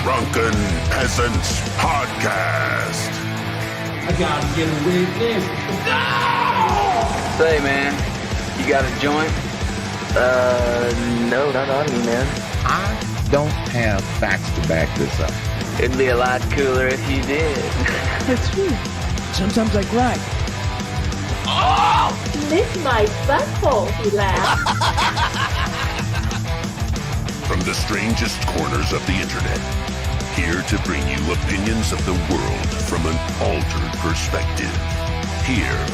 Drunken Peasants Podcast. I gotta get a witness. No! Say, man, you got a joint? No, not on me, man. I don't have facts to back this up. It'd be a lot cooler if you did. That's true. Sometimes I cry. Oh! Lick my butthole, he laughed. From the strangest corners of the internet, here to bring you opinions of the world from an altered perspective. Here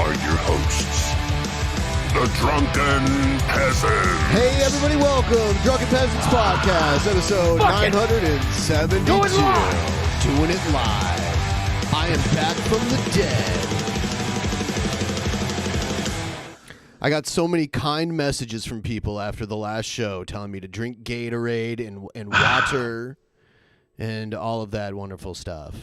are your hosts, the Drunken Peasants. Hey everybody, welcome to Drunken Peasants Podcast, episode 972. Doing it live. I am back from the dead. I got so many kind messages from people after the last show telling me to drink Gatorade and water and all of that wonderful stuff.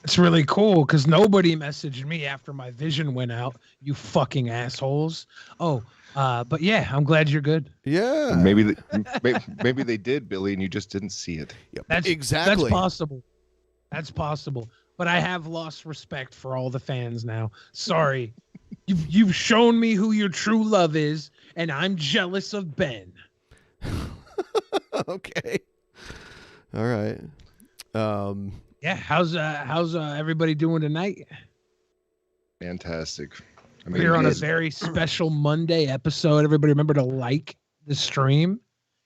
It's really cool because nobody messaged me after my vision went out. You fucking assholes. But yeah, I'm glad you're good. Yeah. Maybe they did, Billy, and you just didn't see it. Yep. That's possible. That's possible. But I have lost respect for all the fans now. Sorry. You've shown me who your true love is, and I'm jealous of Ben. Okay. All right. Yeah, how's everybody doing tonight? Fantastic. We're on a very special Monday episode. Everybody remember to like the stream.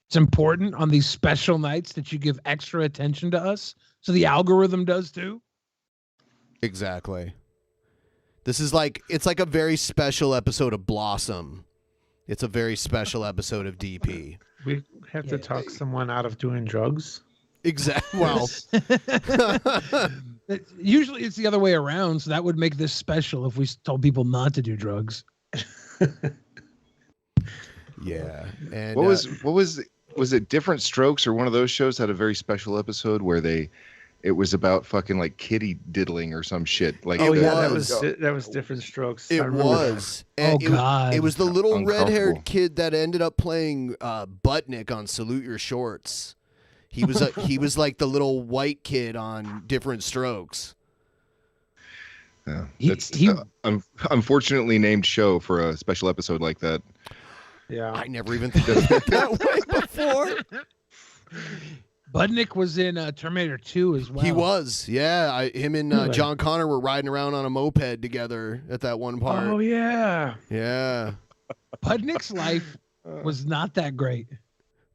It's important on these special nights that you give extra attention to us, so the algorithm does too. Exactly. This is it's like a very special episode of Blossom. It's a very special episode of DP. We have to talk someone out of doing drugs. Exactly. Well, usually it's the other way around, so that would make this special if we told people not to do drugs. Yeah. And what was it Different Strokes or one of those shows had a very special episode where it was about fucking like kitty diddling or some shit. Like that was Different Strokes. It was. And God. It was the little red-haired kid that ended up playing Buttnick on Salute Your Shorts. He was like the little white kid on Different Strokes. Yeah, that's unfortunately named show for a special episode like that. Yeah, I never even thought of it that way before. Budnick was in Terminator 2 as well. He was, yeah. Him and John Connor were riding around on a moped together at that one part. Oh, yeah. Yeah. Budnick's life was not that great.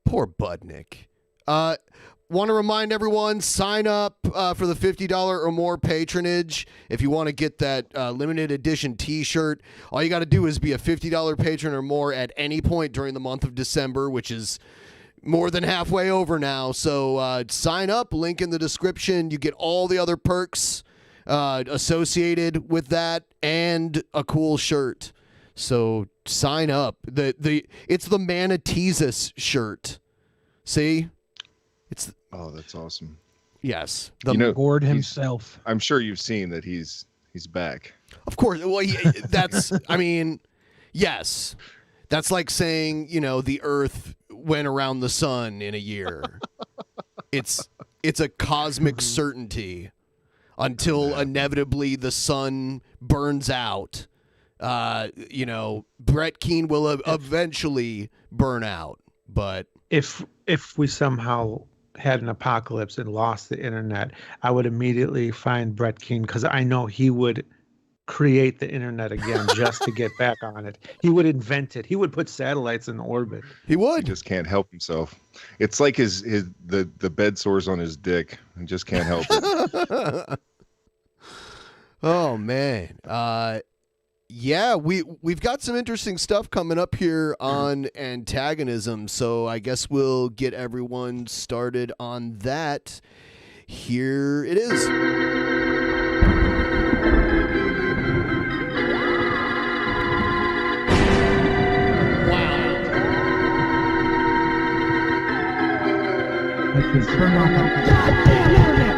Poor Budnick. Want to remind everyone, sign up for the $50 or more patronage. If you want to get that limited edition t-shirt, all you got to do is be a $50 patron or more at any point during the month of December, which is more than halfway over now. So sign up, link in the description. You get all the other perks associated with that and a cool shirt. So sign up. It's the Manateesus shirt. See? That's awesome. Yes. The Gord himself. I'm sure you've seen that he's back. Of course. Well, yes. That's like saying, the Earth went around the sun in a year. It's a cosmic certainty until inevitably the sun burns out. Brett Keane will eventually burn out. But if we somehow had an apocalypse and lost the internet, I would immediately find Brett Keane because I know he would create the internet again just to get back on it. He would invent it. He would put satellites in orbit. He would. He just can't help himself. It's like the bed sores on his dick. He just can't help it. Oh man. Yeah, we've got some interesting stuff coming up here on antagonism, so I guess we'll get everyone started on that. Here it is. Turn on the goddamn internet.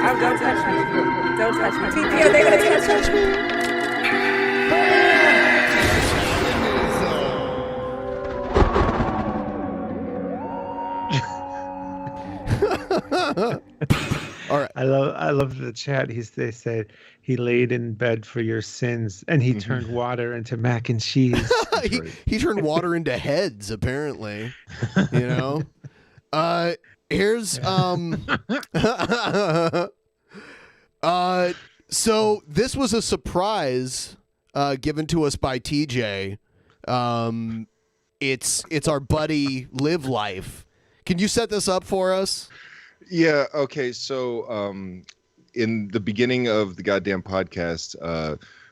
Oh, don't touch me. Don't touch me. TP, are they going to touch me? All right. I love the chat. They said he laid in bed for your sins and he turned water into mac and cheese. He turned water into heads, apparently. You know? Here's so this was a surprise given to us by TJ. It's our buddy Live Life. Can you set this up for us? Yeah. Okay. So, in the beginning of the goddamn podcast,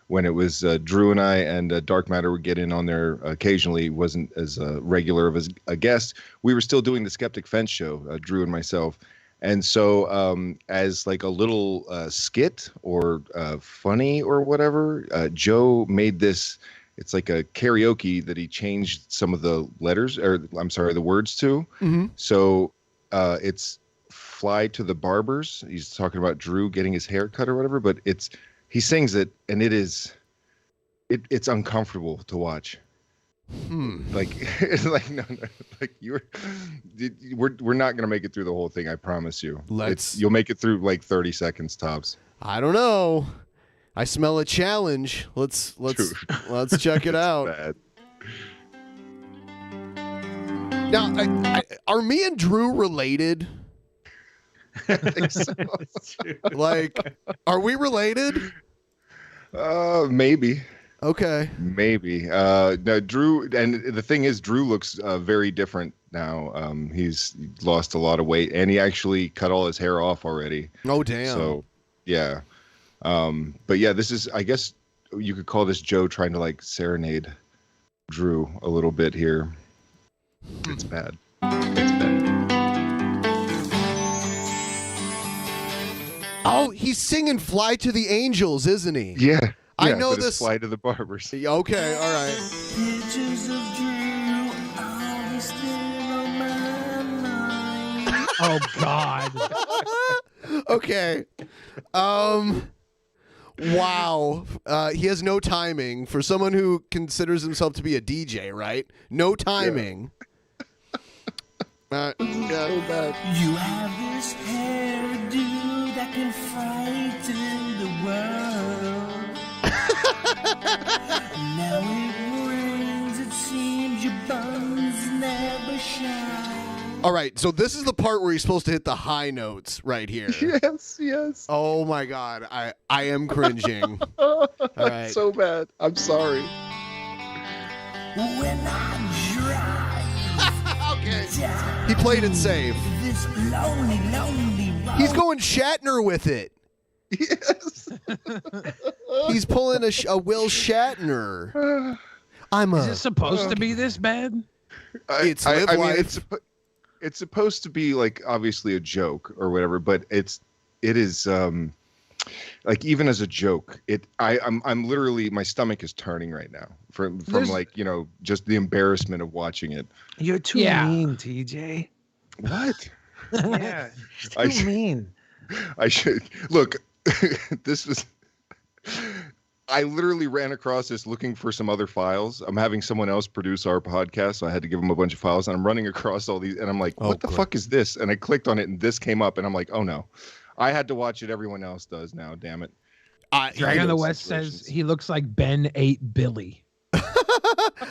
when it was Drew and I and Dark Matter would get in on there occasionally, wasn't as regular of a guest. We were still doing the Skeptic Fence show, Drew and myself. And so, as like a little skit or funny or whatever, Joe made this. It's like a karaoke that he changed some of the letters, or I'm sorry, the words to. Mm-hmm. So it's "Fly to the Barbers." He's talking about Drew getting his hair cut or whatever, but he sings it, and it's uncomfortable to watch. Like it's like no, like we're not gonna make it through the whole thing. I promise you. You'll make it through like 30 seconds tops. I don't know. I smell a challenge. Let's check it out. Bad. Now, are me and Drew related? I think so. Like, are we related? Maybe. Okay. Maybe. No, Drew, and the thing is, Drew looks very different now. He's lost a lot of weight, and he actually cut all his hair off already. Oh, damn. So, yeah. But yeah, this is, I guess you could call this Joe trying to like serenade Drew a little bit here. It's bad. It's bad. Oh, he's singing "Fly to the Angels," isn't he? Yeah. I know but it's this. "Fly to the Barbers." Okay, all right. Pictures of Drew always still on my mind. Oh God. Okay. Wow. He has no timing for someone who considers himself to be a DJ, right? No timing. So bad. You have this hairdo that can frighten the world. Now it rains, it seems your buns never shine. All right, so this is the part where he's supposed to hit the high notes right here. Yes. Oh my God, I am cringing. All right. So bad. I'm sorry. When I drive Okay. He played it safe. this lonely road. He's going Shatner with it. Yes. He's pulling a Will Shatner. Is it supposed to be this bad? It's I Live mean, Life. it's supposed to be like obviously a joke or whatever, but it is like even as a joke, I'm literally, my stomach is turning right now from like, just the embarrassment of watching it. You're too mean, TJ. What? Yeah, too mean. I should look. This was. I literally ran across this looking for some other files. I'm having someone else produce our podcast, so I had to give them a bunch of files, and I'm running across all these, and I'm like, what the fuck is this? And I clicked on it, and this came up, and I'm like, oh no. I had to watch it. Everyone else does now. Damn it. Dragon of the West says he looks like Ben ate Billy.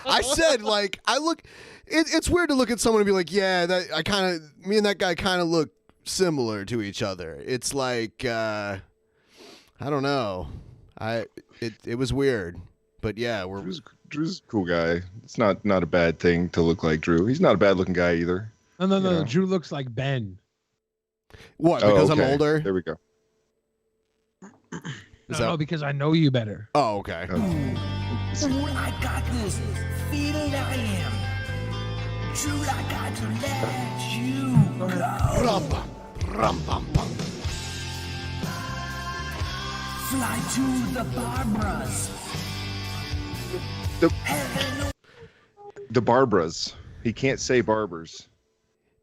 I said, like, it's weird to look at someone and be like, yeah, me and that guy kind of look similar to each other. It's like, I don't know. It was weird, but yeah, Drew's a cool guy. It's not a bad thing to look like Drew. He's not a bad looking guy either. No. Drew looks like Ben. What? Because I'm older? There we go. No, because I know you better. Oh, okay. I got this feeling I am. True, I got to let you go. Fly to the Barbaras. The Barbaras. He can't say barbers.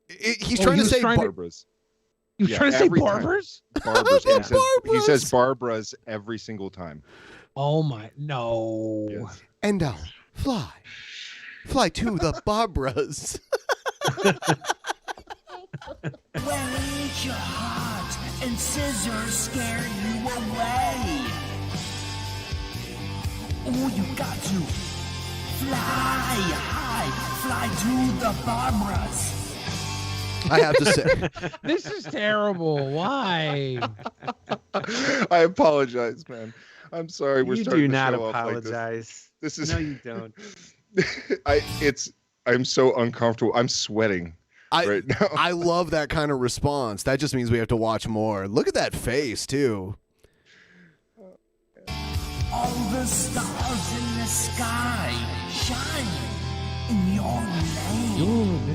He's trying to say Barbaras. He was trying to say barbers? Barbers. He says Barbaras every single time. Oh my, no. Yes. And down. Fly to the Barbaras. Well, your heart, and scissors scare you away. Oh, you got to fly high, fly to the Barbaras. I have to say, This is terrible. Why? I apologize, man. I'm sorry. We're You starting do to not show off like apologize. this is No, you don't. I'm so uncomfortable. I'm sweating right now. I love that kind of response. That just means we have to watch more. Look at that face, too. All the stars in the sky shine in your name.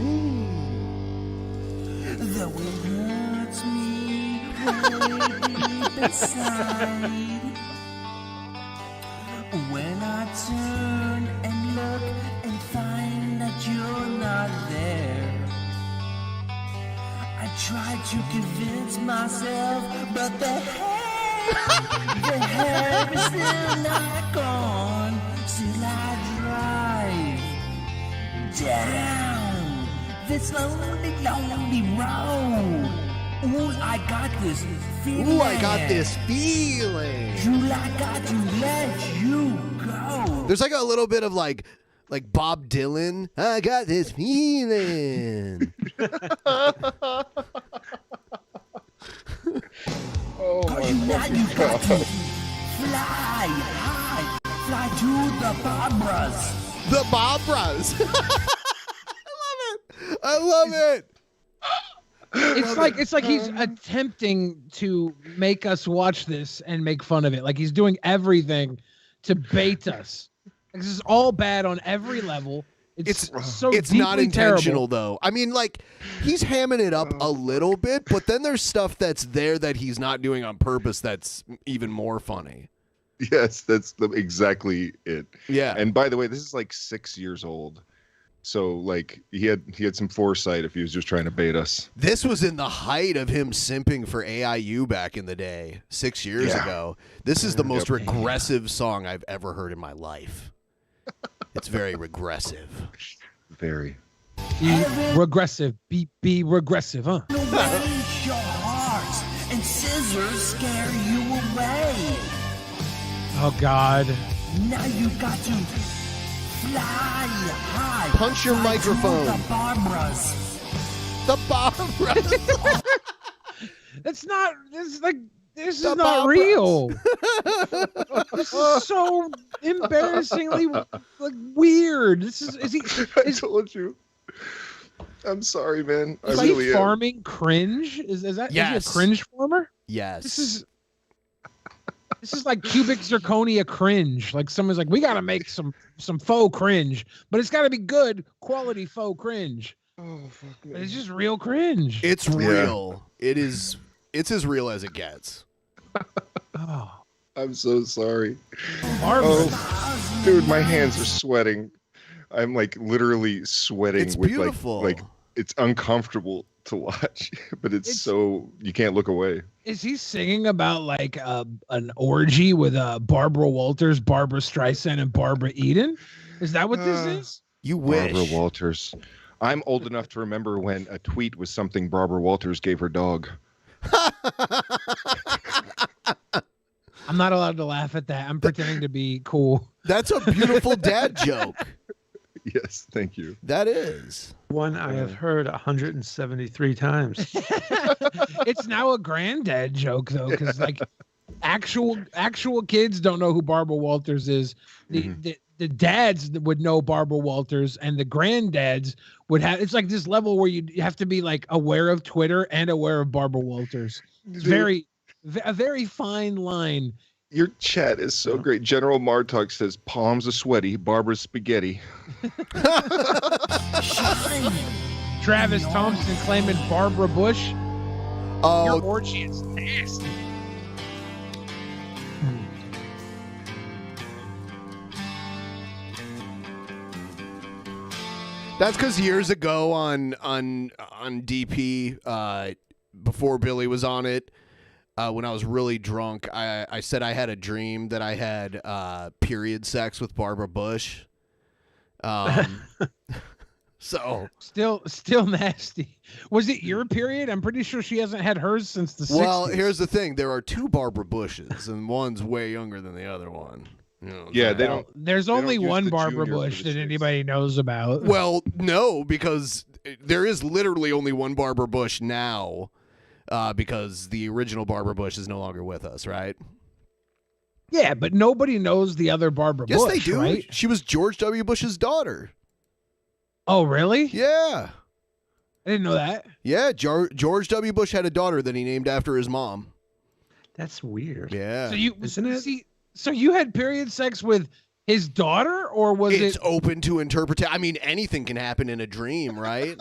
The wind hurts me way deep inside. When I turn and look and find that you're not there, I try to convince myself, but the hair is still not gone. Still I drive down this lonely, lonely road. Ooh, I got this feeling. Ooh, I got this feeling. True, I got to let you go. There's like a little bit of like Bob Dylan. I got this feeling. Oh my Now you got to God. fly high, fly to the Barbaras. The Bobras. I love it. It's like he's attempting to make us watch this and make fun of it. Like he's doing everything to bait us. Like, this is all bad on every level. It's so it's not deeply intentional terrible. though. I mean, like he's hamming it up a little bit, but then there's stuff that's there that he's not doing on purpose that's even more funny. Yes, that's exactly it. Yeah. And by the way, this is like 6 years old. So like he had some foresight if he was just trying to bait us. This was in the height of him simping for AIU back in the day, 6 years ago. This is the most regressive song I've ever heard in my life. It's very regressive. Very. Be regressive. Be regressive, huh? Raise your heart, and scissors scare you away. Oh God. Now you got to fly high. Punch your fly to microphone. The Barbaras. The Bobras. That's not. This is The not Bobras. real. This is so embarrassingly like weird. This is he? I told you. I'm sorry, man. I Is really he am. farming cringe? Is that? Yes. Is he a cringe farmer? Yes. This is like cubic zirconia cringe. Like someone's like, we gotta make some faux cringe, but it's gotta be good quality faux cringe. Oh fuck me. But it's just real cringe. It's real. It is. It's as real as it gets. Oh, I'm so sorry. marvelous. Oh, dude, my hands are sweating. I'm like literally sweating. It's with beautiful. Like it's uncomfortable to watch, but it's so you can't look away. Is he singing about like an orgy with Barbara Walters, Barbara Streisand, and Barbara Eden? Is that what this is? You wish. Barbara Walters. I'm old enough to remember when a tweet was something Barbara Walters gave her dog. I'm not allowed to laugh at that. I'm pretending to be cool. That's a beautiful dad joke. Yes, thank you. That is. One I have heard 173 times. It's now a granddad joke though, because like actual kids don't know who Barbara Walters is. The dads would know Barbara Walters, and the granddads would have. It's like this level where you have to be like aware of Twitter and aware of Barbara Walters. It's a very fine line. Your chat is so great. General Martok says, palms are sweaty, Barbara's spaghetti. Travis Thompson claiming Barbara Bush. Oh, Your orgy is nasty. that's because years ago on DP, before Billy was on it, when I was really drunk, I said I had a dream that I had period sex with Barbara Bush. So still nasty. Was it your period? I'm pretty sure she hasn't had hers since the 60s. Well, here's the thing. There are two Barbara Bushes, and one's way younger than the other one. You know what I'm Yeah, saying? they don't. There's only use one the Barbara junior for Bush the that chicks. anybody knows about. Well, no, because there is literally only one Barbara Bush now, because the original Barbara Bush is no longer with us, right? Yeah, but nobody knows the other Barbara Yes, Bush, they do. right? She was George W. Bush's daughter. Oh, really? Yeah. I didn't know that. Yeah, George W. Bush had a daughter that he named after his mom. That's weird. Yeah. So you Isn't it? See, so you had period sex with his daughter, or was It's it? open to interpretation. I mean, anything can happen in a dream, right?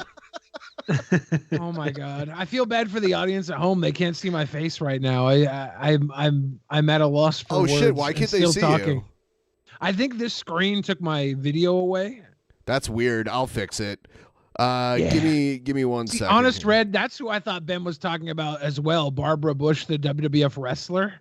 Oh my God! I feel bad for the audience at home. They can't see my face right now. I'm at a loss for words. Oh shit! Why and can't they still see talking. you? I think this screen took my video away. That's weird. I'll fix it. Give me 1 See, second. Honest Red, that's who I thought Ben was talking about as well. Barbara Bush, the WWF wrestler.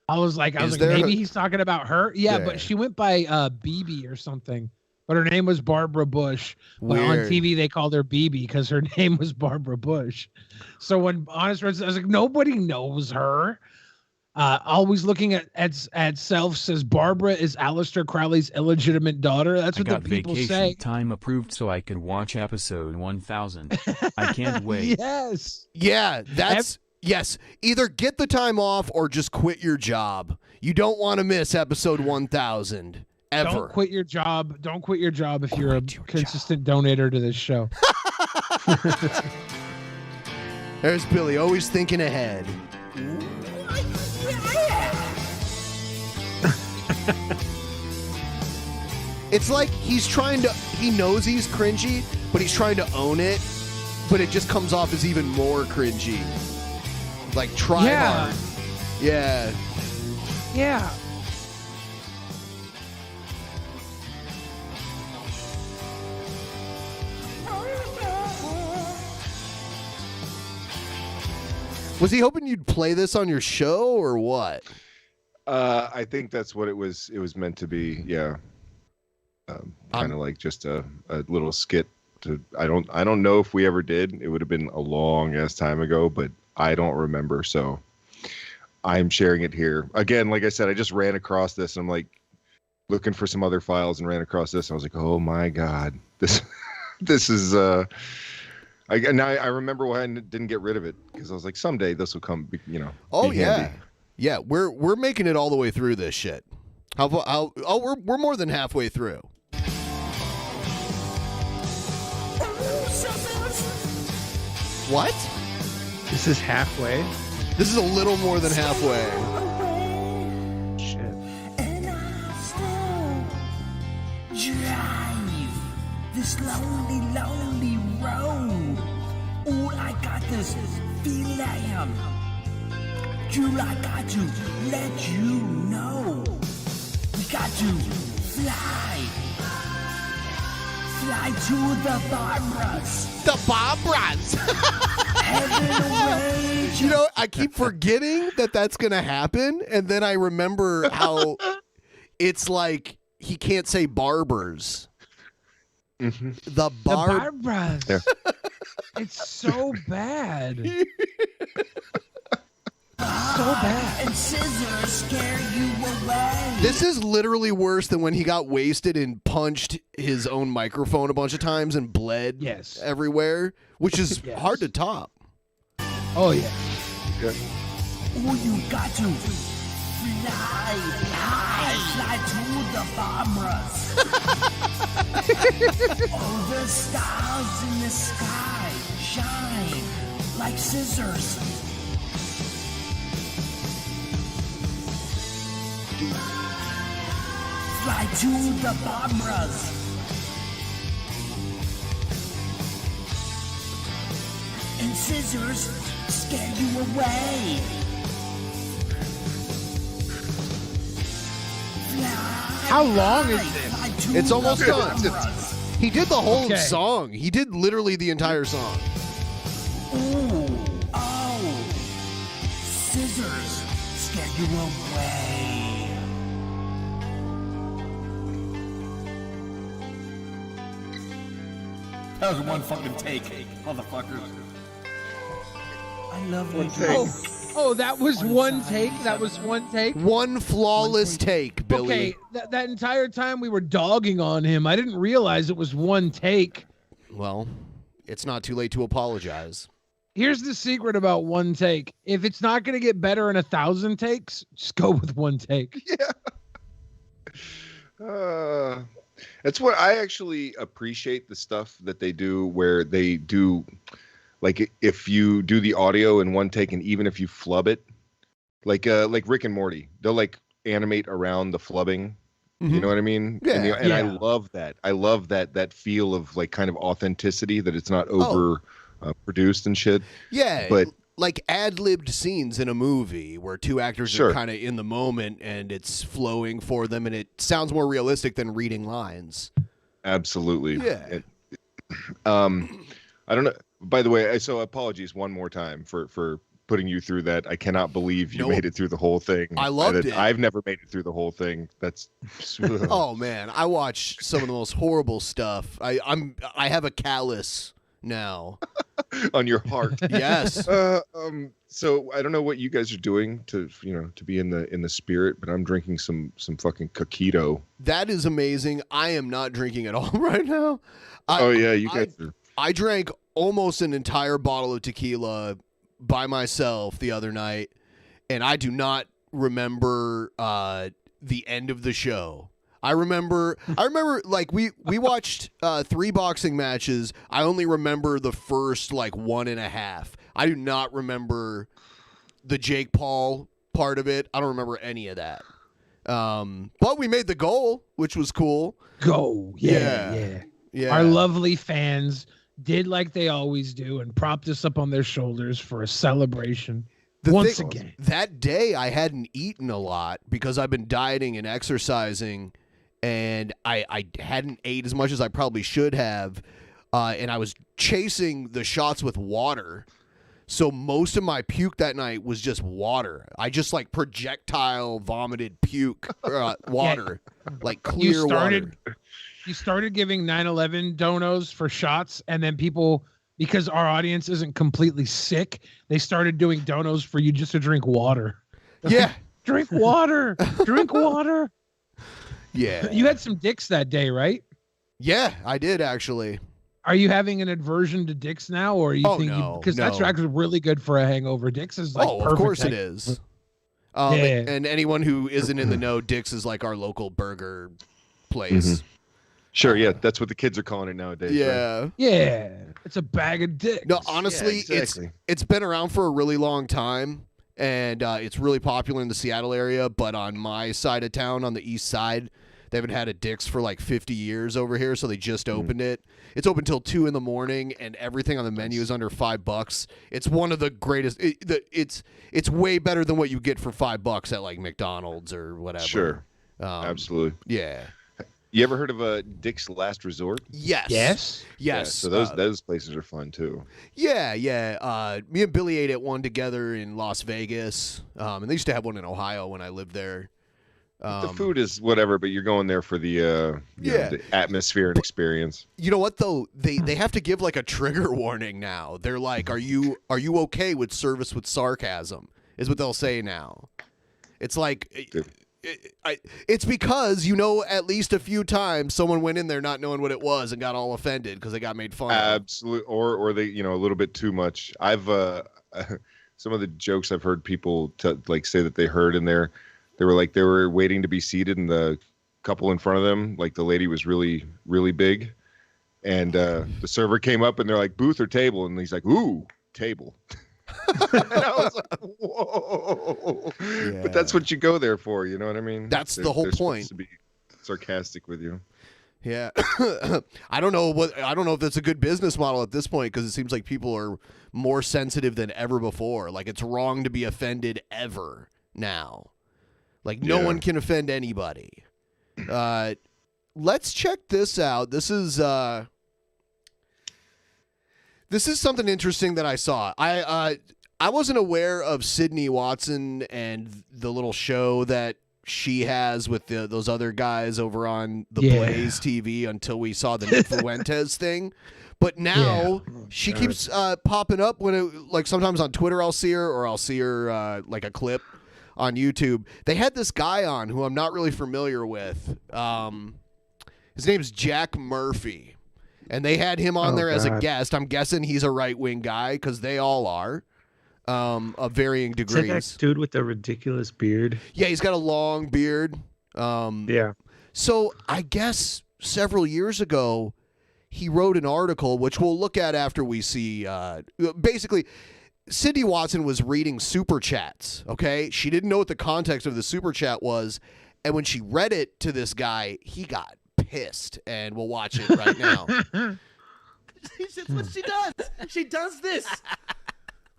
I was like, maybe he's talking about her. Yeah, Yeah. but she went by BB or something. But her name was Barbara Bush. But on Weird. TV, they called her BB because her name was Barbara Bush. So when Honest Red, I was like, nobody knows her. Always looking at self says Barbara is Aleister Crowley's illegitimate daughter. That's what the people vacation say. time approved so I can watch episode 1000. I can't wait. Yes. Yeah, yes. Either get the time off or just quit your job. You don't want to miss episode 1000 ever. Don't quit your job. Don't quit your job if you're a consistent donator to this show. There's Billy, always thinking ahead. It's like he knows he's cringy, but he's trying to own it, but it just comes off as even more cringy. Like, try Yeah. hard. Yeah. Yeah. Was he hoping you'd play this on your show or what? I think that's what it was. It was meant to be. Yeah. Kind of like just a little skit. I don't know if we ever did. It would have been a long ass time ago, but I don't remember. So I'm sharing it here again. Like I said, I just ran across this. And I'm like looking for some other files and ran across this. And I was like, oh my God, this is. I remember why I didn't get rid of it, because I was like, someday this will come. Oh be yeah, handy. yeah. We're making it all the way through this shit. We're more than halfway through. What? This is halfway. This is a little more than halfway. Shit. And I still drive this lonely, lonely road. All I got is feel I am. True, I got to let you know. We got to fly. Fly to the Barbaras. The Barbaras. Heaven away. You know, I keep forgetting that that's gonna happen, and then I remember how it's like he can't say barbers. Mm-hmm. The Barbaras. Yeah. It's so bad. So bad. And scissors scare you away. This is literally worse than when he got wasted and punched his own microphone a bunch of times and bled everywhere, which is hard to top. Oh, yeah. Oh, you got to fly to the Barbaras. All the stars in the sky shine like scissors. Fly to the Barbaras. And scissors scare you away. How long is this? It's almost done. He did the whole Okay. song. He did literally the entire song. Ooh, oh, scissors scare you away. That was one fucking take, motherfucker. I love One you. take. Oh, that was one take? That was one take? One flawless take, Billy. Okay, that entire time we were dogging on him, I didn't realize it was one take. Well, it's not too late to apologize. Here's the secret about one take. If it's not going to get better in 1,000 takes, just go with one take. Yeah. That's what I actually appreciate, the stuff that they do where they do, like if you do the audio in one take and even if you flub it, like Rick and Morty, they'll like animate around the flubbing. You know what I mean? Yeah. And I love that. I love that feel of like kind of authenticity, that it's not over produced and shit. Yeah, but like ad-libbed scenes in a movie where two actors are kind of in the moment and it's flowing for them and it sounds more realistic than reading lines. Absolutely. Yeah. I don't know. By the way, so apologies one more time for putting you through that. I cannot believe you made it through the whole thing. I loved it. I've never made it through the whole thing. That's oh man, I watch some of the most horrible stuff. I have a callus now on your heart. Yes. So I don't know what you guys are doing to be in the spirit, but I'm drinking some fucking coquito. That is amazing. I am not drinking at all right now. You guys are. I drank almost an entire bottle of tequila by myself the other night, and I do not remember the end of the show. I remember like we watched 3 boxing matches. I only remember the first like 1.5. I do not remember the Jake Paul part of it. I don't remember any of that. But we made the goal, which was cool. Yeah. Our lovely fans did like they always do and propped us up on their shoulders for a celebration. Once again. That day I hadn't eaten a lot because I've been dieting and exercising, and I hadn't ate as much as I probably should have, and I was chasing the shots with water. So most of my puke that night was just water. I just like projectile vomited puke water, like clear water. You started giving 9/11 donos for shots, and then people, because our audience isn't completely sick, they started doing donos for you just to drink water. Yeah. Drink water. Drink water. Yeah. You had some dicks that day, right? Yeah, I did actually. Are you having an aversion to dicks now, or are you thinking because that's actually really good for a hangover? Dicks is like perfect. Of course it is. And anyone who isn't in the know, Dick's is like our local burger place. Mm-hmm. Sure, yeah, that's what the kids are calling it nowadays. Yeah. Right? Yeah. It's a bag of dicks. No, honestly, it's been around for a really long time, and it's really popular in the Seattle area, but on my side of town, on the east side, they haven't had a Dick's for like 50 years over here, so they just opened it. It's open till 2 a.m, and everything on the menu is under $5. It's one of the greatest. It's way better than what you get for $5 at like McDonald's or whatever. Sure, absolutely. Yeah. You ever heard of Dick's Last Resort? Yes. Yeah, so those places are fun too. Yeah. Me and Billy ate at one together in Las Vegas, and they used to have one in Ohio when I lived there. The food is whatever, but you're going there for the the atmosphere and experience. You know what though? They have to give like a trigger warning now. They're like, "Are you okay with service with sarcasm?" Is what they'll say now. It's like. It's because at least a few times someone went in there not knowing what it was and got all offended because they got made fun of. Absolutely, or they a little bit too much. I've some of the jokes I've heard people say that they heard in there. They were waiting to be seated, and the couple in front of them, like the lady was really really big, and the server came up and they're like, booth or table, and he's like, ooh, table. And I was like, whoa. Yeah. But that's what you go there for, you know what I mean? That's the whole point. To be sarcastic with you. Yeah. I don't know if that's a good business model at this point, because it seems like people are more sensitive than ever before. Like, it's wrong to be offended ever now. Like, no one can offend anybody. Let's check this out. This is something interesting that I saw. I wasn't aware of Sydney Watson and the little show that she has with those other guys over on the Blaze TV until we saw the Fuentes thing. But now she keeps popping up when it, like sometimes on Twitter I'll see her, or I'll see her like a clip on YouTube. They had this guy on who I'm not really familiar with. His name's Jack Murphy, and they had him on there as a guest. I'm guessing he's a right-wing guy because they all are, of varying degrees. Is that dude with the ridiculous beard? Yeah, he's got a long beard. Yeah. So I guess several years ago, he wrote an article, which we'll look at after we see. Basically, Cindy Watson was reading super chats. Okay, she didn't know what the context of the super chat was, and when she read it to this guy, he got pissed. And we'll watch it right now. That's what she does. She does this.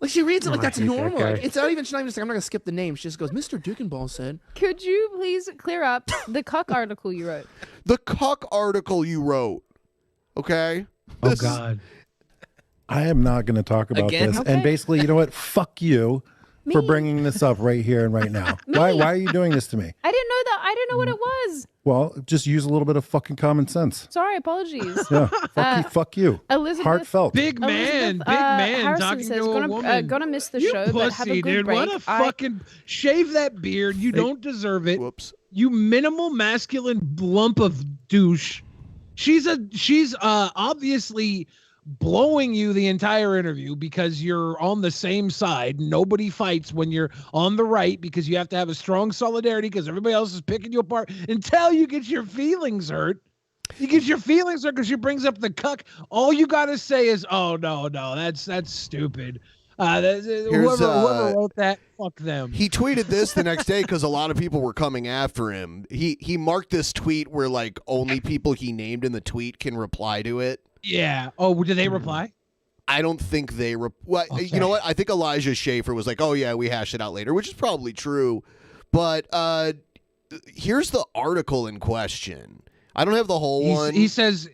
Like she reads it like that's normal. It's not even. She's not even saying. I'm not gonna skip the name. She just goes, "Mr. Dukenball said." Could you please clear up the cuck article you wrote? The cuck article you wrote. Okay. Oh God. I am not going to talk about Again? this. Okay. And basically, you know what? Fuck you for bringing this up right here and right now. Why are you doing this to me? I didn't know that. I didn't know what it was. Well, just use a little bit of fucking common sense. Sorry, apologies. Yeah. Fuck you. Elizabeth, Heartfelt. Big man Harrison talking says, to a woman. Gonna miss the You show, pussy, but have a good dude. break. What a fucking shave that beard. You don't deserve it. Whoops. You minimal masculine lump of douche. She's obviously blowing you the entire interview because you're on the same side. Nobody fights when you're on the right because you have to have a strong solidarity because everybody else is picking you apart until you get your feelings hurt. You get your feelings hurt because she brings up the cuck. All you got to say is, oh, no, that's stupid. Whoever wrote that, fuck them. He tweeted this the next day because a lot of people were coming after him. He marked this tweet where like only people he named in the tweet can reply to it. Yeah. Oh, did they reply? I don't think they. Okay. You know what? I think Elijah Schaefer was like, "Oh yeah, we hash it out later," which is probably true. But here's the article in question. I don't have the whole one. He says,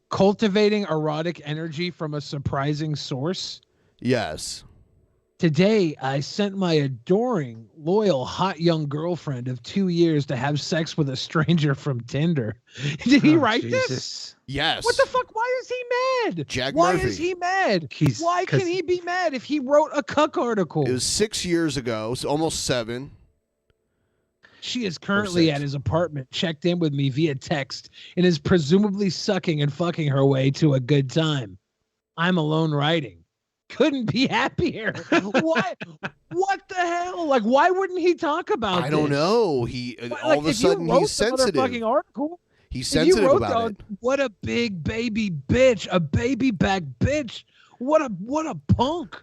cultivating erotic energy from a surprising source. Yes. Today, I sent my adoring, loyal, hot young girlfriend of 2 years to have sex with a stranger from Tinder. Did he write this? Yes. What the fuck? Why is he mad? Jack Why Murphy. is he mad? Why can he be mad if he wrote a cuck article? It was 6 years ago, so almost 7. She is currently at his apartment, checked in with me via text, and is presumably sucking and fucking her way to a good time. I'm alone writing. Couldn't be happier. Why? What the hell? Like, why wouldn't he talk about I don't know. He all of a sudden he's sensitive. Fucking article. He's sensitive about it. What a big baby bitch, a baby back bitch. What a punk.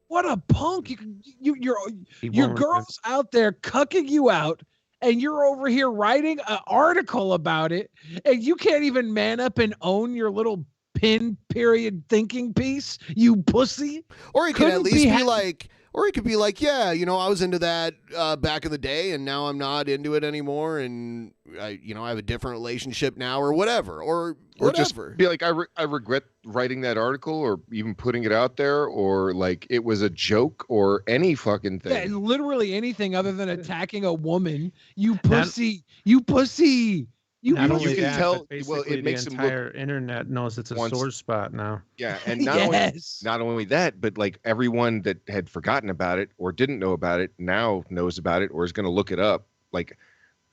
What a punk. Your girl's out there cucking you out, and you're over here writing an article about it, and you can't even man up and own your little pin period thinking piece, you pussy. Or he could at least be like, or he could be like, yeah, you know, I was into that back in the day, and now I'm not into it anymore, and I have a different relationship now, or whatever, or just whatever. be like, I regret writing that article, or even putting it out there, or like it was a joke, or any fucking thing. Yeah, literally anything other than attacking a woman. You pussy. You pussy. You can tell. Well, basically it makes the him entire internet knows it's a sore spot now. Yeah, and not only that, but like everyone that had forgotten about it or didn't know about it now knows about it or is going to look it up. Like,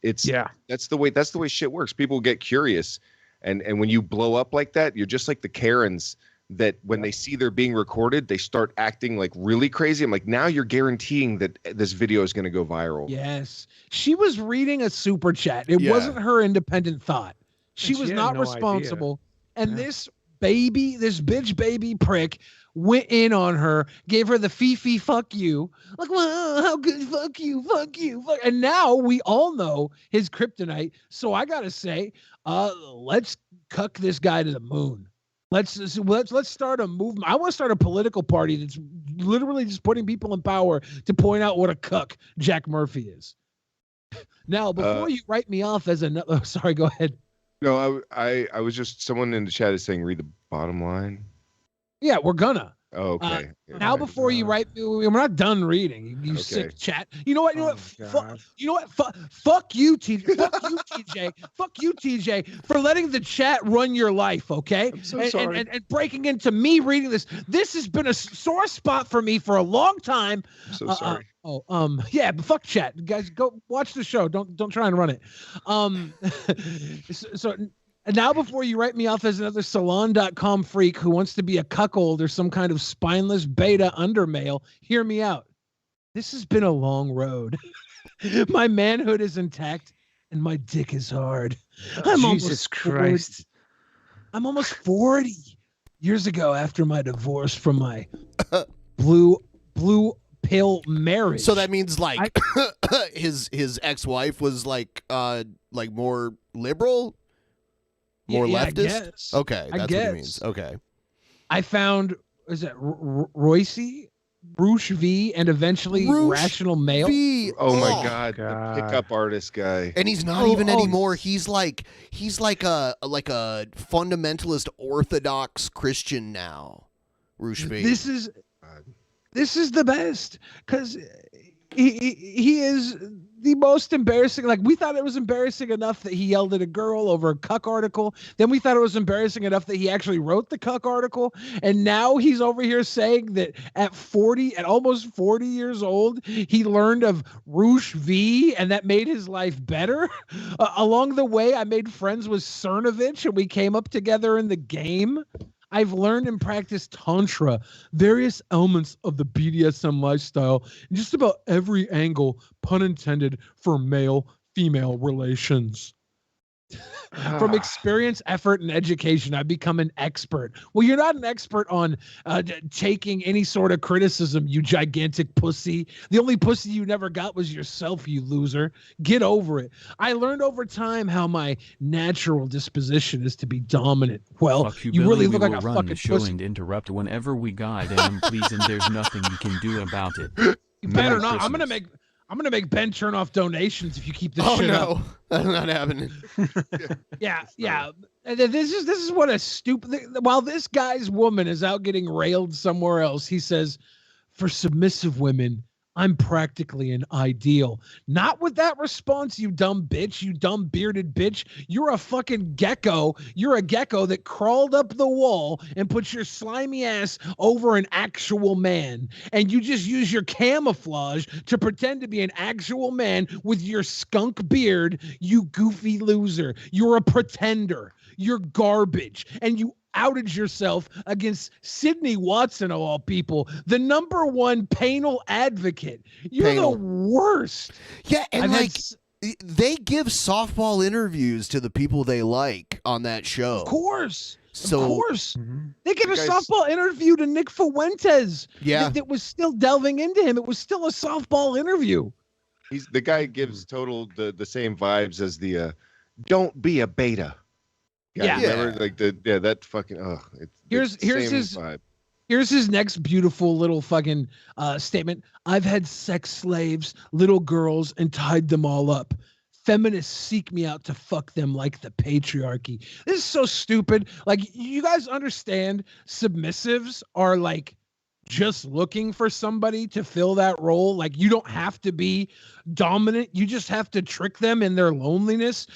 that's the way shit works. People get curious, and when you blow up like that, you're just like the Karens that when they see they're being recorded, they start acting like really crazy. I'm like, now you're guaranteeing that this video is going to go viral. Yes. She was reading a super chat. It wasn't her independent thought. She was not responsible. And this bitch baby prick went in on her, gave her the Fifi fuck you. Like, well, how good, fuck you. And now we all know his kryptonite. So I got to say, let's cuck this guy to the moon. Let's start a movement. I want to start a political party that's literally just putting people in power to point out what a cuck Jack Murphy is. Now, before you write me off as another, sorry, go ahead. No, I was just, someone in the chat is saying read the bottom line. Yeah, we're gonna. Oh, okay. Now, before you write, we're not done reading. You sick chat. You know what? You know what? You know what? Fuck you, TJ. Fuck you, TJ. Fuck you, TJ, for letting the chat run your life. Okay. I'm so sorry. And breaking into me reading this. This has been a sore spot for me for a long time. I'm so sorry. Yeah, but fuck chat, guys. Go watch the show. Don't try and run it. And now, before you write me off as another salon.com freak who wants to be a cuckold or some kind of spineless beta undermale, hear me out. This has been a long road. My manhood is intact and my dick is hard. Jesus Christ. I'm almost 40 years ago after my divorce from my blue pill marriage. So that means like his ex-wife was like more liberal? More leftist? Okay, that's what it means. Okay. I found, is it Royce V, and eventually Rational Male? Oh my God, the pickup artist guy. And he's not even anymore. He's like a fundamentalist Orthodox Christian now. Roosh V. This is the best, because he is the most embarrassing. Like, we thought it was embarrassing enough that he yelled at a girl over a cuck article. Then we thought it was embarrassing enough that he actually wrote the cuck article. And now he's over here saying that at almost 40 years old, he learned of Roosh V, and that made his life better. Along the way, I made friends with Cernovich, and we came up together in the game. I've learned and practiced Tantra, various elements of the BDSM lifestyle, in just about every angle, pun intended, for male-female relations. From experience, effort, and education, I've become an expert. Well, you're not an expert on taking any sort of criticism, you gigantic pussy. The only pussy you never got was yourself, you loser. Get over it. I learned over time how my natural disposition is to be dominant. Well, you really look like a fucking pussy. And interrupt whenever we guide him, please, and there's nothing you can do about it. You better not. I'm gonna make Ben turn off donations if you keep this shit up. Oh no, that's not happening. Yeah. And this is what a stupid. While this guy's woman is out getting railed somewhere else, he says, "For submissive women, I'm practically an ideal." Not with that response, you dumb bitch, you dumb bearded bitch. You're a fucking gecko. You're a gecko that crawled up the wall and put your slimy ass over an actual man. And you just use your camouflage to pretend to be an actual man with your skunk beard, you goofy loser. You're a pretender. You're garbage. And you outed yourself against Sidney Watson, of all people, the #1 penal advocate. You're the worst. Yeah, and they give softball interviews to the people they like on that show. Of course. So, They give a softball interview to Nick Fuentes. Yeah. That was still delving into him. It was still a softball interview. The guy gives total the same vibes as the don't be a beta. Remember, like that fucking Here's his vibe. Here's his next beautiful little fucking statement. I've had sex slaves, little girls, and tied them all up. Feminists seek me out to fuck them like the patriarchy. This is so stupid. Like, you guys understand submissives are like just looking for somebody to fill that role. Like, you don't have to be dominant. You just have to trick them in their loneliness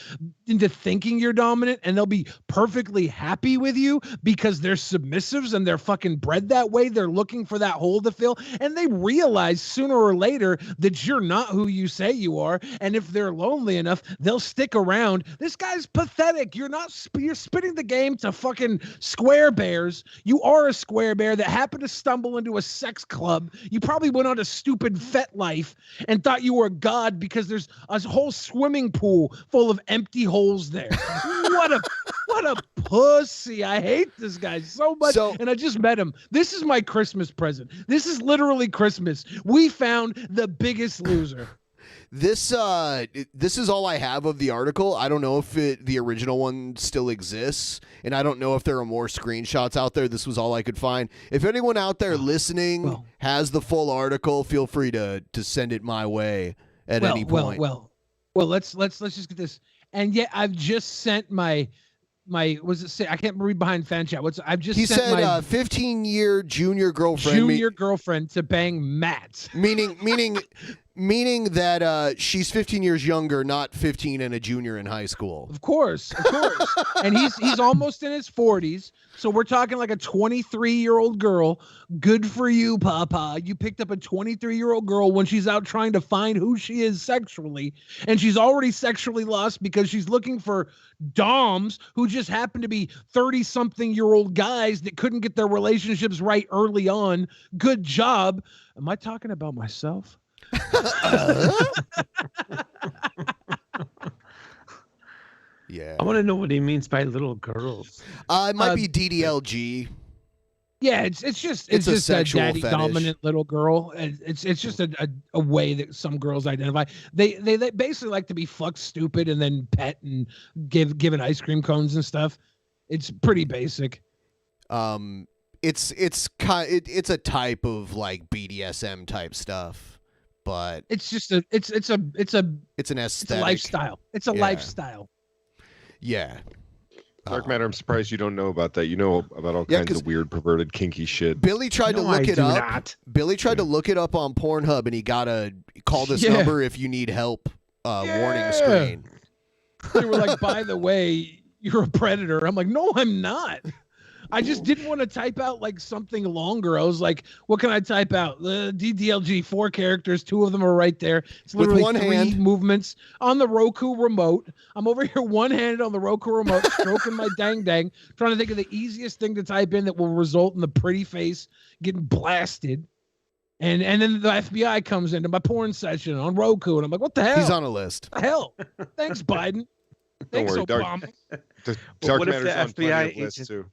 into thinking you're dominant, and they'll be perfectly happy with you because they're submissives and they're fucking bred that way. They're looking for that hole to fill, and they realize sooner or later that you're not who you say you are. And if they're lonely enough, they'll stick around. This guy's pathetic. You're spitting the game to fucking square bears. You are a square bear that happened to stumble into a sex club. You probably went on a stupid FetLife and thought you were a god because there's a whole swimming pool full of empty holes there. What a pussy. I hate this guy so much. And I just met him. This is my Christmas present. This is literally Christmas. We found the biggest loser. This is all I have of the article. I don't know if the original one still exists, and I don't know if there are more screenshots out there. This was all I could find. If anyone out there listening has the full article, feel free to send it my way at any point. Well, let's just get this. And yet I've just sent my I can't read behind fan chat. I've just He sent said my 15-year junior girlfriend. To bang Matt. Meaning that she's 15 years younger, not 15 and a junior in high school. Of course. And he's almost in his 40s. So we're talking like a 23-year-old girl. Good for you, Papa. You picked up a 23-year-old girl when she's out trying to find who she is sexually. And she's already sexually lost because she's looking for doms who just happen to be 30-something-year-old guys that couldn't get their relationships right early on. Good job. Am I talking about myself? Yeah. I want to know what he means by little girls. It might be DDLG. Yeah, it's just a a sexual daddy fetish. Dominant little girl. It's just a way that some girls identify. They basically like to be fucked stupid and then pet and given ice cream cones and stuff. It's pretty basic. It's a type of like BDSM type stuff, but it's an aesthetic. It's a lifestyle. It's a lifestyle. Yeah. Dark Matter, I'm surprised you don't know about that. You know about all kinds of weird, perverted, kinky shit. Billy tried to look it up. Billy tried to look it up on Pornhub, and he got a call this number if you need help. Warning screen. They were like, by the way, you're a predator. I'm like, no, I'm not. I just didn't want to type out like something longer. I was like, what can I type out? DDLG, 4 characters, 2 of them are right there. It's literally With one 3 hand. movements on the Roku remote. I'm over here one-handed on the Roku remote, stroking my dang, trying to think of the easiest thing to type in that will result in the pretty face getting blasted. And then the FBI comes into my porn session on Roku, and I'm like, what the hell? He's on a list. What the hell? Thanks, Biden. Thanks, worry, Obama. Dark what if Matter's the on plenty FBI of lists agent- too.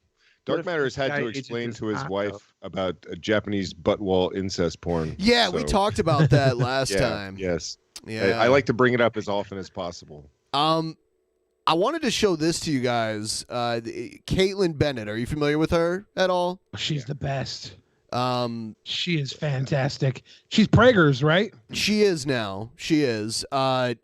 what Dark if Matter has the had to FBI agent explain is to his hot, wife about a Japanese butt wall incest porn. Yeah, we talked about that last time. Yes. Yeah. I like to bring it up as often as possible. I wanted to show this to you guys. Kaitlin Bennett. Are you familiar with her at all? She's the best. She is fantastic. She's Prager's, right? She is now. She is. I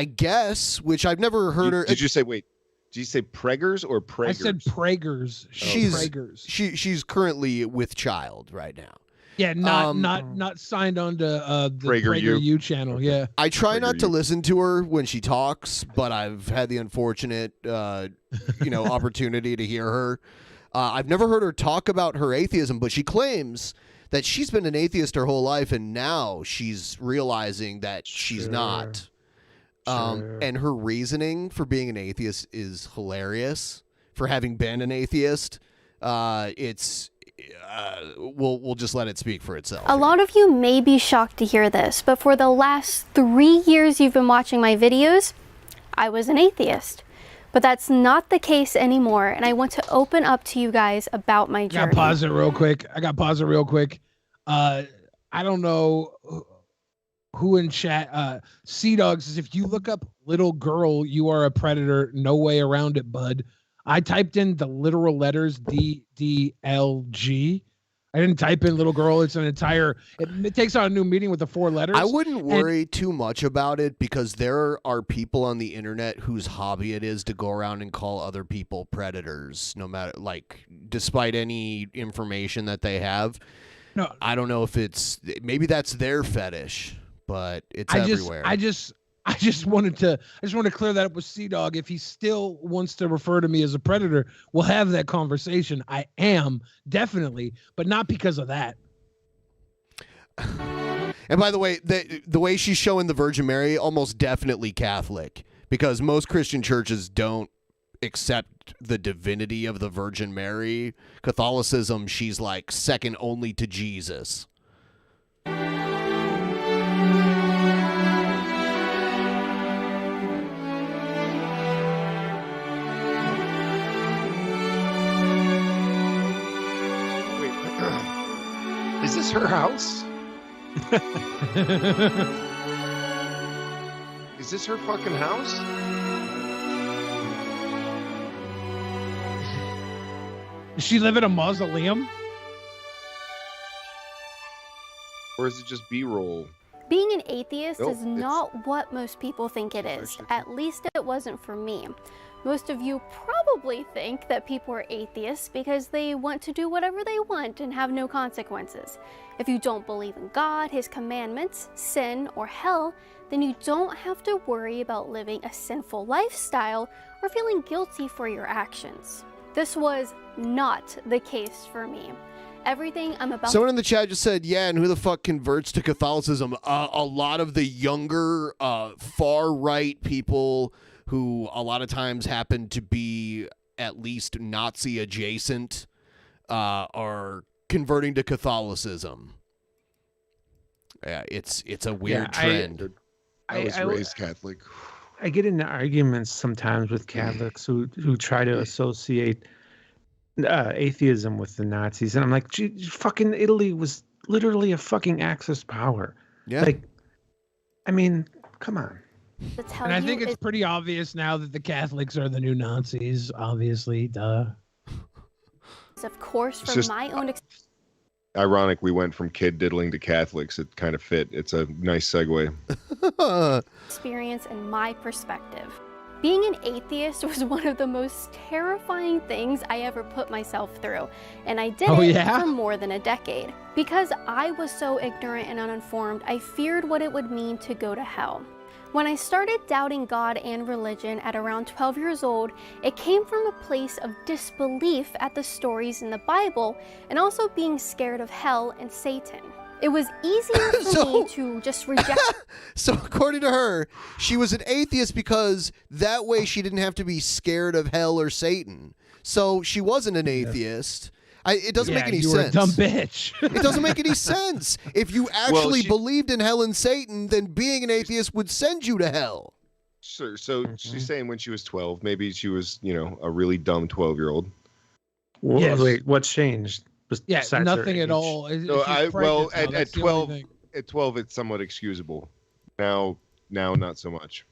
guess, which I've never heard her. Did you say wait? Did you say Pregers or Pragers? I said Prager's. She's Prager's. She's currently with child right now. Yeah, not signed on to the PragerU channel. Yeah. I try not to listen to her when she talks, but I've had the unfortunate, opportunity to hear her. I've never heard her talk about her atheism, but she claims that she's been an atheist her whole life, and now she's realizing that she's not. And her reasoning for being an atheist is hilarious. For having been an atheist, we'll just let it speak for itself. A lot of you may be shocked to hear this, but for the last 3 years you've been watching my videos, I was an atheist. But that's not the case anymore, and I want to open up to you guys about my journey. I gotta pause it real quick. I don't know who in chat. Sea Dog says, if you look up little girl, you are a predator. No way around it, bud. I typed in the literal letters DDLG. I didn't type in little girl. It's an entire. It takes on a new meaning with the 4 letters. I wouldn't worry too much about it because there are people on the internet whose hobby it is to go around and call other people predators, no matter despite any information that they have. No, I don't know if maybe that's their fetish, but it's everywhere. I just wanted to clear that up with Sea Dog. If he still wants to refer to me as a predator, we'll have that conversation. I am definitely, but not because of that. And by the way, the way she's showing the Virgin Mary, almost definitely Catholic, because most Christian churches don't accept the divinity of the Virgin Mary. Catholicism, she's like second only to Jesus. Is this her house? Is this her fucking house? Does she live in a mausoleum? Or is it just B-roll? Being an atheist Nope, is not what most people think it is. At least it wasn't for me. Most of you probably think that people are atheists because they want to do whatever they want and have no consequences. If you don't believe in God, His commandments, sin, or hell, then you don't have to worry about living a sinful lifestyle or feeling guilty for your actions. This was not the case for me. Everything I'm about. Someone in the chat just said, yeah, and who the fuck converts to Catholicism? A lot of the younger, far-right people who a lot of times happen to be at least Nazi adjacent are converting to Catholicism. Yeah, it's a weird trend. I was raised Catholic. I get into arguments sometimes with Catholics who try to associate atheism with the Nazis, and I'm like, gee, fucking Italy was literally a fucking Axis power. Yeah. Like, I mean, come on. And I think it's pretty obvious now that the Catholics are the new Nazis, obviously, duh. Of course, from my own experience. Ironic, we went from kid diddling to Catholics. It kind of fit. It's a nice segue. Experience and my perspective. Being an atheist was one of the most terrifying things I ever put myself through, and I did it for more than a decade. Because I was so ignorant and uninformed, I feared what it would mean to go to hell. When I started doubting God and religion at around 12 years old, it came from a place of disbelief at the stories in the Bible and also being scared of hell and Satan. It was easier for me to just reject. So according to her, she was an atheist because that way she didn't have to be scared of hell or Satan. So she wasn't an atheist. It doesn't make any sense. You're a dumb bitch. It doesn't make any sense. If you actually believed in hell and Satan, then being an atheist would send you to hell. Sure. So she's saying when she was 12, maybe she was, a really dumb 12-year-old. Yes. Wait, what's changed? Yeah, nothing at all. So at 12, it's somewhat excusable. Now not so much.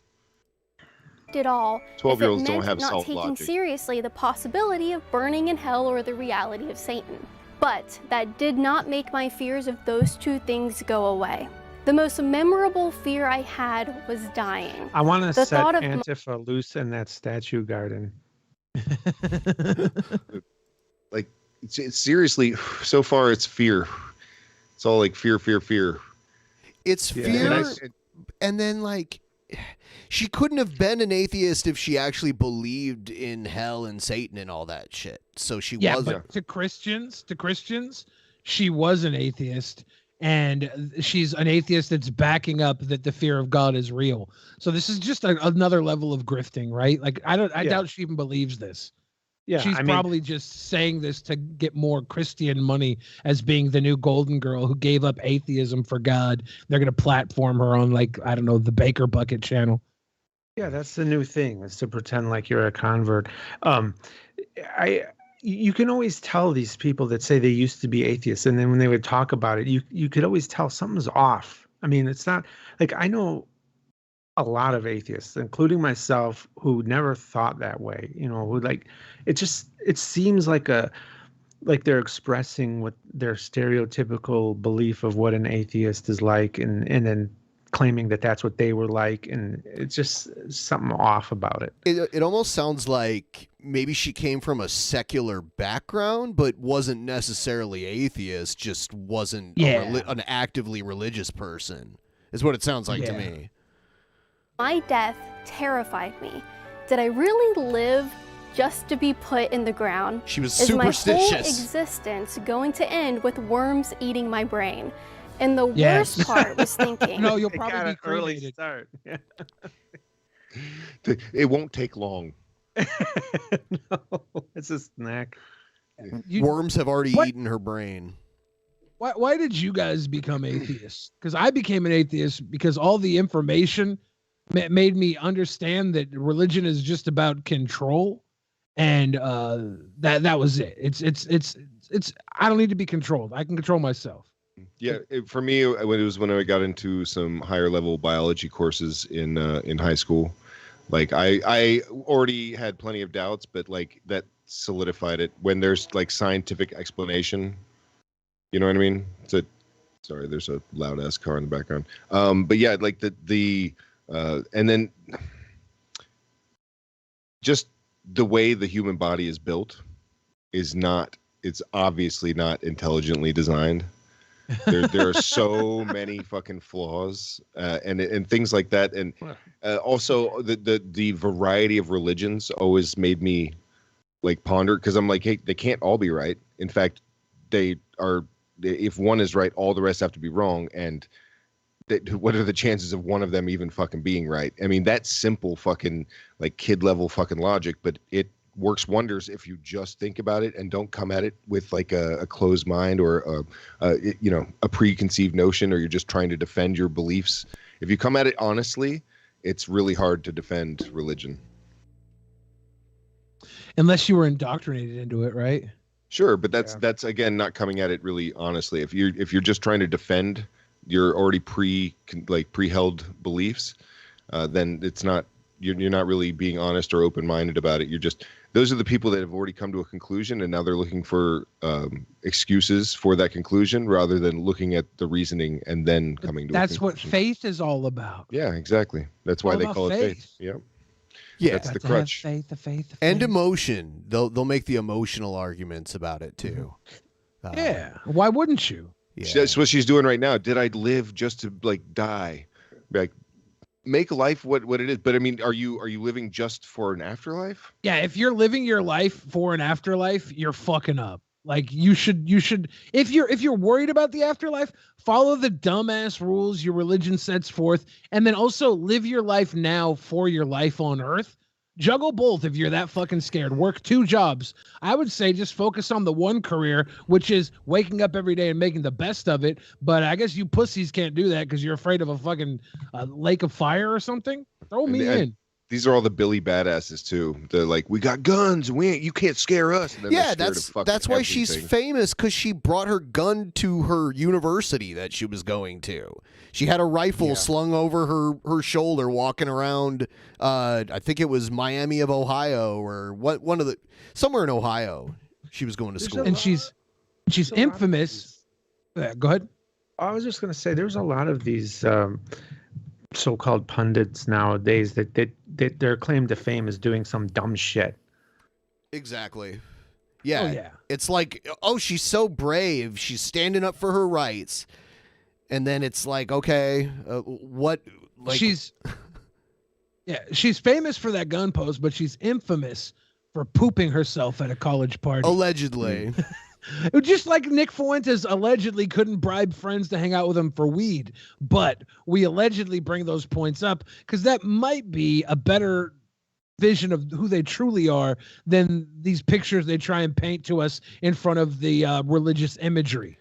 It all 12-year-olds don't have not solid taking logic. seriously the possibility of burning in hell or the reality of Satan. But that did not make my fears of those two things go away. The most memorable fear I had was dying. I want to set Antifa loose in that statue garden. Like, it's seriously, so far it's fear. It's all like fear. It's fear, and then like, she couldn't have been an atheist if she actually believed in hell and Satan and all that shit. So she wasn't. But to Christians, she was an atheist, and she's an atheist that's backing up that the fear of God is real. So this is just another level of grifting, right? Like I doubt she even believes this. Yeah, she's probably just saying this to get more Christian money as being the new golden girl who gave up atheism for God. They're going to platform her on, like, I don't know, the Baker Bucket channel. Yeah, that's the new thing, is to pretend like you're a convert. You can always tell these people that say they used to be atheists, and then when they would talk about it, you could always tell something's off. I mean, it's not like, I know a lot of atheists, including myself, who never thought that way. Who like it seems like they're expressing what their stereotypical belief of what an atheist is like, and then claiming that that's what they were like, and it's just something off about it. It almost sounds like maybe she came from a secular background, but wasn't necessarily atheist, just wasn't an actively religious person, is what it sounds like to me. My death terrified me. Did I really live just to be put in the ground? She was superstitious. Is my whole existence going to end with worms eating my brain? And the worst part was thinking. No, you'll probably be early start. It won't take long. No, it's a snack. Worms have already eaten her brain. Why did you guys become atheists? Because I became an atheist because all the information made me understand that religion is just about control, and that was it. It's I don't need to be controlled. I can control myself. Yeah, for me, it was when I got into some higher level biology courses in high school. Like I already had plenty of doubts, but like that solidified it. When there's like scientific explanation, you know what I mean? Sorry, there's a loud ass car in the background. But yeah, like the and then just the way the human body is built is not. It's obviously not intelligently designed. There are so many fucking flaws and things like that, and also the variety of religions always made me like ponder, because I'm like, hey, they can't all be right. In fact, they are. If one is right, all the rest have to be wrong. And what are the chances of one of them even fucking being right? I mean, that's simple fucking like kid level fucking logic, but it works wonders if you just think about it and don't come at it with like a closed mind or a preconceived notion, or you're just trying to defend your beliefs. If you come at it honestly, it's really hard to defend religion. Unless you were indoctrinated into it, right? Sure, but that's again not coming at it really honestly. If you're just trying to defend your already pre-held beliefs, then it's not. You're not really being honest or open-minded about it. Those are the people that have already come to a conclusion, and now they're looking for excuses for that conclusion rather than looking at the reasoning and then coming to. That's what faith is all about. Yeah, exactly. That's why they call it faith. Yep. Yeah, that's the crutch. The faith. And emotion. They'll make the emotional arguments about it too. Yeah. Why wouldn't you? Yeah. That's what she's doing right now. Did I live just to like die? Like, make life what it is. But I mean, are you living just for an afterlife? Yeah. If you're living your life for an afterlife, you're fucking up. Like you should if you're worried about the afterlife, follow the dumbass rules your religion sets forth, and then also live your life now for your life on earth. Juggle both if you're that fucking scared. Work 2 jobs. I would say just focus on the one career, which is waking up every day and making the best of it. But I guess you pussies can't do that because you're afraid of a fucking lake of fire or something. Throw me in. These are all the Billy badasses too. They're like, we got guns, you can't scare us. And then Yeah, that's why she's famous, because she brought her gun to her university that she was going to. She had a rifle slung over her shoulder, walking around. I think it was Miami of Ohio, or somewhere in Ohio. She was going to school, and she's infamous. Go ahead. I was just going to say, there's a lot of these so-called pundits nowadays that their claim to fame is doing some dumb shit. Exactly. Yeah. Oh, yeah. It's like, oh, she's so brave. She's standing up for her rights. And then it's like, okay, what? Like, she's famous for that gun pose, but she's infamous for pooping herself at a college party. Allegedly. Just like Nick Fuentes allegedly couldn't bribe friends to hang out with him for weed, but we allegedly bring those points up because that might be a better vision of who they truly are than these pictures they try and paint to us in front of the religious imagery.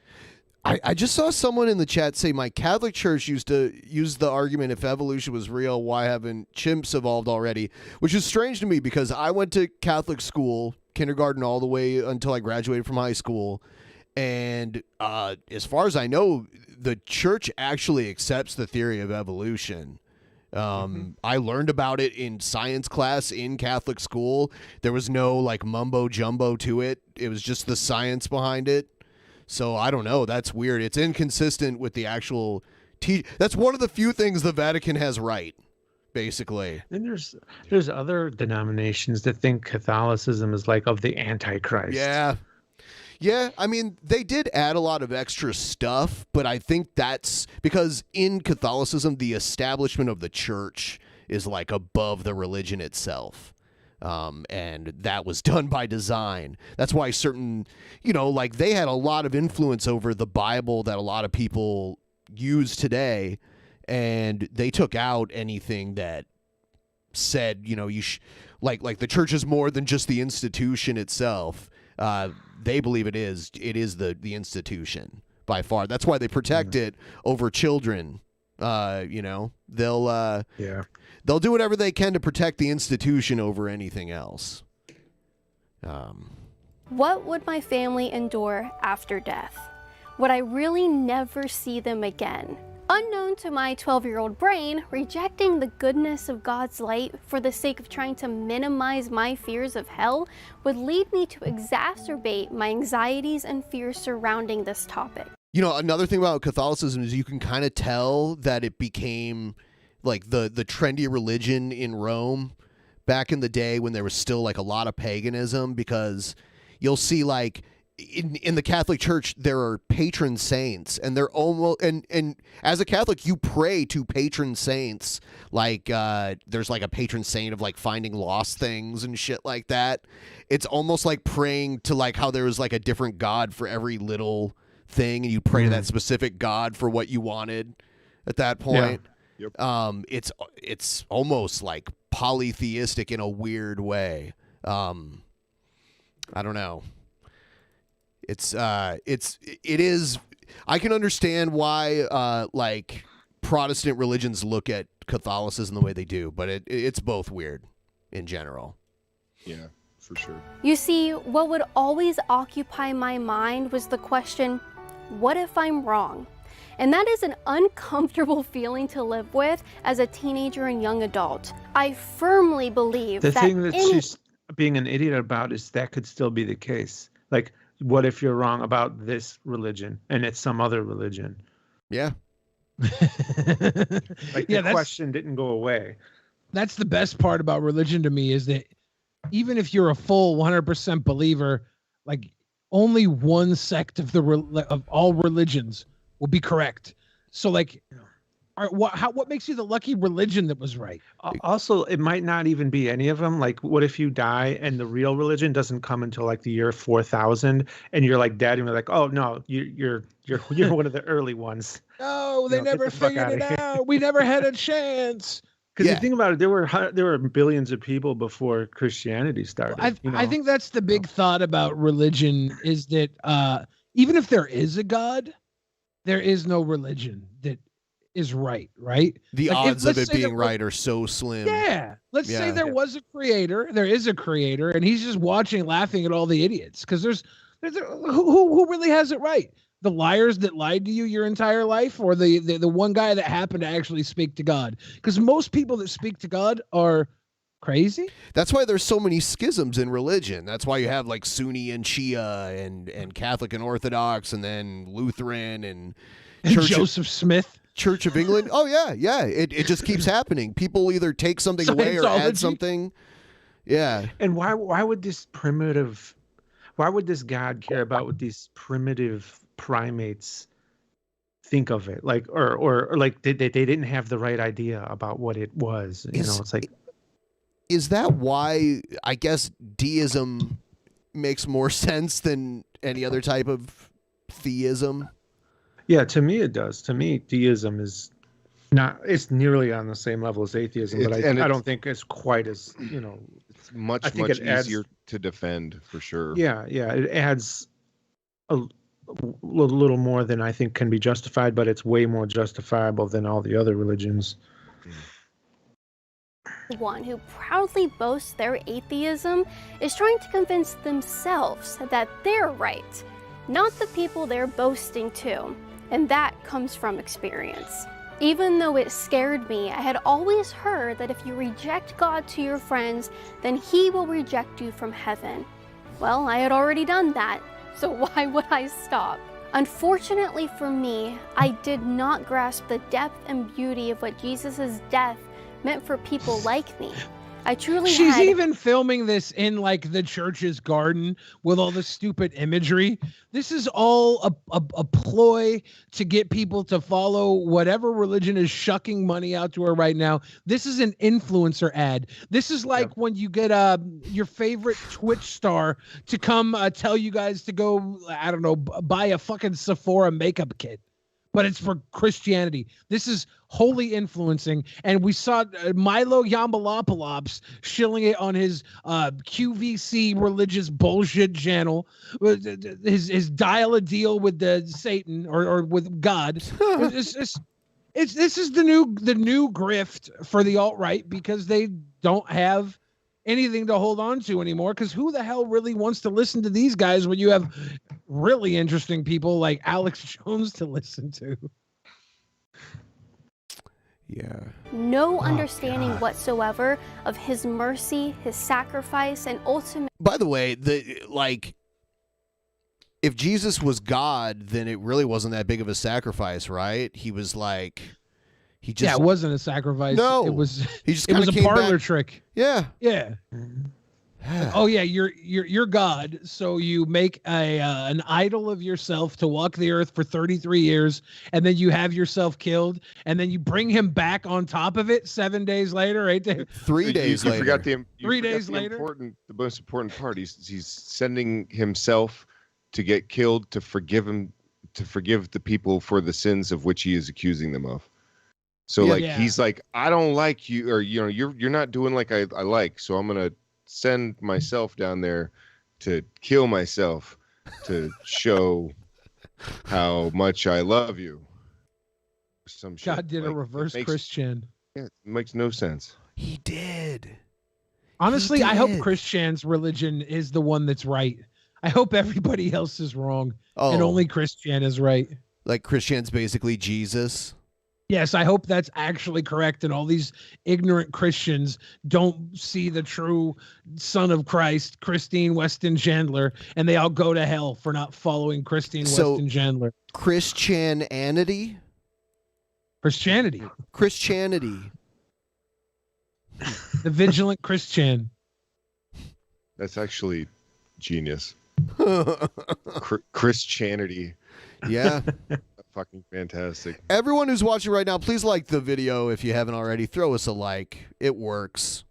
I just saw someone in the chat say my Catholic church used to use the argument, if evolution was real, why haven't chimps evolved already? Which is strange to me because I went to Catholic school, kindergarten all the way until I graduated from high school. And as far as I know, the church actually accepts the theory of evolution. I learned about it in science class in Catholic school. There was no like mumbo jumbo to it. It was just the science behind it. So I don't know. That's weird. It's inconsistent with the actual that's one of the few things the Vatican has right, basically. And there's other denominations that think Catholicism is like of the Antichrist. Yeah. Yeah, I mean, they did add a lot of extra stuff, but I think that's because in Catholicism, the establishment of the church is like above the religion itself. And that was done by design. That's why certain, like they had a lot of influence over the Bible that a lot of people use today, and they took out anything that said, you like the church is more than just the institution itself. They believe it is the institution by far. That's why they protect it over children. They'll do whatever they can to protect the institution over anything else. What would my family endure after death? Would I really never see them again? Unknown to my 12-year-old brain, rejecting the goodness of God's light for the sake of trying to minimize my fears of hell would lead me to exacerbate my anxieties and fears surrounding this topic. Another thing about Catholicism is you can kind of tell that it became like the trendy religion in Rome back in the day when there was still like a lot of paganism, because you'll see like in the Catholic Church there are patron saints, and they're almost and as a Catholic you pray to patron saints, like there's like a patron saint of like finding lost things and shit like that. It's almost like praying to like how there was like a different god for every little thing, and you pray to that specific god for what you wanted at that point. It's almost like polytheistic in a weird way. I don't know. It is. I can understand why like Protestant religions look at Catholicism the way they do, but it's both weird in general. Yeah, for sure. You see, what would always occupy my mind was the question, what if I'm wrong? And that is an uncomfortable feeling to live with as a teenager and young adult. I firmly believe the thing that she's being an idiot about is that could still be the case. Like, what if you're wrong about this religion and it's some other religion? Yeah. Like the question didn't go away. That's the best part about religion to me, is that even if you're a full 100% believer, like only one sect of of all religions will be correct. So like, what makes you the lucky religion that was right? Also, it might not even be any of them. Like, what if you die and the real religion doesn't come until like the year 4000, and you're like dead, and you're like, oh no, you're one of the early ones. No, they never figured it out. We never had a chance. Because you think about it, there were billions of people before Christianity started. I think that's the big thought about religion, is that even if there is a God, there is no religion that is right? The like odds of it being right are so slim. Yeah. Let's say there was a creator. There is a creator, and he's just watching, laughing at all the idiots. Because there's who really has it right? The liars that lied to you your entire life, or the one guy that happened to actually speak to God? Because most people that speak to God are crazy. That's why there's so many schisms in religion. That's why you have like Sunni and Shia and Catholic and Orthodox, and then Lutheran and Joseph Smith. Church of England. Oh yeah. It just keeps happening. People either take something away or add something. Yeah. And why would this God care about what these primitive primates think of it? Like, or like they didn't have the right idea about what it was. It's like, is that why I guess deism makes more sense than any other type of theism? Yeah, to me it does. To me, deism is it's nearly on the same level as atheism, but I don't think it's quite as, it's much easier to defend, for sure. Yeah, it adds a little more than I think can be justified, but it's way more justifiable than all the other religions. One who proudly boasts their atheism is trying to convince themselves that they're right, not the people they're boasting to. And that comes from experience. Even though it scared me, I had always heard that if you reject God to your friends, then He will reject you from heaven. Well, I had already done that, so why would I stop? Unfortunately for me, I did not grasp the depth and beauty of what Jesus' death meant for people like me. I truly She's even filming this in like the church's garden with all the stupid imagery. This is all a ploy to get people to follow whatever religion is shucking money out to her right now. This is an influencer ad. This is like when you get your favorite Twitch star to come tell you guys to go, I don't know, buy a fucking Sephora makeup kit. But it's for Christianity. This is wholly influencing. And we saw Milo Yambalopoulos shilling it on his QVC religious bullshit channel. His dial a deal with the Satan or with God. This is the new grift for the alt-right, because they don't have anything to hold on to anymore, because who the hell really wants to listen to these guys when you have really interesting people like Alex Jones to listen to? Yeah. No understanding whatsoever of His mercy, His sacrifice, and ultimate. By the way, if Jesus was God, then it really wasn't that big of a sacrifice, right? He was He just it wasn't a sacrifice. No, it was. He just it was kinda a came parlor back. trick. Yeah. Yeah. Like, oh yeah, you're God. So you make an idol of yourself to walk the earth for 33 years, and then you have yourself killed, and then you bring him back on top of it 7 days later, 8 days. 3 days later. You forgot the 3 days later. The most important part. He's sending himself to get killed to forgive the people for the sins of which he is accusing them of. So he's like, I don't like you, or you're not doing like I like, so I'm gonna send myself down there to kill myself to show how much I love you. Some shit. God did a reverse Christian. Yeah, it makes no sense. He did. Honestly, I hope Christian's religion is the one that's right. I hope everybody else is wrong, and only Christian is right. Like Christian's basically Jesus. Yes, I hope that's actually correct, and all these ignorant Christians don't see the true Son of Christ, Christine Weston Chandler, and they all go to hell for not following Christine Weston Chandler. Christianity? Christianity. The vigilant Christian. That's actually genius. Christianity. Yeah. Fucking fantastic. Everyone who's watching right now, please like the video if you haven't already. Throw us a like. It works.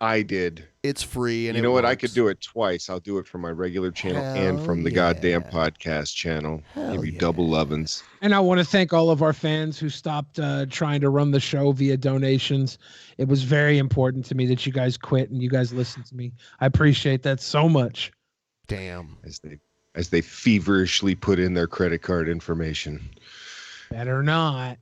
I did. It's free. And you know what? I could do it twice. I'll do it from my regular channel and from the goddamn podcast channel. Give you double ovens. And I want to thank all of our fans who stopped trying to run the show via donations. It was very important to me that you guys quit and you guys listened to me. I appreciate that so much. Damn. As they feverishly put in their credit card information. Better not.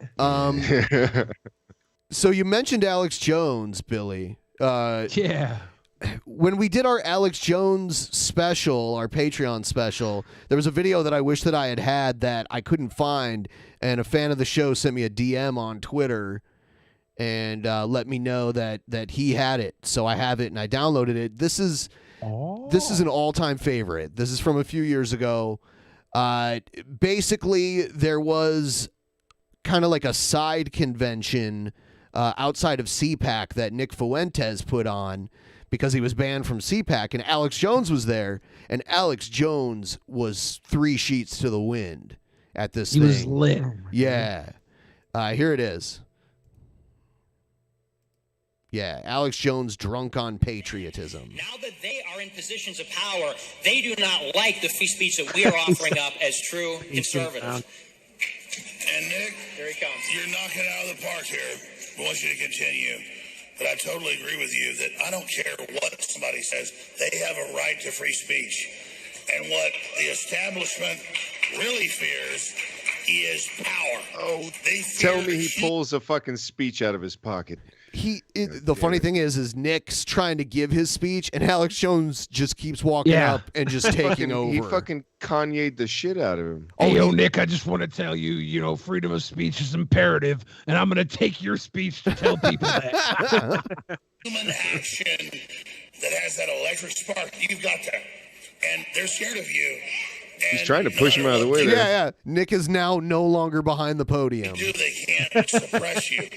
So you mentioned Alex Jones, Billy. Yeah. When we did our Alex Jones special, our Patreon special, there was a video that I wish that I had that I couldn't find, and a fan of the show sent me a DM on Twitter and let me know that he had it. So I have it and I downloaded it. This is an all-time favorite. This is from a few years ago. Basically, there was kind of like a side convention outside of CPAC that Nick Fuentes put on because he was banned from CPAC, and Alex Jones was there, and Alex Jones was 3 sheets to the wind at this thing. He was lit. Yeah. Here it is. Yeah, Alex Jones drunk on patriotism. Now that they are in positions of power, they do not like the free speech that we are offering up as true conservatives. And Nick, here he comes. You're knocking it out of the park here. I want you to continue. But I totally agree with you that I don't care what somebody says. They have a right to free speech. And what the establishment really fears is power. Oh, tell me he pulls a fucking speech out of his pocket. The funny thing is Nick's trying to give his speech, and Alex Jones just keeps walking up and just taking over. He fucking Kanye'd the shit out of him. Hey, Nick, I just want to tell you, freedom of speech is imperative, and I'm going to take your speech to tell people that. Human action that has that electric spark, you've got that. And they're scared of you. He's trying to push him out of the way there. Yeah. Nick is now no longer behind the podium. They can't suppress you.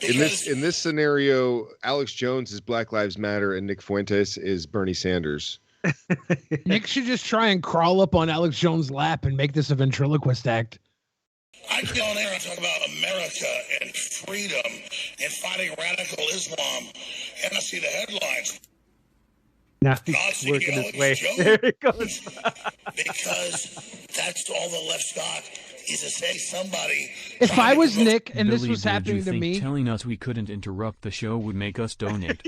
In this scenario, Alex Jones is Black Lives Matter and Nick Fuentes is Bernie Sanders. Nick should just try and crawl up on Alex Jones' lap and make this a ventriloquist act. I get on there and talk about America and freedom and fighting radical Islam, and I see the headlines. Now he's working his way. There he goes. Because that's all the left's got is to say somebody. If I was Nick and this Billy, was happening did you to think me, telling us we couldn't interrupt the show would make us donate?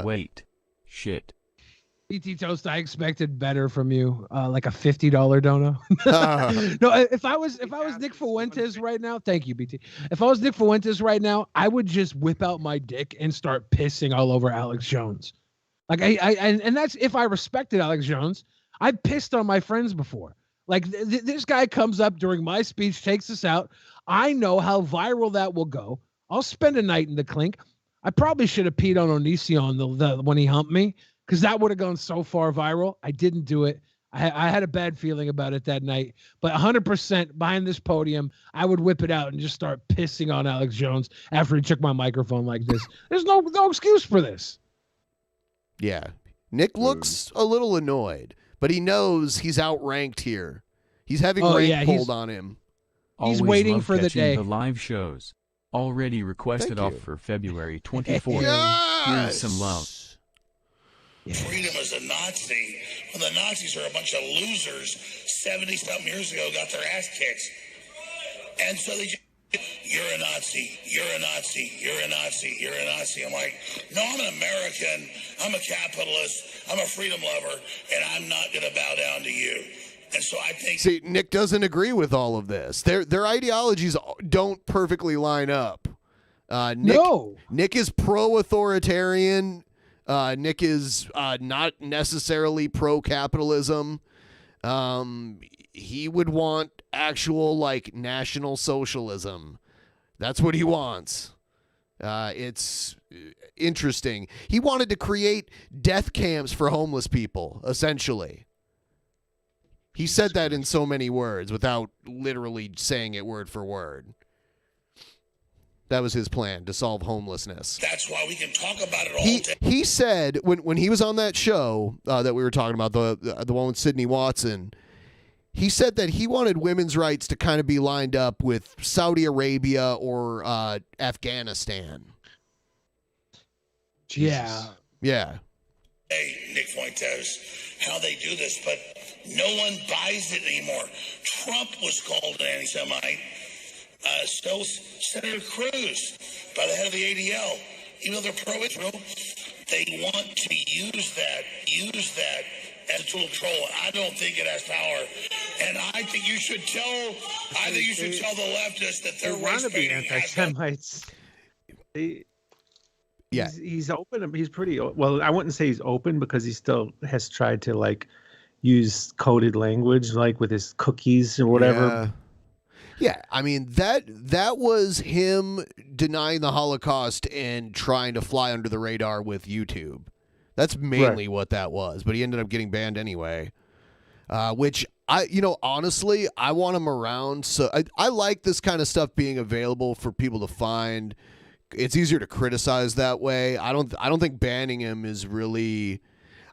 Wait, shit. BT Toast, I expected better from you, like a $50 dono. No, if I was Nick Fuentes right now, thank you, BT. If I was Nick Fuentes right now, I would just whip out my dick and start pissing all over Alex Jones. Like and that's if I respected Alex Jones. I've pissed on my friends before. Like this guy comes up during my speech, takes us out. I know how viral that will go. I'll spend a night in the clink. I probably should have peed on Onision the when he humped me, because that would have gone so far viral. I didn't do it. I had a bad feeling about it that night, but 100% behind this podium, I would whip it out and just start pissing on Alex Jones after he took my microphone like this. There's no excuse for this. Yeah. Nick looks a little annoyed, but he knows he's outranked here. He's having rank pulled on him. He's Always waiting love for the catching day. The live shows. Already requested off for February 24th. Yes! Here's some love. Freedom is a Nazi. When the Nazis are a bunch of losers, 70-something years ago, got their ass kicked. And so they just, you're a Nazi, you're a Nazi, you're a Nazi, you're a Nazi. I'm like, no, I'm an American, I'm a capitalist, I'm a freedom lover, and I'm not going to bow down to you. And so I think... See, Nick doesn't agree with all of this. Their ideologies don't perfectly line up. Nick is pro-authoritarian. Nick is not necessarily pro-capitalism. He would want actual, like, national socialism. That's what he wants. It's interesting. He wanted to create death camps for homeless people, essentially. He said that in so many words without literally saying it word for word. That was his plan, to solve homelessness. That's why we can talk about it all day. He said when he was on that show that we were talking about, the one with Sydney Watson, he said that he wanted women's rights to kind of be lined up with Saudi Arabia or Afghanistan. Yeah. Yeah. Hey, Nick Fuentes, how they do this, but no one buys it anymore. Trump was called an anti-Semite. So Senator Cruz, by the head of the ADL, even though they're pro-Israel, they want to use that as a tool of control. I don't think it has power, and I think you should tell the leftists that they're want to be anti-Semites. He's open. He's pretty well. I wouldn't say he's open because he still has tried to like use coded language, like with his cookies or whatever. Yeah, I mean that was him denying the Holocaust and trying to fly under the radar with YouTube. That's mainly what that was, but he ended up getting banned anyway. Which honestly, I want him around. So I like this kind of stuff being available for people to find. It's easier to criticize that way. I don't think banning him is really.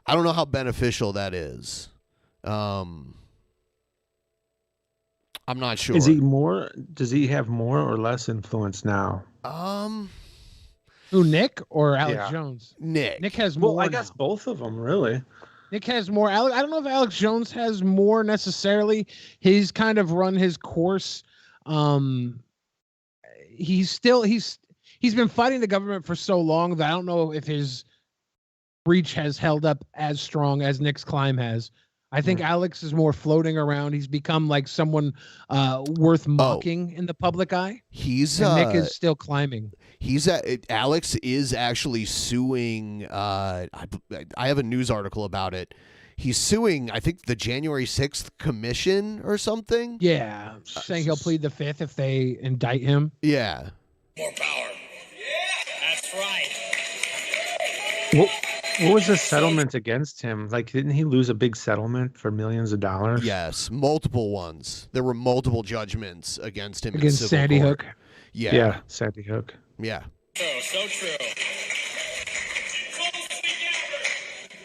I don't know how beneficial that is. I'm not sure. Is he more? Does he have more or less influence now? Who, Nick or Alex Jones? Nick has more. Well, I guess both of them, really. Nick has more. I don't know if Alex Jones has more necessarily. He's kind of run his course. He's been fighting the government for so long that I don't know if his reach has held up as strong as Nick's climb has. I think Alex is more floating around. He's become like someone worth mocking in the public eye. Nick is still climbing. Alex is actually suing. I have a news article about it. He's suing, I think, the January 6th commission or something. Yeah, saying he'll plead the fifth if they indict him. Yeah. More power. That's right. What was the settlement against him? Like, didn't he lose a big settlement for millions of dollars? Yes, multiple ones. There were multiple judgments against him. Against Sandy Hook. Yeah, Sandy Hook. Yeah. So true.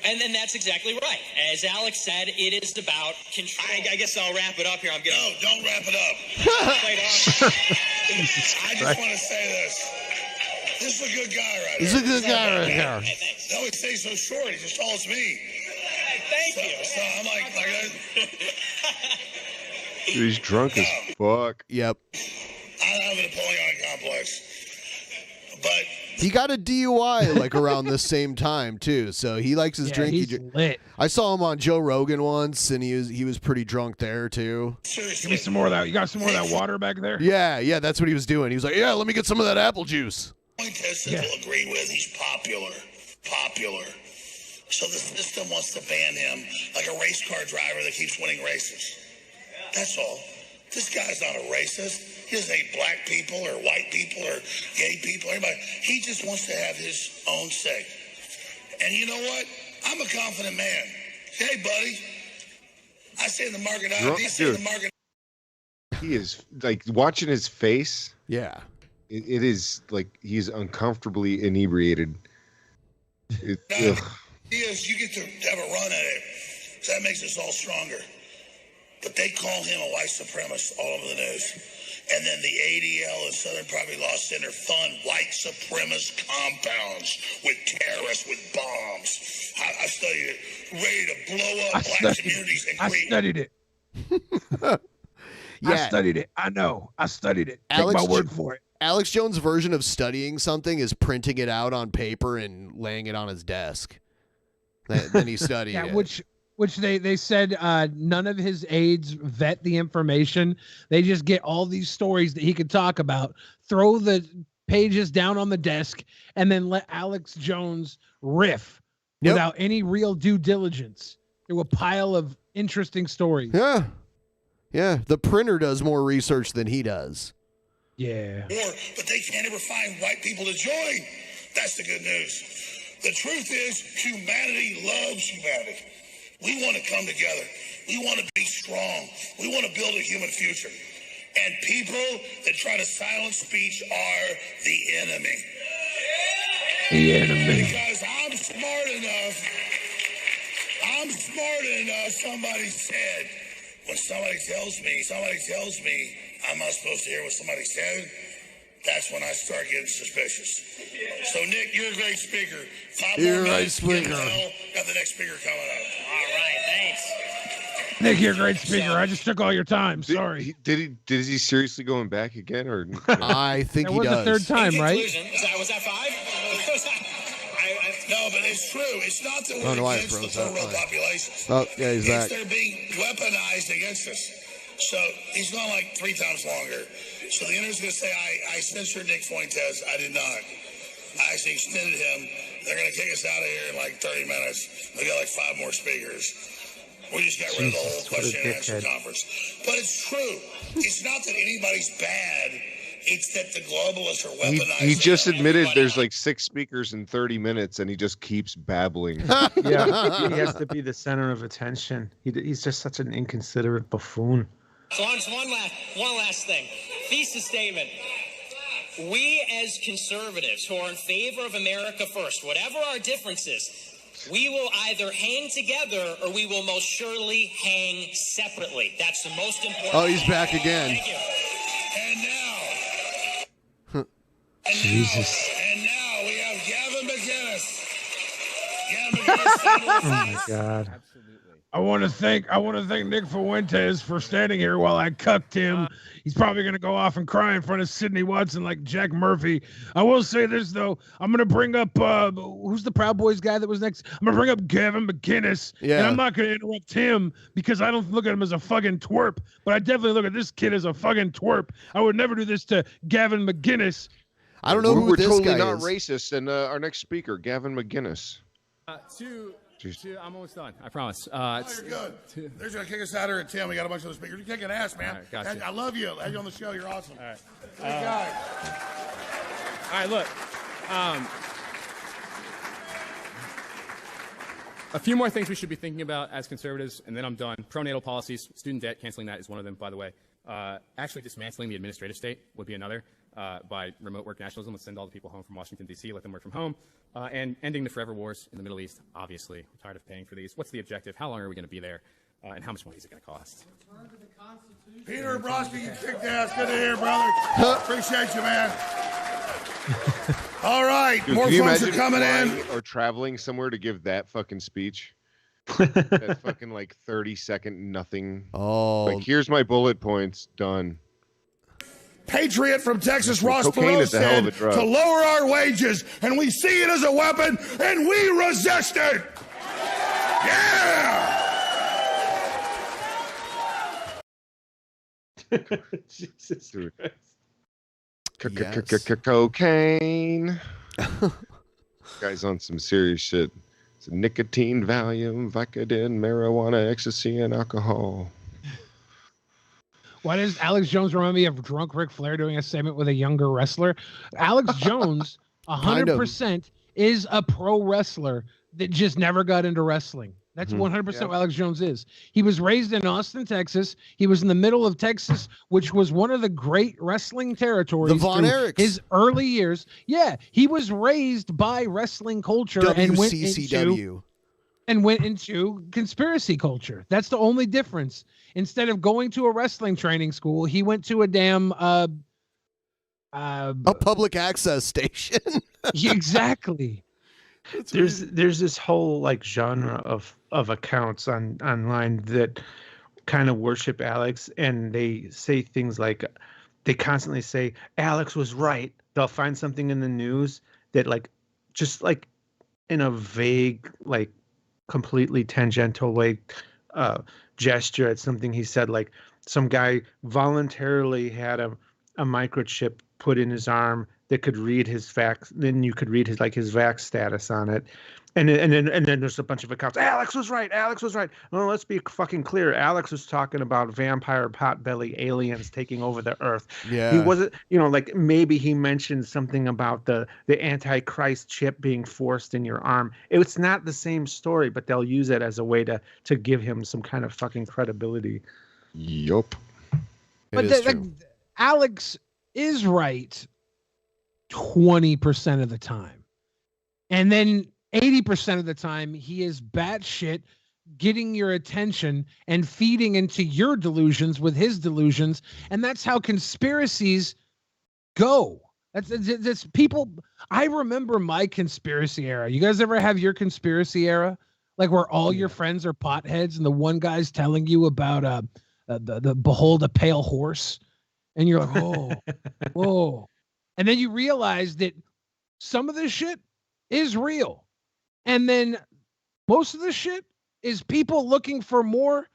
And then that's exactly right. As Alex said, it is about control. I guess I'll wrap it up here. No, don't wrap it up. I just want to say this. This is a good guy right He's here. a good guy right here. No, he stays so short. He just calls me. Thank you. So I'm like He's drunk as fuck. Yep. I have an Napoleonic complex. But he got a DUI like around the same time too, so he likes his drink. He's lit. I saw him on Joe Rogan once, and he was pretty drunk there too. Give me some more of that. You got some more of that water back there? Yeah, that's what he was doing. He was like, "Yeah, let me get some of that apple juice." Fuentes will agree with. He's popular. So the system wants to ban him like a race car driver that keeps winning races. That's all. This guy's not a racist. He doesn't hate black people or white people or gay people or anybody. He just wants to have his own say. And you know what? I'm a confident man. Hey, buddy, I say in the market out. He say in the market. He is like watching his face. Yeah. It is like he's uncomfortably inebriated. You get to have a run at it. So that makes us all stronger. But they call him a white supremacist all over the news. And then the ADL and Southern Poverty Law Center fund white supremacist compounds with terrorists with bombs. I studied it. Ready to blow up black communities and I create. studied it. Yeah. I studied it. I know. I studied it. Take Alex my word for it. Alex Jones' version of studying something is printing it out on paper and laying it on his desk. Then he studied Yeah, it. which they said none of his aides vet the information. They just get all these stories that he could talk about, throw the pages down on the desk, and then let Alex Jones riff without any real due diligence through a pile of interesting stories. Yeah. Yeah. The printer does more research than he does. Yeah. But they can't ever find white people to join. That's the good news. The truth is, humanity loves humanity. We want to come together. We want to be strong. We want to build a human future. And people that try to silence speech are the enemy. The enemy. Because I'm smart enough, somebody said, when somebody tells me I'm not supposed to hear what somebody said, that's when I start getting suspicious. So, Nick, you're a great speaker. 5 more minutes, get in the hell, got the next speaker coming up. All right, thanks. Nick, you're a great speaker. I just took all your time. Sorry. Is he seriously going back again, or? I think he does. That was the third time, right? Was that 5? No, but it's true. It's not that Oh, no, we're I against the froze. third world population. Oh, yeah, he's back. They're being weaponized against us. So he's gone like 3 times longer. So the internet's going to say, I censored Nick Fuentes. I did not. I actually extended him. They're going to kick us out of here in like 30 minutes. They got like 5 more speakers. We just got rid of the whole question and answer conference. But it's true. It's not that anybody's bad. It's that the globalists are weaponizing. He just admitted there's like 6 speakers in 30 minutes, and he just keeps babbling. Yeah, he has to be the center of attention. He's just such an inconsiderate buffoon. So one last thing. Thesis statement. We as conservatives who are in favor of America first, whatever our differences, we will either hang together or we will most surely hang separately. That's the most important. Oh, he's back again. Thank you. Jesus. And now we have Gavin McInnes. Oh my God. I want to thank Nick Fuentes for standing here while I cucked him. He's probably going to go off and cry in front of Sidney Watson like Jack Murphy. I will say this, though. I'm going to bring up, who's the Proud Boys guy that was next? I'm going to bring up Gavin McInnes. Yeah. And I'm not going to interrupt him because I don't look at him as a fucking twerp, but I definitely look at this kid as a fucking twerp. I would never do this to Gavin McInnes. I don't know who We're this totally guy not is. racist. And our next speaker, Gavin McGinnis. I'm almost done. I promise. You're good. They're going to kick us out here at 10. We got a bunch of the speakers. You're kicking ass, man. All right, gotcha. I love you. I had you on the show. You're awesome. All right. Good guy. All right, look. A few more things we should be thinking about as conservatives, and then I'm done. Pronatal policies, student debt, canceling that is one of them, by the way. Actually, dismantling the administrative state would be another. By remote work nationalism, let's send all the people home from Washington, D.C., let them work from home. And ending the forever wars in the Middle East, obviously. We're tired of paying for these. What's the objective? How long are we going to be there? And how much money is it going to cost? Peter Brodsky, you kicked ass. Good to hear, brother. Appreciate you, man. All right. Dude, More can you folks are imagine coming in. flying or traveling somewhere to give that fucking speech? That fucking like 30-second nothing. Oh. Like, here's my bullet points. Done. Patriot from Texas, Ross Cocaine Perot is a hell of said a drug. to lower our wages, and we see it as a weapon, and we resist it. Yeah! Jesus Christ. Cocaine. Guy's on some serious shit. It's nicotine, Valium, Vicodin, marijuana, ecstasy, and alcohol. Why does Alex Jones remind me of drunk Ric Flair doing a segment with a younger wrestler? Alex Jones, 100%, is a pro wrestler that just never got into wrestling. That's 100% what Alex Jones is. He was raised in Austin, Texas. He was in the middle of Texas, which was one of the great wrestling territories. The Von Erichs. His early years. Yeah, he was raised by wrestling culture WCCW. and went into conspiracy culture. That's the only difference. Instead of going to a wrestling training school, he went to a damn a public access station. Exactly. There's this whole like genre of accounts online that kind of worship Alex, and they say things like, they constantly say Alex was right. They'll find something in the news that like just like in a vague, like completely tangential way gesture at something he said, like some guy voluntarily had a microchip put in his arm that could read his vax. Then you could read his vax status on it, and then there's a bunch of accounts. Alex was right. Alex was right. Well, let's be fucking clear. Alex was talking about vampire potbelly aliens taking over the earth. Yeah, he wasn't. Like maybe he mentioned something about the Antichrist chip being forced in your arm. It's not the same story, but they'll use it as a way to give him some kind of fucking credibility. Yup. But Alex is right 20% of the time. And then 80% of the time, he is batshit, getting your attention and feeding into your delusions with his delusions. And that's how conspiracies go. That's people. I remember my conspiracy era. You guys ever have your conspiracy era? Like where all your friends are potheads and the one guy's telling you about the behold a pale horse. And you're like, oh, whoa. And then you realize that some of this shit is real. And then most of the shit is people looking for more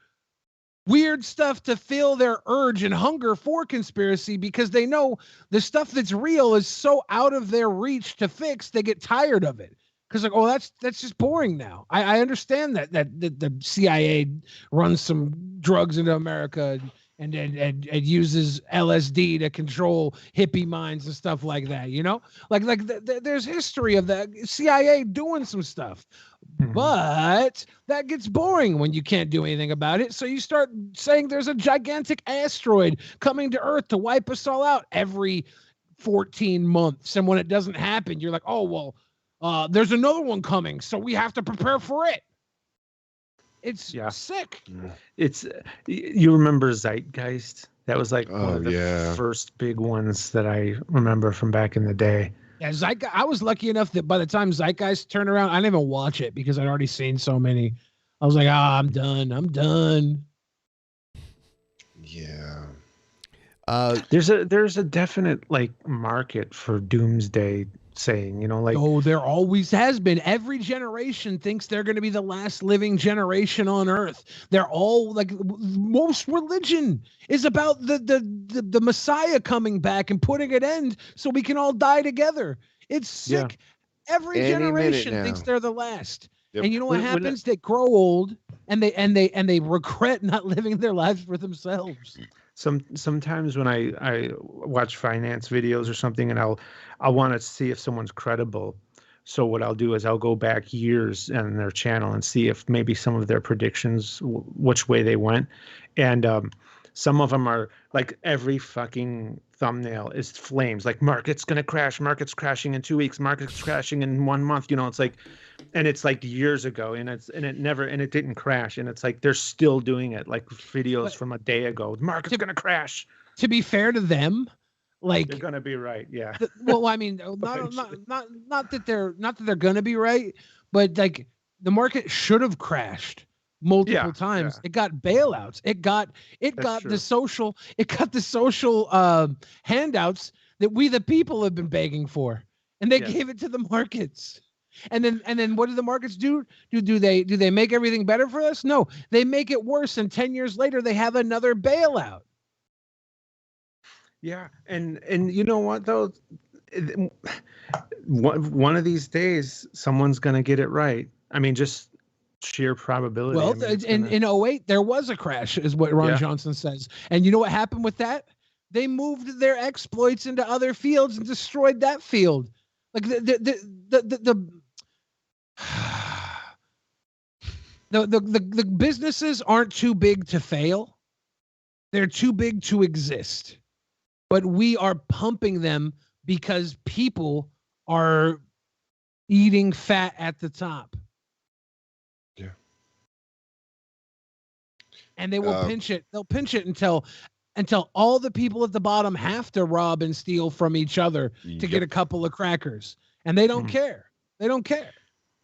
weird stuff to fill their urge and hunger for conspiracy, because they know the stuff that's real is so out of their reach to fix, they get tired of it. Because like, oh, that's just boring now. I understand that the CIA runs some drugs into America and uses LSD to control hippie minds and stuff like that, there's history of the CIA doing some stuff, but that gets boring when you can't do anything about it. So you start saying there's a gigantic asteroid coming to Earth to wipe us all out every 14 months. And when it doesn't happen, you're like, oh, well, there's another one coming, so we have to prepare for it. It's sick. It's you remember Zeitgeist? That was like one of the first big ones that I remember from back in the day. Yeah, Zeitgeist. I was lucky enough that by the time Zeitgeist turned around, I didn't even watch it because I'd already seen so many. I was like, I'm done. Yeah. There's a definite like market for doomsday saying, oh, there always has been. Every generation thinks they're going to be the last living generation on Earth. They're all like, most religion is about the Messiah coming back and putting an end so we can all die together. It's sick. Yeah. Every generation thinks they're the last. Yep. And you know what happens? They grow old and they regret not living their lives for themselves. Sometimes when I watch finance videos or something, and I'll want to see if someone's credible. So what I'll do is I'll go back years on their channel and see if maybe some of their predictions, which way they went. And some of them are like every fucking thumbnail is flames. Like market's going to crash. Market's crashing in 2 weeks. Market's crashing in 1 month. It's like, and it's like years ago, and it didn't crash. And it's like, they're still doing it. Like videos from a day ago. Market's going to crash. To be fair to them, like they're going to be right. Yeah. Well, I mean, not that they're going to be right, but like the market should have crashed multiple times. It got bailouts. It got the social handouts that we the people have been begging for, and they gave it to the markets. And then what do the markets do? Do they make everything better for us? No, they make it worse. And 10 years later, they have another bailout. Yeah, and you know what though, one of these days someone's gonna get it right. I mean, just sheer probability. Well, in 2008 there was a crash, is what Ron Johnson says. And you know what happened with that? They moved their exploits into other fields and destroyed that field. Like the the businesses aren't too big to fail. They're too big to exist. But we are pumping them because people are eating fat at the top. Yeah. And they will pinch it. They'll pinch it until all the people at the bottom have to rob and steal from each other to get a couple of crackers. And they don't care. They don't care.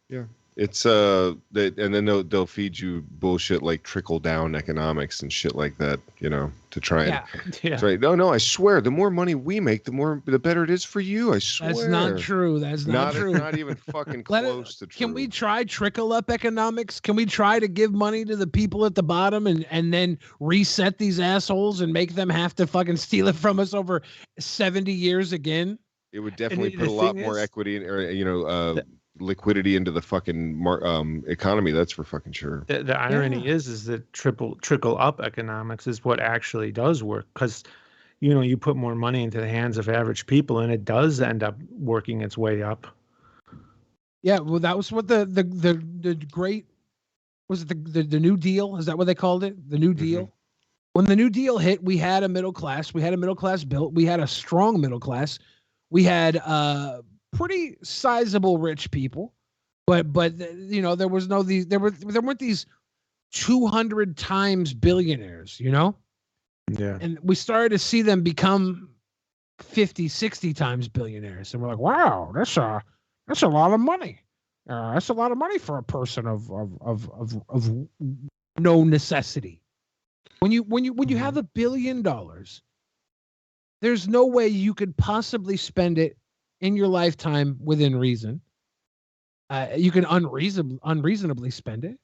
Yeah. It's and then they'll feed you bullshit like trickle down economics and shit like that, to try and right. No, I swear, the more money we make, the better it is for you. I swear. That's not true. That's not true. Not even fucking close to true. Can we try trickle up economics? Can we try to give money to the people at the bottom and then reset these assholes and make them have to fucking steal it from us over 70 years again? It would definitely put a lot more equity or liquidity into the fucking economy. That's for fucking sure. The irony is that trickle up economics is what actually does work, because you put more money into the hands of average people and it does end up working its way up. Yeah, well, that was what the great, was it the New Deal? Is that what they called it? The New Deal. When the New Deal hit, we had a middle class. We had a middle class built. We had a strong middle class. We had pretty sizable rich people, but there was there weren't these 200 times billionaires, Yeah. And we started to see them become 50, 60 times billionaires, and we're like, wow, that's a lot of money. That's a lot of money for a person of no necessity. When you have $1 billion, there's no way you could possibly spend it in your lifetime within reason. You can unreasonably spend it,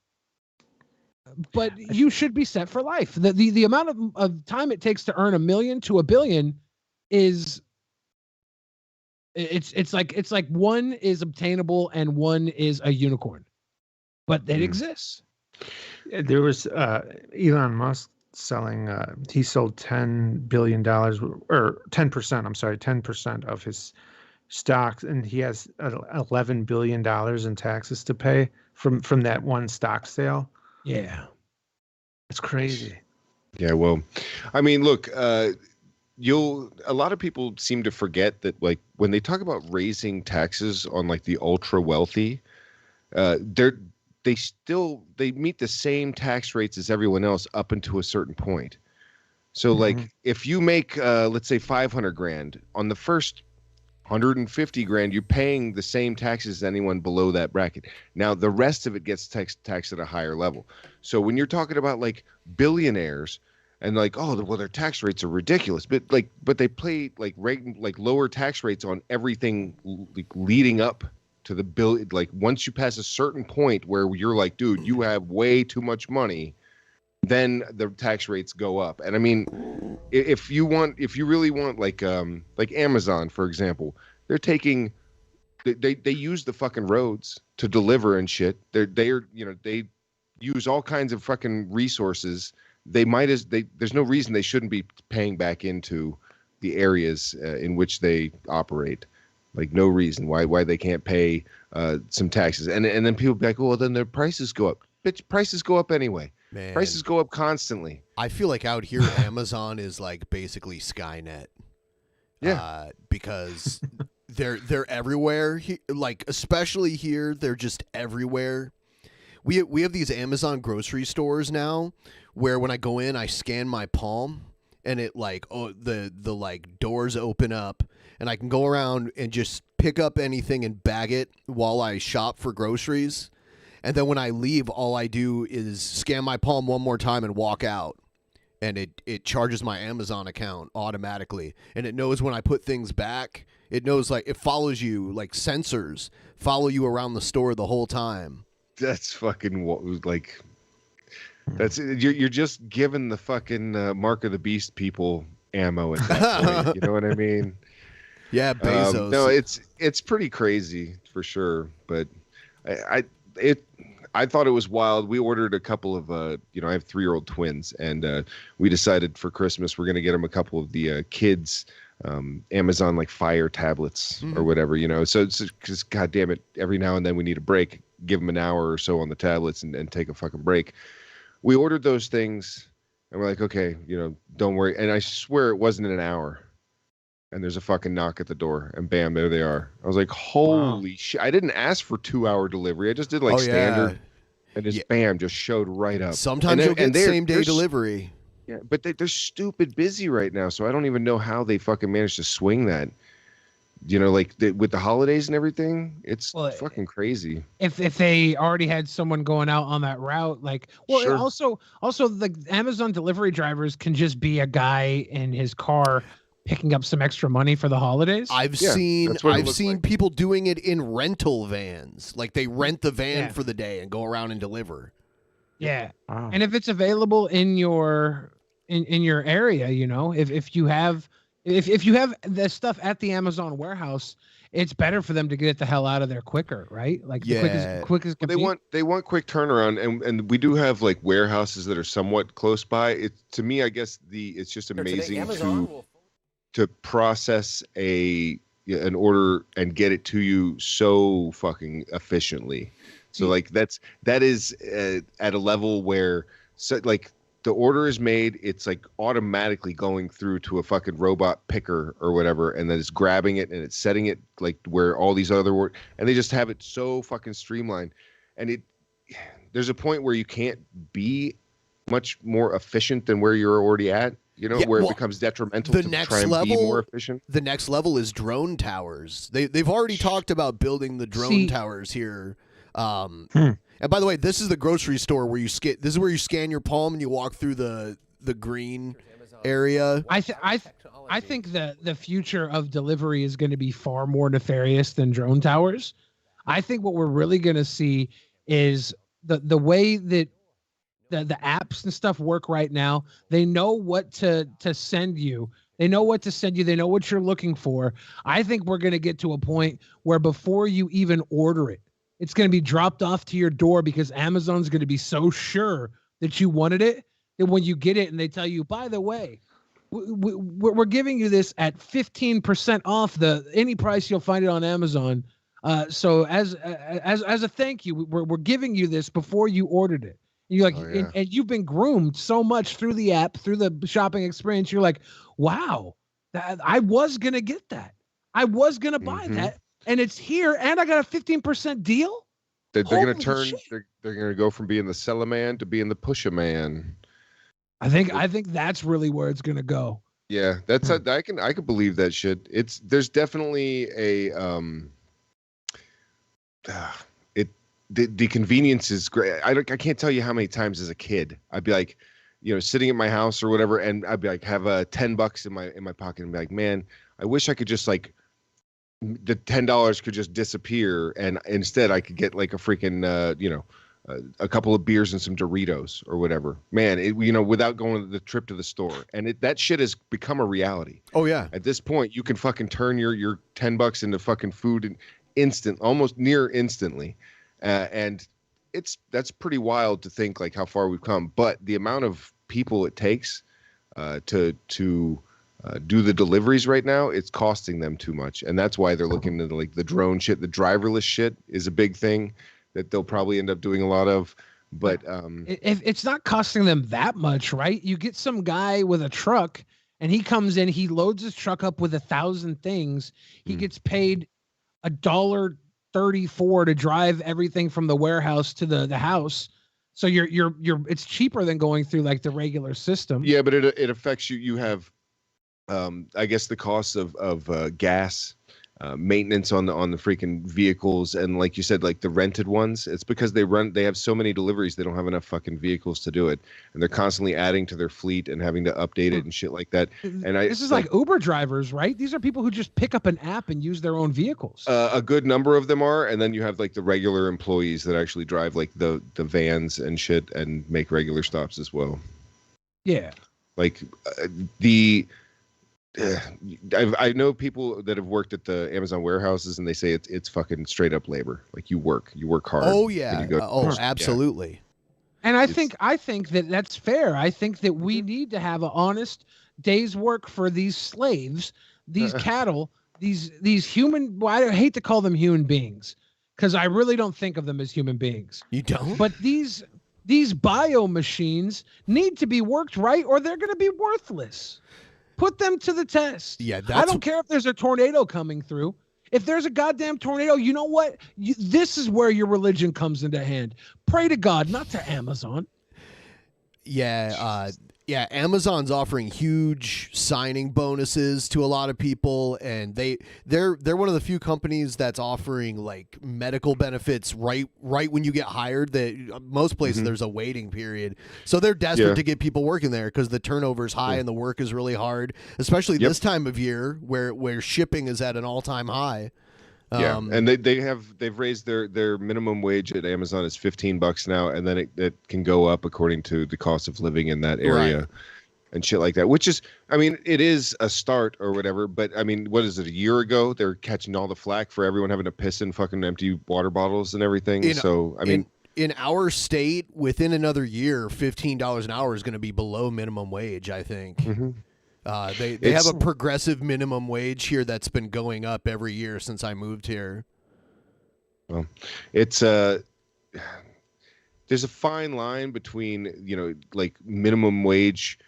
but you should be set for life. The amount of time it takes to earn $1 million to $1 billion is it's like one is obtainable and one is a unicorn, but it exists. There was Elon Musk selling. He sold $10 billion or 10%. I'm sorry, 10% of his stocks, and he has $11 billion in taxes to pay from that one stock sale. Yeah, it's crazy. Yeah, well, I mean, look, a lot of people seem to forget that, like, when they talk about raising taxes on like the ultra wealthy, they meet the same tax rates as everyone else up until a certain point. So like if you make let's say 500 grand, on the first 150 grand, you're paying the same taxes as anyone below that bracket. Now, the rest of it gets taxed at a higher level. So when you're talking about like billionaires and like, oh, well, their tax rates are ridiculous, but they pay like lower tax rates on everything leading up to the bill. Like once you pass a certain point where you're like, dude, you have way too much money, then the tax rates go up. And I mean, if you really want like Amazon, for example, they use the fucking roads to deliver and shit. They use all kinds of fucking resources. There's no reason they shouldn't be paying back into the areas in which they operate. Like no reason why they can't pay some taxes. And then people be like, well, then their prices go up. Bitch, prices go up anyway. Man. Prices go up constantly. I feel like out here, Amazon is like basically Skynet. Yeah. Because they're everywhere. Like especially here, they're just everywhere. We have these Amazon grocery stores now, where when I go in, I scan my palm, and it like the like doors open up, and I can go around and just pick up anything and bag it while I shop for groceries. And then when I leave, all I do is scan my palm one more time and walk out. And it charges my Amazon account automatically. And it knows when I put things back. It knows, like, it follows you, like sensors follow you around the store the whole time. That's fucking like, that's you're just giving the fucking Mark of the Beast people ammo at that point. You know what I mean? Yeah, Bezos. No, it's pretty crazy for sure. But I thought it was wild. We ordered a couple of, I have 3-year-old twins, and we decided for Christmas we're going to get them a couple of the kids Amazon like Fire tablets or whatever, So it's because, God damn it, every now and then we need a break. give them an hour or so on the tablets and take a fucking break. We ordered those things and we're like, okay, don't worry. And I swear it wasn't an hour. And there's a fucking knock at the door and bam, there they are. I was like, holy shit. I didn't ask for 2-hour delivery. I just did standard and just bam, just showed right up. Sometimes you'll get same day delivery. Yeah, but they're stupid busy right now, so I don't even know how they fucking managed to swing that. With the holidays and everything, it's fucking crazy. If they already had someone going out on that route, Sure. also the Amazon delivery drivers can just be a guy in his car picking up some extra money for the holidays. I've seen people doing it in rental vans, like they rent the van for the day and go around and deliver. Yeah, and if it's available in your area, if you have the stuff at the Amazon warehouse, it's better for them to get it the hell out of there quicker, right? Quick as can be. They want quick turnaround, and we do have warehouses that are somewhat close by. To me, I guess it's just amazing to process an order and get it to you so fucking efficiently. So that is at a level where the order is made, it's automatically going through to a fucking robot picker or whatever, and then it's grabbing it and it's setting it where all these other and they just have it so fucking streamlined. And there's a point where you can't be much more efficient than where you're already at, where it becomes detrimental to try and be more efficient. The next level is drone towers. They've already talked about building the drone towers here. And by the way, this is the grocery store where this is where you scan your palm and you walk through the green area. I think the future of delivery is going to be far more nefarious than drone towers. I think what we're really going to see is the way that the apps and stuff work right now. They know what to send you. They know what to send you. They know what you're looking for. I think we're going to get to a point where before you even order it, it's going to be dropped off to your door because Amazon's going to be so sure that you wanted it that when you get it and they tell you, by the way, we're giving you this at 15% off any price you'll find it on Amazon. So as a thank you, we're giving you this before you ordered it. And you're like, and you've been groomed so much through the app, through the shopping experience. You're like, wow, I was going to get that. I was going to buy that. And it's here, and I got a 15% deal. They're going to turn. They're going to go from being the seller man to being the pusher man. I think that's really where it's going to go. Yeah, I can believe that shit. There's definitely a the convenience is great. I can't tell you how many times as a kid I'd be like, sitting at my house or whatever, and I'd be like, have $10 in my pocket and be like, man, I wish I could just the $10 could just disappear, and instead I could get a freaking a couple of beers and some Doritos or whatever. Man, without going the trip to the store, and that shit has become a reality. Oh yeah. At this point, you can fucking turn your $10 into fucking food almost near instantly, and that's pretty wild to think how far we've come. But the amount of people it takes to do the deliveries right now, it's costing them too much, and that's why they're looking at the drone shit. The driverless shit is a big thing that they'll probably end up doing a lot of. But if it's not costing them that much, right? You get some guy with a truck, and he comes in, he loads his truck up with 1,000 things. He gets paid $1.34 to drive everything from the warehouse to the house. So it's cheaper than going through the regular system. Yeah, but it affects you. You have I guess the cost of gas, maintenance on the freaking vehicles, and like you said, the rented ones. It's because they have so many deliveries, they don't have enough fucking vehicles to do it, and they're constantly adding to their fleet and having to update it and shit like that. And this is like Uber drivers, right? These are people who just pick up an app and use their own vehicles. A good number of them are, and then you have the regular employees that actually drive the vans and shit and make regular stops as well. Yeah, I know people that have worked at the Amazon warehouses, and they say it's fucking straight up labor. You work hard. Oh yeah. Absolutely. Yeah. And I think that that's fair. I think that we need to have an honest day's work for these slaves, these cattle, these human. Well, I hate to call them human beings because I really don't think of them as human beings. You don't? But these bio machines need to be worked right, or they're going to be worthless. Put them to the test. Yeah, I don't care if there's a tornado coming through. If there's a goddamn tornado, you know what? This is where your religion comes into hand. Pray to God, not to Amazon. Yeah, Amazon's offering huge signing bonuses to a lot of people, and they're one of the few companies that's offering like medical benefits right when you get hired. That most places there's a waiting period, so they're desperate to get people working there because the turnover is high and the work is really hard, especially this time of year where shipping is at an all-time high. And they've raised their minimum wage at Amazon is $15 now, and then it can go up according to the cost of living in that area and shit like that. Which is, I mean, it is a start or whatever. But I mean, what is it? A year ago, they're catching all the flack for everyone having to piss in fucking empty water bottles and everything. In our state, within another year, $15 an hour is going to be below minimum wage, I think. They have a progressive minimum wage here that's been going up every year since I moved here. Well, it's there's a fine line between like minimum wage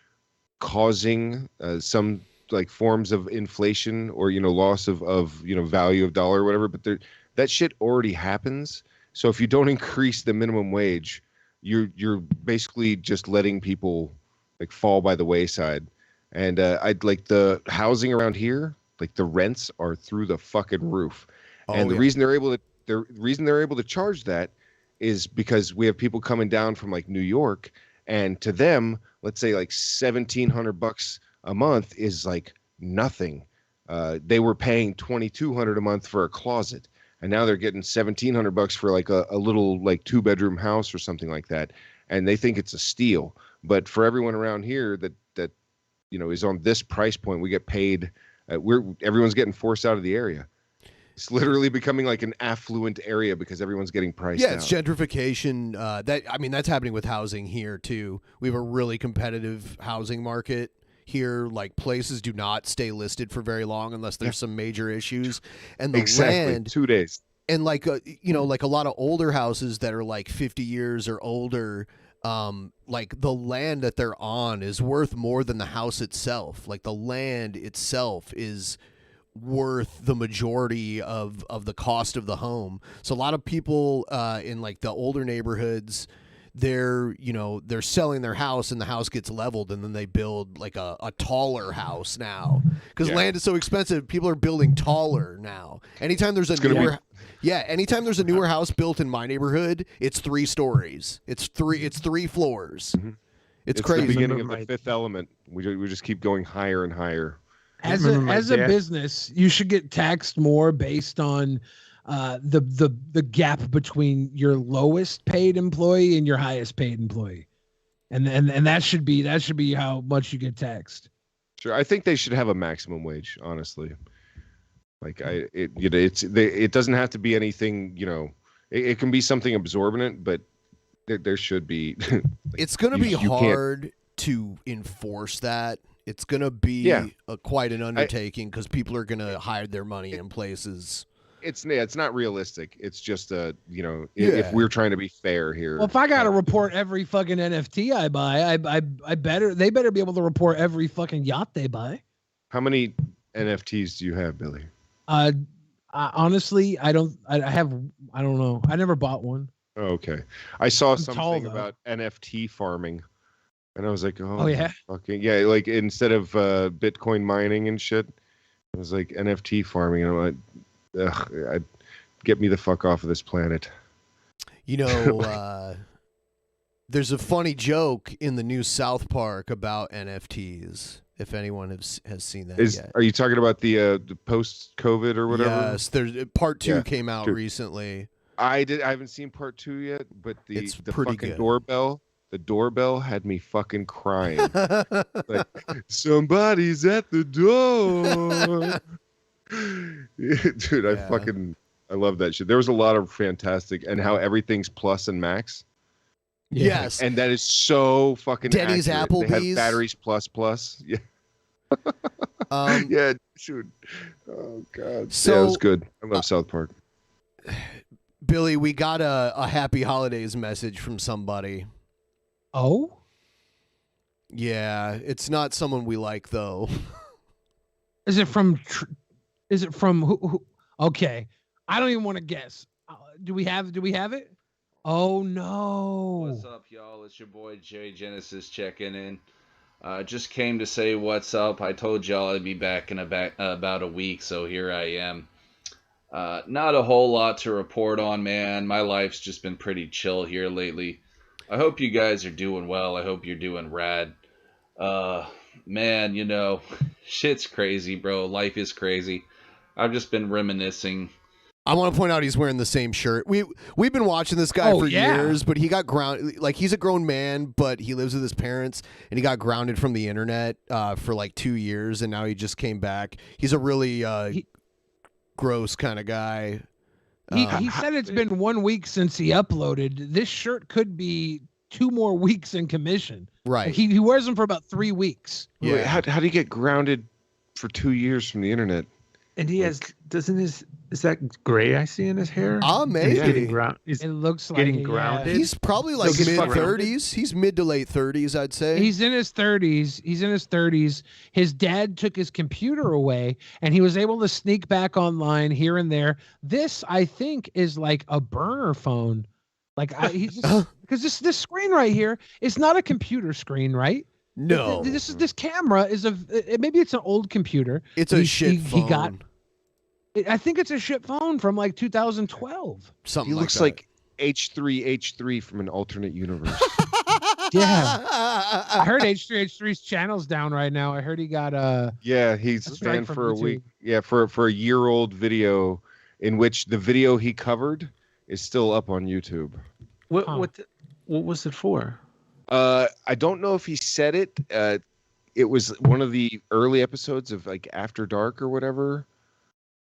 causing some like forms of inflation or loss of value of dollar or whatever, but that shit already happens. So if you don't increase the minimum wage, you're basically just letting people like fall by the wayside. And I'd like the housing around here, like the rents are through the fucking roof. And the reason they're able to charge that is because we have people coming down from like New York, and to them, let's say like $1,700 a month is like nothing. They were paying $2,200 a month for a closet, and now they're getting $1,700 for like a little like 2-bedroom house or something like that, and they think it's a steal. But for everyone around here that is on this price point, we get paid. Everyone's getting forced out of the area. It's literally becoming like an affluent area because everyone's getting priced out. Yeah, it's gentrification. That's happening with housing here too. We have a really competitive housing market here. Like places do not stay listed for very long unless there's some major issues. And the land 2 days. And like like a lot of older houses that are like 50 years or older. Like the land that they're on is worth more than the house itself. Like the land itself is worth the majority of the cost of the home. So a lot of people in like the older neighborhoods, they're selling their house and the house gets leveled, and then they build like a taller house now because land is so expensive. People are building taller now. Anytime there's anytime there's a newer house built in my neighborhood, it's 3 stories. It's three floors. It's crazy. The beginning of the Fifth Element. We just keep going higher and higher. As a business, you should get taxed more based on the gap between your lowest paid employee and your highest paid employee, and that should be how much you get taxed. Sure, I think they should have a maximum wage. Honestly, like it doesn't have to be anything. It can be something absorbent, but there should be. It's going to be hard to enforce that. It's going to be quite an undertaking because people are going to hide their money in places. It's not realistic. It's just if we're trying to be fair here. Well, if I got to report every fucking NFT I buy, they better be able to report every fucking yacht they buy. How many NFTs do you have, Billy? Honestly, I don't know. I never bought one. Oh, okay. I saw something about NFT farming, and I was like, oh yeah, fucking yeah. Like instead of Bitcoin mining and shit, it was like NFT farming, and I'm like, ugh, get me the fuck off of this planet. There's a funny joke in the new South Park about NFTs. If anyone has seen that yet. Are you talking about the post-COVID or whatever? Yes, there's part 2 came out recently. I haven't seen part 2 yet, but the fucking good. The doorbell had me fucking crying. Like, somebody's at the door. Dude, I love that shit. There was a lot of fantastic, and how everything's plus and max. Yes. And that is so fucking Denny's, accurate. Applebee's. They have batteries plus. Yeah. Yeah, shoot. Oh, God. So, yeah, it was good. I love South Park. Billy, we got a happy holidays message from somebody. Oh? Yeah, it's not someone we like though. Is it from who? Okay. I don't even want to guess. Do we have it? Oh no. What's up, y'all? It's your boy Jay Genesis checking in. Just came to say what's up. I told y'all I'd be back in about a week, so here I am. Not a whole lot to report on, man. My life's just been pretty chill here lately. I hope you guys are doing well. I hope you're doing rad. Man, you know, shit's crazy, bro. Life is crazy. I've just been reminiscing. I want to point out he's wearing the same shirt. We've been watching this guy for years, but he got grounded. Like, he's a grown man, but he lives with his parents, and he got grounded from the internet for like 2 years, and now he just came back. He's a really gross kind of guy. He said it's been 1 week since he uploaded. This shirt could be 2 more weeks in commission. Right. Like he wears them for about 3 weeks. Yeah. Wait, how do you get grounded for 2 years from the internet? And he has, is that gray I see in his hair? Maybe. He's getting it looks like getting grounded. He's probably like mid-30s. He's mid to late 30s, I'd say. He's in his 30s. His dad took his computer away, and he was able to sneak back online here and there. This, I think, is like a burner phone. Like because this screen right here is not a computer screen, right? No. This camera is maybe it's an old computer. It's a shit phone. I think it's a shit phone from like 2012. Something. He looks like H3 from an alternate universe. Yeah. I heard H3's channel's down right now. I heard he got Yeah, he's banned for a week. Yeah, for a year-old video in which the video he covered is still up on YouTube. What was it for? I don't know if he said it. It was one of the early episodes of like After Dark or whatever.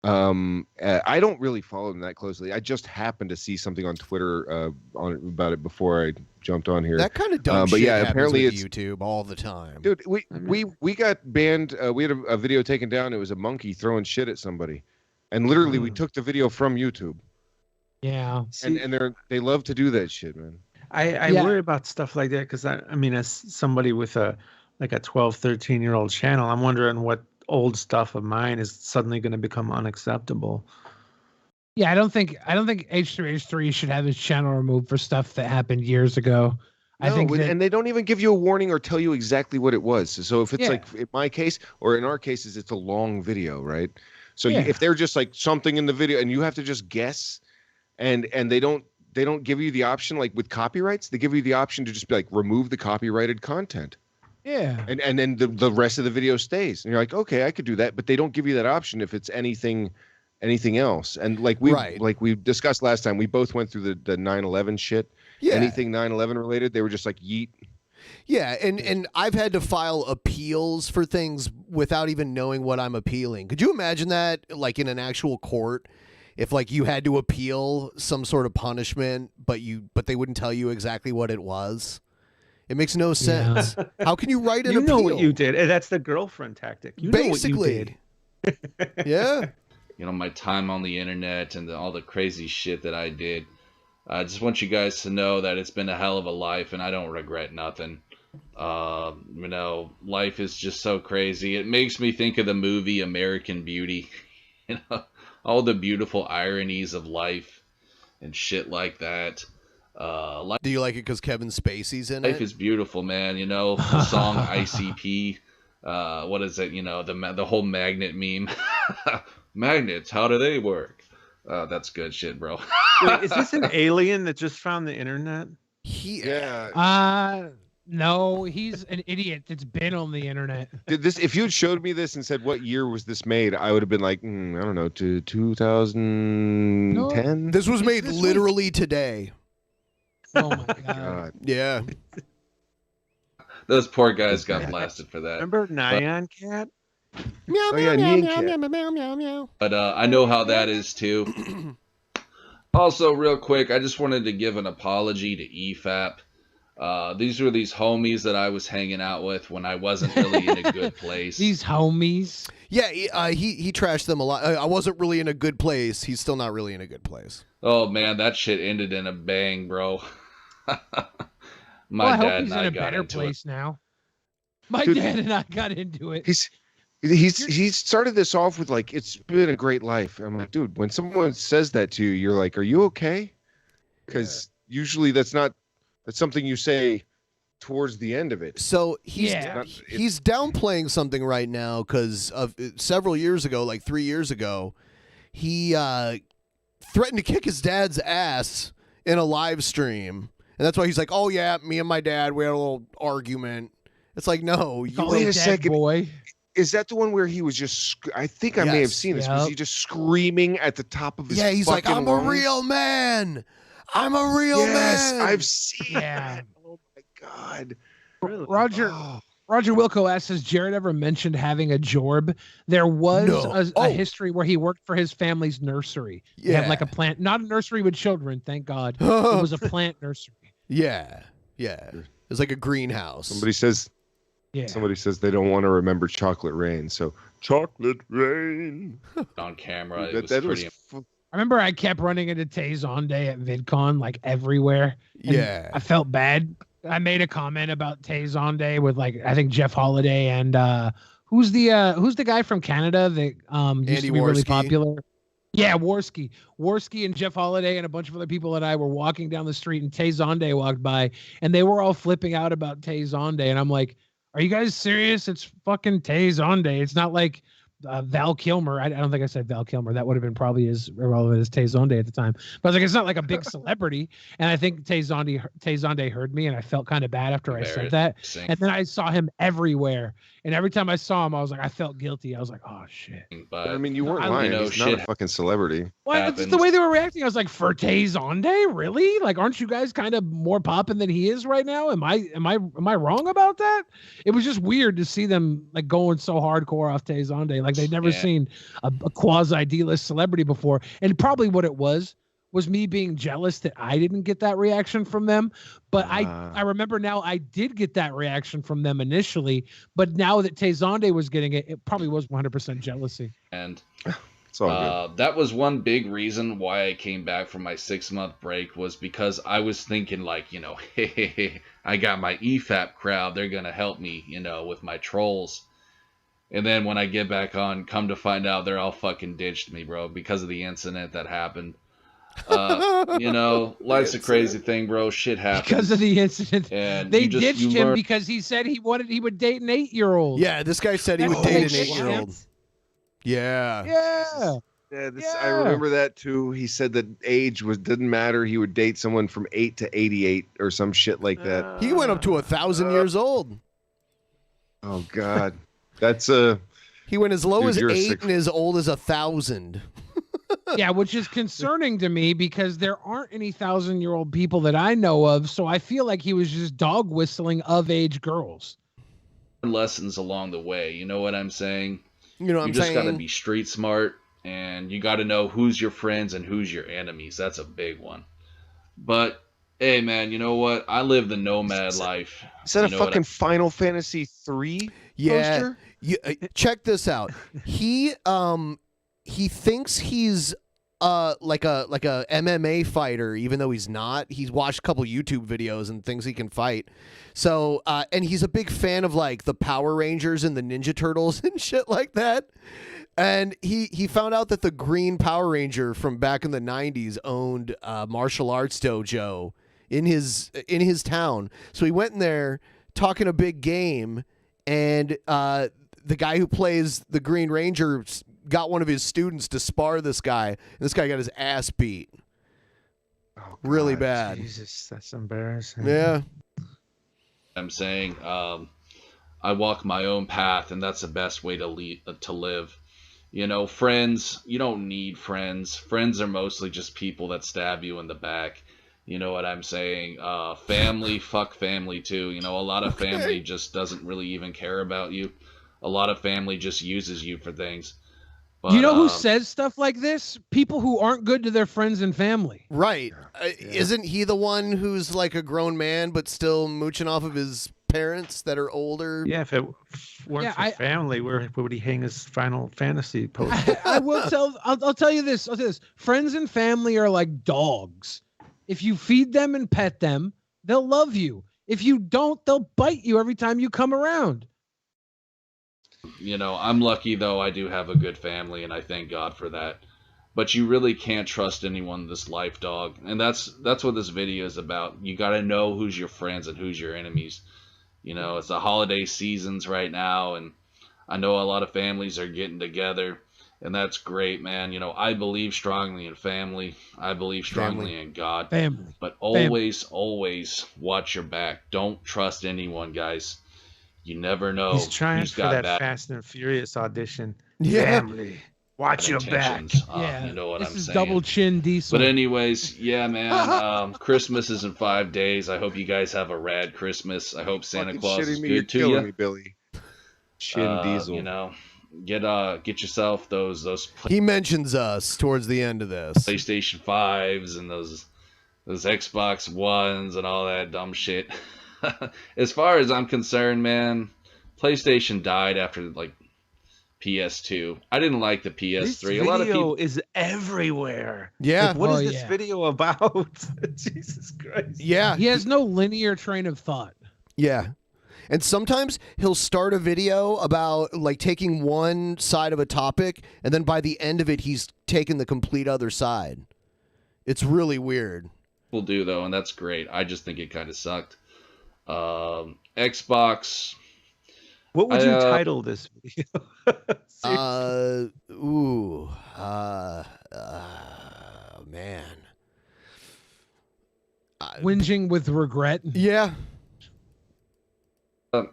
I don't really follow him that closely. I just happened to see something on Twitter about it before I jumped on here. That kind of dumb but shit yeah, happens apparently with it's YouTube all the time. Dude, we got banned. We had a video taken down. It was a monkey throwing shit at somebody, and literally we took the video from YouTube. Yeah, and they love to do that shit, man. I worry about stuff like that because I mean, as somebody with a 12, 13-year-old channel, I'm wondering what old stuff of mine is suddenly going to become unacceptable. Yeah, I don't think H3 should have his channel removed for stuff that happened years ago. No, and they don't even give you a warning or tell you exactly what it was. So if it's like in my case or in our cases, it's a long video, right? So if they're just like something in the video and you have to just guess, and they don't give you the option, like with copyrights, they give you the option to just be like remove the copyrighted content. Yeah. And then the rest of the video stays. And you're like, okay, I could do that, but they don't give you that option if it's anything else. And like we discussed last time, we both went through the 9/11 shit. Yeah. Anything 9/11 related, they were just like yeet. Yeah, and I've had to file appeals for things without even knowing what I'm appealing. Could you imagine that, like in an actual court? If like you had to appeal some sort of punishment, but they wouldn't tell you exactly what it was. It makes no sense. Yeah. How can you write an appeal? You know what you did. That's the girlfriend tactic. You Basically. Know what you did. Yeah. You know, my time on the internet and all the crazy shit that I did. I just want you guys to know that it's been a hell of a life and I don't regret nothing. You know, life is just so crazy. It makes me think of the movie American Beauty. You know, all the beautiful ironies of life and shit like that. Do you like it because Kevin Spacey's in it? Life is beautiful, man. You know, the song ICP. What is it? You know, the whole magnet meme. Magnets, how do they work? That's good shit, bro. Wait, is this an alien that just found the internet? No, he's an idiot that's been on the internet. If you had showed me this and said what year was this made, I would have been like, I don't know, to 2010. No, this was made literally today. Oh my god. Yeah. Those poor guys got blasted for that. Remember Nyan Cat? Meow, meow, meow, meow, meow, meow, meow, meow. But I know how that is too. Also, real quick, I just wanted to give an apology to EFAP. These were these homies that I was hanging out with when I wasn't really in a good place. These homies. Yeah, he trashed them a lot. I wasn't really in a good place. He's still not really in a good place. Oh man, that shit ended in a bang, bro. My I hope dad he's and in I a got better into place now. My Dude, dad and I got into it. He's started this off with like, it's been a great life. I'm like, dude, when someone says that to you, you're like, are you okay? Because usually that's something you say towards the end of it. So he's Yeah. he's downplaying something right now because of several years ago, like 3 years ago, he threatened to kick his dad's ass in a live stream, and that's why he's like, "Oh yeah, me and my dad, we had a little argument." It's like, no, you Wait a second, boy. Is that the one where he was just? I think I may have Yes. seen this. Was he just screaming at the top of his? Yeah, he's like, fucking "I'm a lungs? real man. I'm a real Yes, man." I've seen. Yeah. Oh my god. Roger Wilco asks, has Jared ever mentioned having a jorb? There was No. a history where he worked for his family's nursery. They had like a plant, not a nursery with children, thank God. It was a plant nursery. Yeah. It's like a greenhouse. Somebody says. Yeah. Somebody says they don't want to remember Chocolate Rain, so Chocolate Rain on camera. It was that pretty. was I remember I kept running into Tay Zonday at VidCon, like everywhere. And Yeah. I felt bad. I made a comment about Tay Zonday with like, I think Jeff Holiday and who's the guy from Canada that used Andy to be really Worski. popular? Yeah, Worski and Jeff Holiday and a bunch of other people and I were walking down the street and Tay Zonday walked by and they were all flipping out about Tay Zonday. And I'm like, are you guys serious? It's fucking Tay Zonday. It's not like Val Kilmer. I don't think I said Val Kilmer. That would have been probably as irrelevant as Tay Zonday at the time. But I was like, it's not like a big celebrity. And I think Tay Zonday heard me, and I felt kind of bad after I said that. And then I saw him everywhere. And every time I saw him, I was like, I felt guilty. I was like, oh shit. But I mean, you weren't I- lying. you know, He's not a shit fucking celebrity. Well, it's the way they were reacting. I was like, for Tay Zonday, really? Like, aren't you guys kind of more popping than he is right now? Am I wrong about that? It was just weird to see them like going so hardcore off Tay Zonday. Like they'd never seen a quasi D-list celebrity before. And probably what it was me being jealous that I didn't get that reaction from them. But I remember now I did get that reaction from them initially. But now that Tay Zonday was getting it, it probably was 100% jealousy. And it's all good. that was one big reason why I came back from my 6-month break, was because I was thinking like, you know, hey, I got my EFAP crowd. They're going to help me, you know, with my trolls. And then when I get back on, come to find out they're all fucking ditched me, bro, because of the incident that happened. You know, life's a crazy thing, bro. Shit happens. Because of the incident. And They you just- ditched you him learn- because he said he would date an 8-year-old. Yeah, this guy said he would date an 8-year-old. Yeah. Yeah. Yeah, I remember that too. He said that age didn't matter. He would date someone from 8 to 88 or some shit like that. He went up to 1,000 years old. Oh God, that's He went as low Dude, as you're a 8 sick- and as old as 1,000. Yeah, which is concerning to me because there aren't any 1,000-year-old people that I know of. So I feel like he was just dog whistling of age girls. Lessons along the way. You know what I'm saying? You know what I'm You just got to saying? be street smart, and you got to know who's your friends and who's your enemies. That's a big one. But hey, man, you know what? I live the nomad life. Is that You a know what fucking Final Fantasy 3 Yeah. poster? Check this out. He thinks he's like a MMA fighter, even though he's not. He's watched a couple YouTube videos and thinks he can fight. So and he's a big fan of like the Power Rangers and the Ninja Turtles and shit like that. And he found out that the Green Power Ranger from back in the 90s owned a martial arts dojo in his town. So he went in there talking a big game, and the guy who plays the Green Ranger got one of his students to spar this guy, and this guy got his ass beat. Really bad. Jesus, that's embarrassing. Yeah. I'm saying? I walk my own path, and that's the best way to live. You know, friends, you don't need friends. Friends are mostly just people that stab you in the back. You know what I'm saying? Family, fuck family too. You know, a lot of family just doesn't really even care about you. A lot of family just uses you for things. But, you know who says stuff like this? People who aren't good to their friends and family. Right. Isn't he the one who's like a grown man but still mooching off of his parents that are older. Yeah, if it weren't for family, where would he hang his Final Fantasy poster? I will tell. I'll tell you this. I'll tell you this. Friends and family are like dogs. If you feed them and pet them, they'll love you. If you don't, they'll bite you every time you come around. You know, I'm lucky though. I do have a good family, and I thank God for that. But you really can't trust anyone in this life, dog. And that's what this video is about. You got to know who's your friends and who's your enemies. You know, it's the holiday seasons right now, and I know a lot of families are getting together, and that's great, man. You know, I believe strongly in family. I believe strongly in God. Family. But always, always watch your back. Don't trust anyone, guys. You never know. He's trying who's for got that back. Fast and Furious audition. Yeah. Family. Watch your back. Yeah, You know what this I'm is saying. double chin diesel. But anyways, yeah, man. Christmas is in 5 days. I hope you guys have a rad Christmas. I hope Santa Fucking Claus shitting is me, you're good to killing you. me, Billy. Chin Diesel. You know, get yourself those He mentions us towards the end of this. PlayStation 5s and those Xbox Ones and all that dumb shit. As far as I'm concerned, man, PlayStation died after like PS2. I didn't like the PS3. This A lot of video people is everywhere. Yeah. Like, what is this video about? Jesus Christ. Yeah. He has no linear train of thought. Yeah. And sometimes he'll start a video about like taking one side of a topic, and then by the end of it, he's taken the complete other side. It's really weird. will do though, and that's great. I just think it kind of sucked. Xbox. What would you title this video? Man. Whinging with regret. Yeah.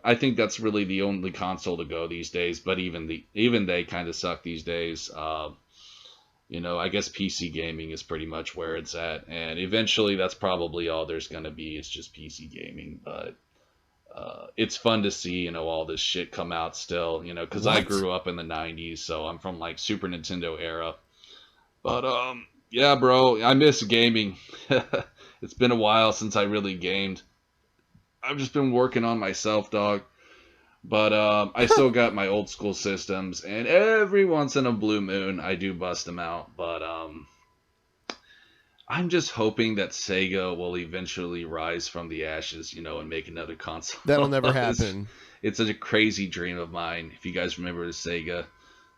I think that's really the only console to go these days, but even they kind of suck these days. You know, I guess PC gaming is pretty much where it's at, and eventually that's probably all there's gonna be is just PC gaming. But it's fun to see, you know, all this shit come out still, you know, because I grew up in the 90s, so I'm from like Super Nintendo era. But yeah, bro, I miss gaming. It's been a while since I really gamed. I've just been working on myself, dog. But I still got my old school systems, and every once in a blue moon, I do bust them out. But I'm just hoping that Sega will eventually rise from the ashes, you know, and make another console. That'll never happen. It's such a crazy dream of mine. If you guys remember the Sega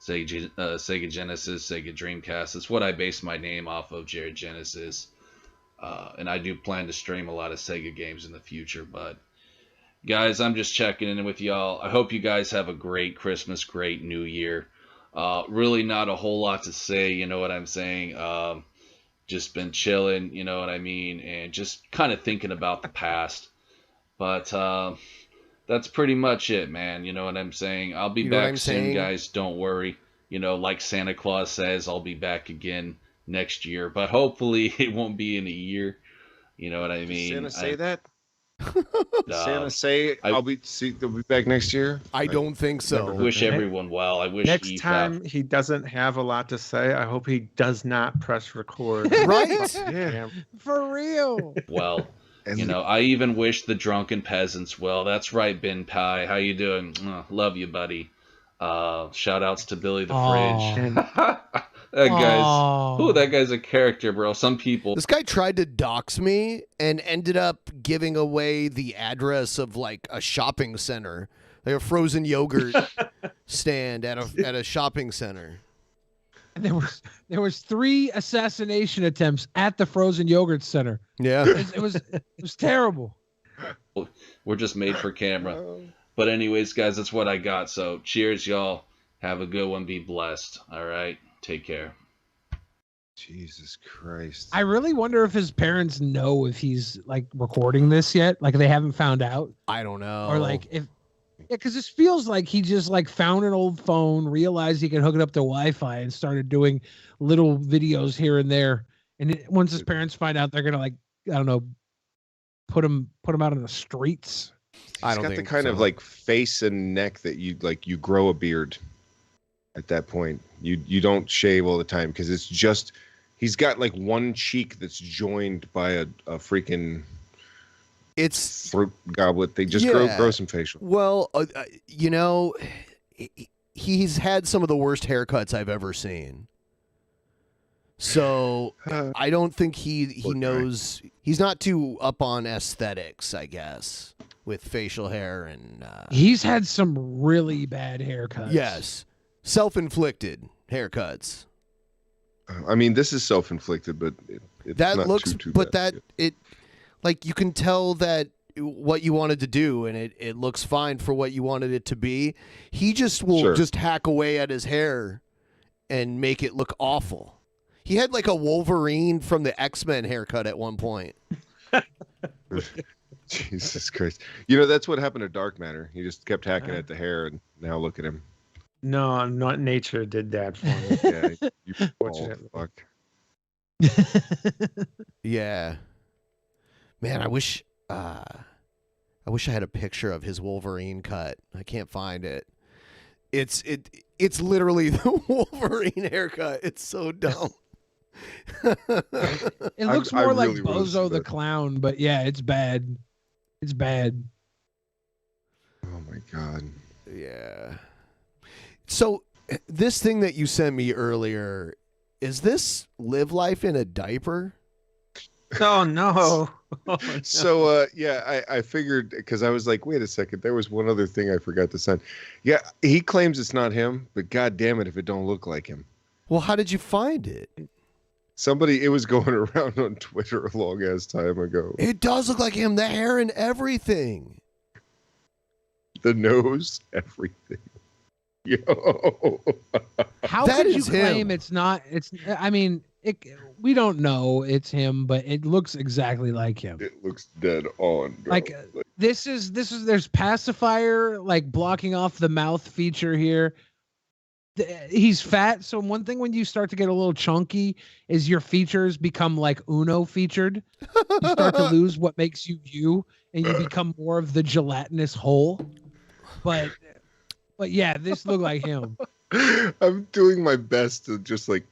Genesis, Sega Dreamcast, it's what I based my name off of, Jared Genesis. And I do plan to stream a lot of Sega games in the future, but guys, I'm just checking in with y'all. I hope you guys have a great Christmas, great New Year. Really not a whole lot to say, you know what I'm saying? Just been chilling, you know what I mean? And just kind of thinking about the past. But that's pretty much it, man. You know what I'm saying? I'll be back soon, guys. Don't worry. You know, like Santa Claus says, I'll be back again next year, but hopefully it won't be in a year. You know what I mean? Santa say that? Santa say they'll be back next year? I don't think so. I wish everyone well. I wish Next time he doesn't have a lot to say, I hope he does not press record. Right? Yeah. For real. Well, you know, I even wish the Drunken Peasants well. That's right, Ben Pie. How you doing? Love you, buddy. Shout outs to Billy the Fridge. That guy's a character, bro. Some people. This guy tried to dox me and ended up giving away the address of like a shopping center, like a frozen yogurt stand at a shopping center. And there was 3 assassination attempts at the frozen yogurt center. Yeah, it was terrible. We're just made for camera. But anyways, guys, that's what I got. So cheers, y'all. Have a good one. Be blessed. All right. Take care. Jesus Christ. I really wonder if his parents know if he's like recording this yet. Like they haven't found out. I don't know. Or like because this feels like he just like found an old phone, realized he could hook it up to Wi-Fi, and started doing little videos here and there. And once his parents find out, they're gonna like, I don't know, put him out on the streets. He's got the kind of like face and neck that you grow a beard. At that point, you don't shave all the time because it's just he's got like one cheek that's joined by a freaking It's throat goblet. They just grow some facial. Well, he's had some of the worst haircuts I've ever seen. So I don't think he knows. He's not too up on aesthetics, I guess, with facial hair and. He's had some really bad haircuts. Yes, self-inflicted haircuts. I mean, this is self-inflicted, but it's That not looks, too but bad. like you can tell that what you wanted to do, and it looks fine for what you wanted it to be. He just will just hack away at his hair and make it look awful. He had like a Wolverine from the X-Men haircut at one point. Jesus Christ! You know that's what happened to Dark Matter. He just kept hacking at the hair, and now look at him. No, not nature did that for me. Yeah, you bald fuck. Yeah, man, I wish I had a picture of his Wolverine cut. I can't find it. It's literally the Wolverine haircut. It's so dumb. It looks more like Bozo the Clown, but yeah, it's bad. It's bad. Oh my god. Yeah. So this thing that you sent me earlier, is this Live Life in a Diaper? Oh no. So I figured, because I was like, wait a second, there was one other thing I forgot to send. Yeah, he claims it's not him, but god damn it if it don't look like him. Well, how did you find it? It was going around on Twitter a long ass time ago. It does look like him, the hair and everything. The nose, everything. Yo. How That could you is him. claim it's not? I mean, we don't know it's him, but it looks exactly like him. It looks dead on. Bro. Like there's pacifier like blocking off the mouth feature here. He's fat, so one thing when you start to get a little chunky is your features become like Uno featured. You start to lose what makes you you, and you become more of the gelatinous whole. But yeah, this looked like him. I'm doing my best to just like,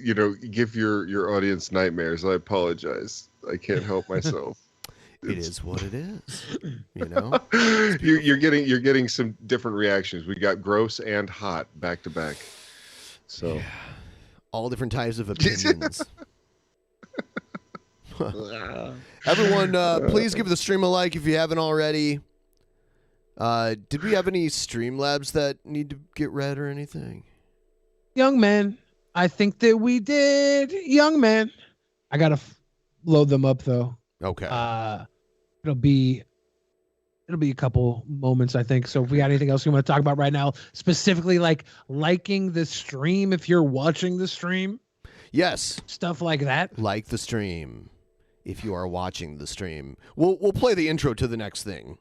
give your audience nightmares. I apologize. I can't help myself. It is what it is. You're getting some different reactions. We got gross and hot back to back. So yeah. All different types of opinions. Everyone, please give the stream a like if you haven't already. Did we have any Streamlabs that need to get read or anything? Young man, I think that we did. Young man, I gotta load them up though. Okay. It'll be a couple moments, I think. So if we got anything else you want to talk about right now, specifically like liking the stream if you're watching the stream. Yes. Stuff like that. Like the stream if you are watching the stream. We'll play the intro to the next thing.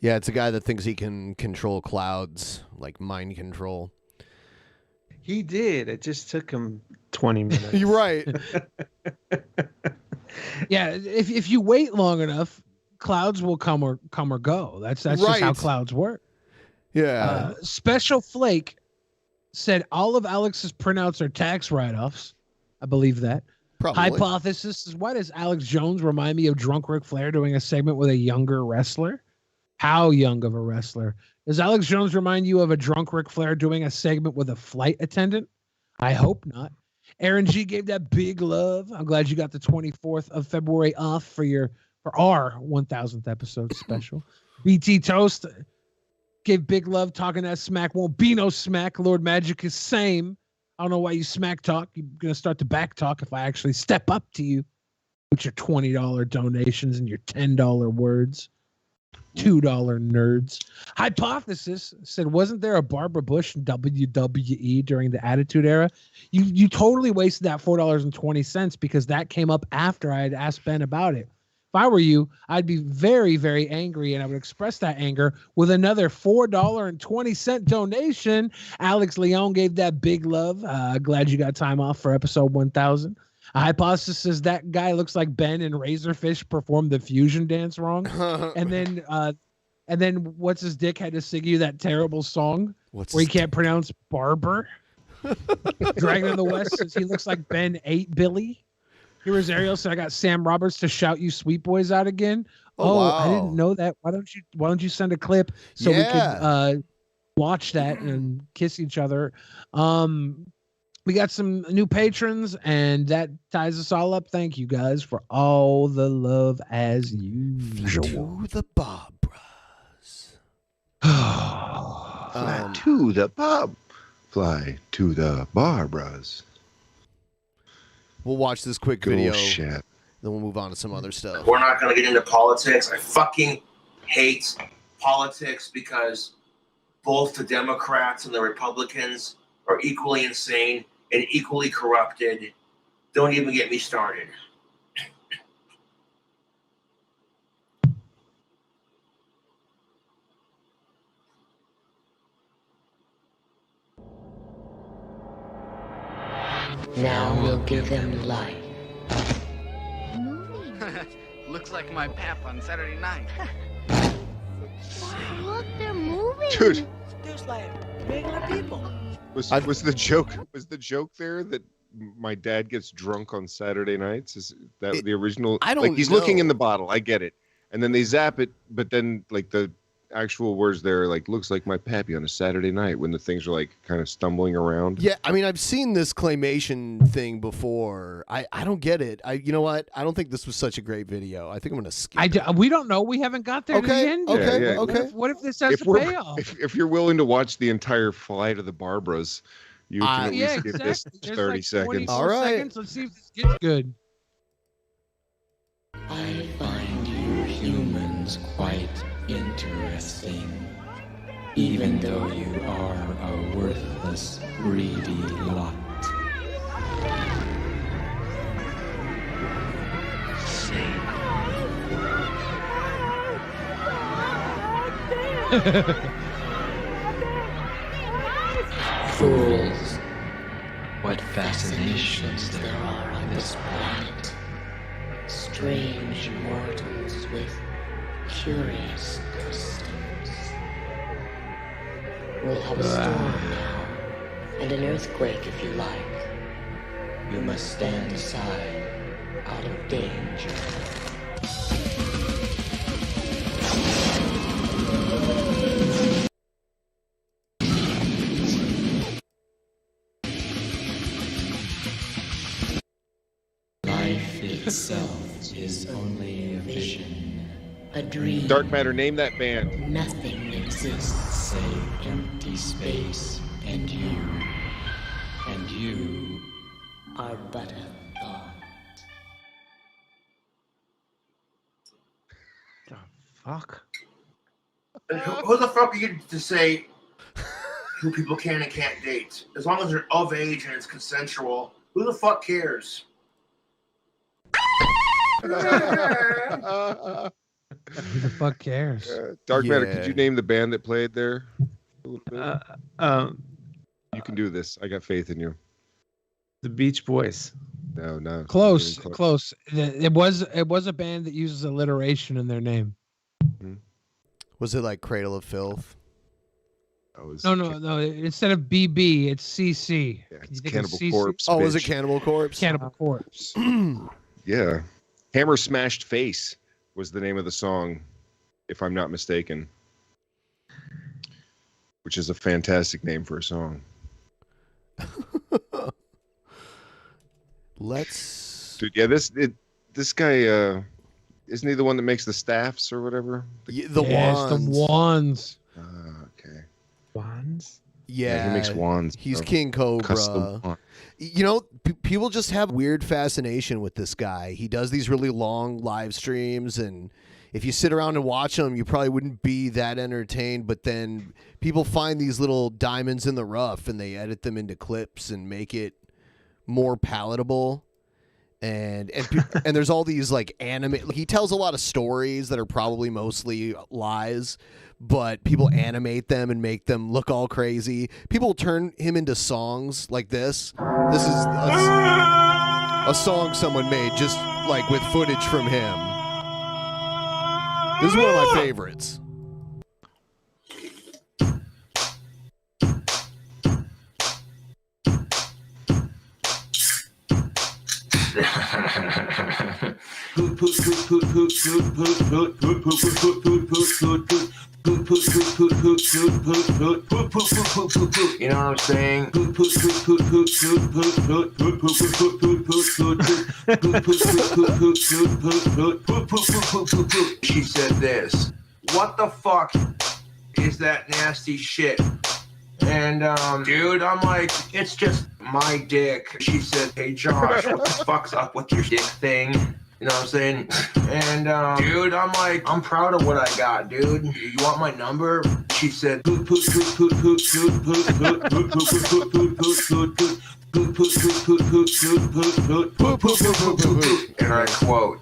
Yeah, it's a guy that thinks he can control clouds, like mind control. He did. It just took him 20 minutes. You're right. Yeah, if you wait long enough, clouds will come or go. That's right. Just how clouds work. Yeah. Special Flake said all of Alex's printouts are tax write-offs. I believe that. Probably. Hypothesis is, why does Alex Jones remind me of drunk Ric Flair doing a segment with a younger wrestler? How young of a wrestler? Does Alex Jones remind you of a drunk Ric Flair doing a segment with a flight attendant? I hope not. Aaron G gave that big love. I'm glad you got the 24th of February off for our 1000th episode special. BT Toast gave big love, talking that smack. Won't be no smack. Lord Magic is same. I don't know why you smack talk. You're going to start to back talk if I actually step up to you with your $20 donations and your $10 words. $2 nerds. Hypothesis said, wasn't there a Barbara Bush in WWE during the Attitude Era? You totally wasted that $4.20 because that came up after I had asked Ben about it. I were you, I'd be very, very angry, and I would express that anger with another $4.20 donation. Alex Leon gave that big love. Glad you got time off for episode 1000. Hypothesis says that guy looks like Ben and Razorfish performed the fusion dance wrong. And then what's his dick had to sing you that terrible song where he can't pronounce barber. Dragon of the West says he looks like Ben ate Billy. Here's Ariel said I got Sam Roberts to shout you sweet boys out again. Wow. I didn't know that. Why don't you send a clip so we could watch that and kiss each other? We got some new patrons, and that ties us all up. Thank you guys for all the love as usual. To the Barbras. Fly to the Bob. Fly to the Barbras. We'll watch this quick Go video. shit. Then we'll move on to some other stuff. We're not going to get into politics. I fucking hate politics because both the Democrats and the Republicans are equally insane and equally corrupted. Don't even get me started. Now we'll give them life. Looks like my pap on Saturday night. Look, they're moving. Dude. There's like regular people. Was the joke there that my dad gets drunk on Saturday nights? Is that the original? I don't like he's know. looking in the bottle. I get it. And then they zap it, but then like the actual words there like looks like my pappy on a Saturday night when the things are like kind of stumbling around. Yeah, I mean, I've seen this claymation thing before. I don't get it. You know what? I don't think this was such a great video. I think I'm gonna skip. We don't know. We haven't got there to the end. Okay, Yeah, yeah. okay. What if this has If a we're payoff? if you're willing to watch the entire Flight of the Barbaras, you can at least give this There's 30 like seconds. 24 All right. seconds. Let's see if this gets good. I find you humans quite interesting. Even though you are a worthless, greedy lot. Fools. What fascinations there are on this planet. Strange mortals with curious customs. We'll have a storm now, and an earthquake if you like. You must stand aside, out of danger. Life itself is only a vision, a dream. Dark Matter, name that band. Nothing exists save empty space, and you are but a thought. Fuck. Who the fuck are you to say who people can and can't date? As long as they're of age and it's consensual, who the fuck cares? Who the fuck cares? Dark Matter, could you name the band that played there? A little bit? You can do this. I got faith in you. The Beach Boys. No. Close. It was a band that uses alliteration in their name. Was it like Cradle of Filth? No. Instead of BB, it's CC. Yeah, it's Cannibal Corpse. Oh, was it bitch. Cannibal Corpse? Cannibal Corpse. Yeah. Hammer Smashed Face was the name of the song, if I'm not mistaken. Which is a fantastic name for a song. Dude, yeah, this guy, isn't he the one that makes the staffs or whatever? The wands. The wands. Okay. Wands? Yeah, he makes wands. He's of King Cobra. custom wands. You know, people just have weird fascination with this guy. He does these really long live streams, and if you sit around and watch him, you probably wouldn't be that entertained. But then people find these little diamonds in the rough, and they edit them into clips and make it more palatable. and there's all these like anime. He tells a lot of stories that are probably mostly lies, but people animate them and make them look all crazy. People turn him into songs like this. This is a song someone made just like with footage from him. This is one of my favorites. You know what I'm saying? She said this. What the fuck is that nasty shit? And dude, I'm like, it's just my dick. She said, hey Josh, what the fuck's up with your dick thing? You know what I'm saying? And dude, I'm like, I'm proud of what I got, dude. You want my number? She said, and I quote,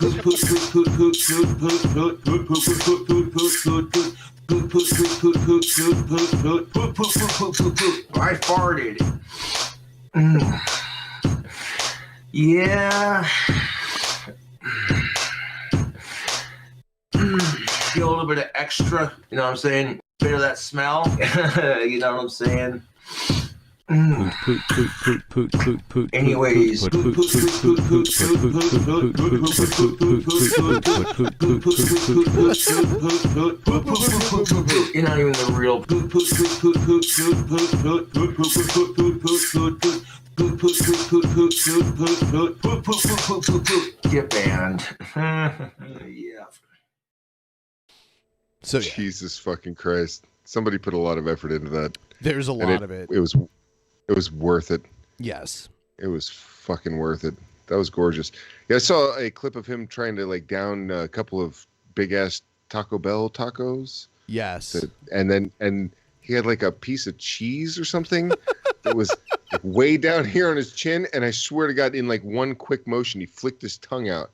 I farted. Yeah. Feel a little bit of extra, you know what I'm saying? Bit of that smell, you know what I'm saying? Anyways, you're not even the real. Get banned. Yeah. So Jesus fucking Christ! Somebody put a lot of effort into that. There's a lot of it. It was worth it. Yes. It was fucking worth it. That was gorgeous. Yeah, I saw a clip of him trying to like down a couple of big ass Taco Bell tacos. Yes. And he had like a piece of cheese or something that was like way down here on his chin. And I swear to God, in like one quick motion, he flicked his tongue out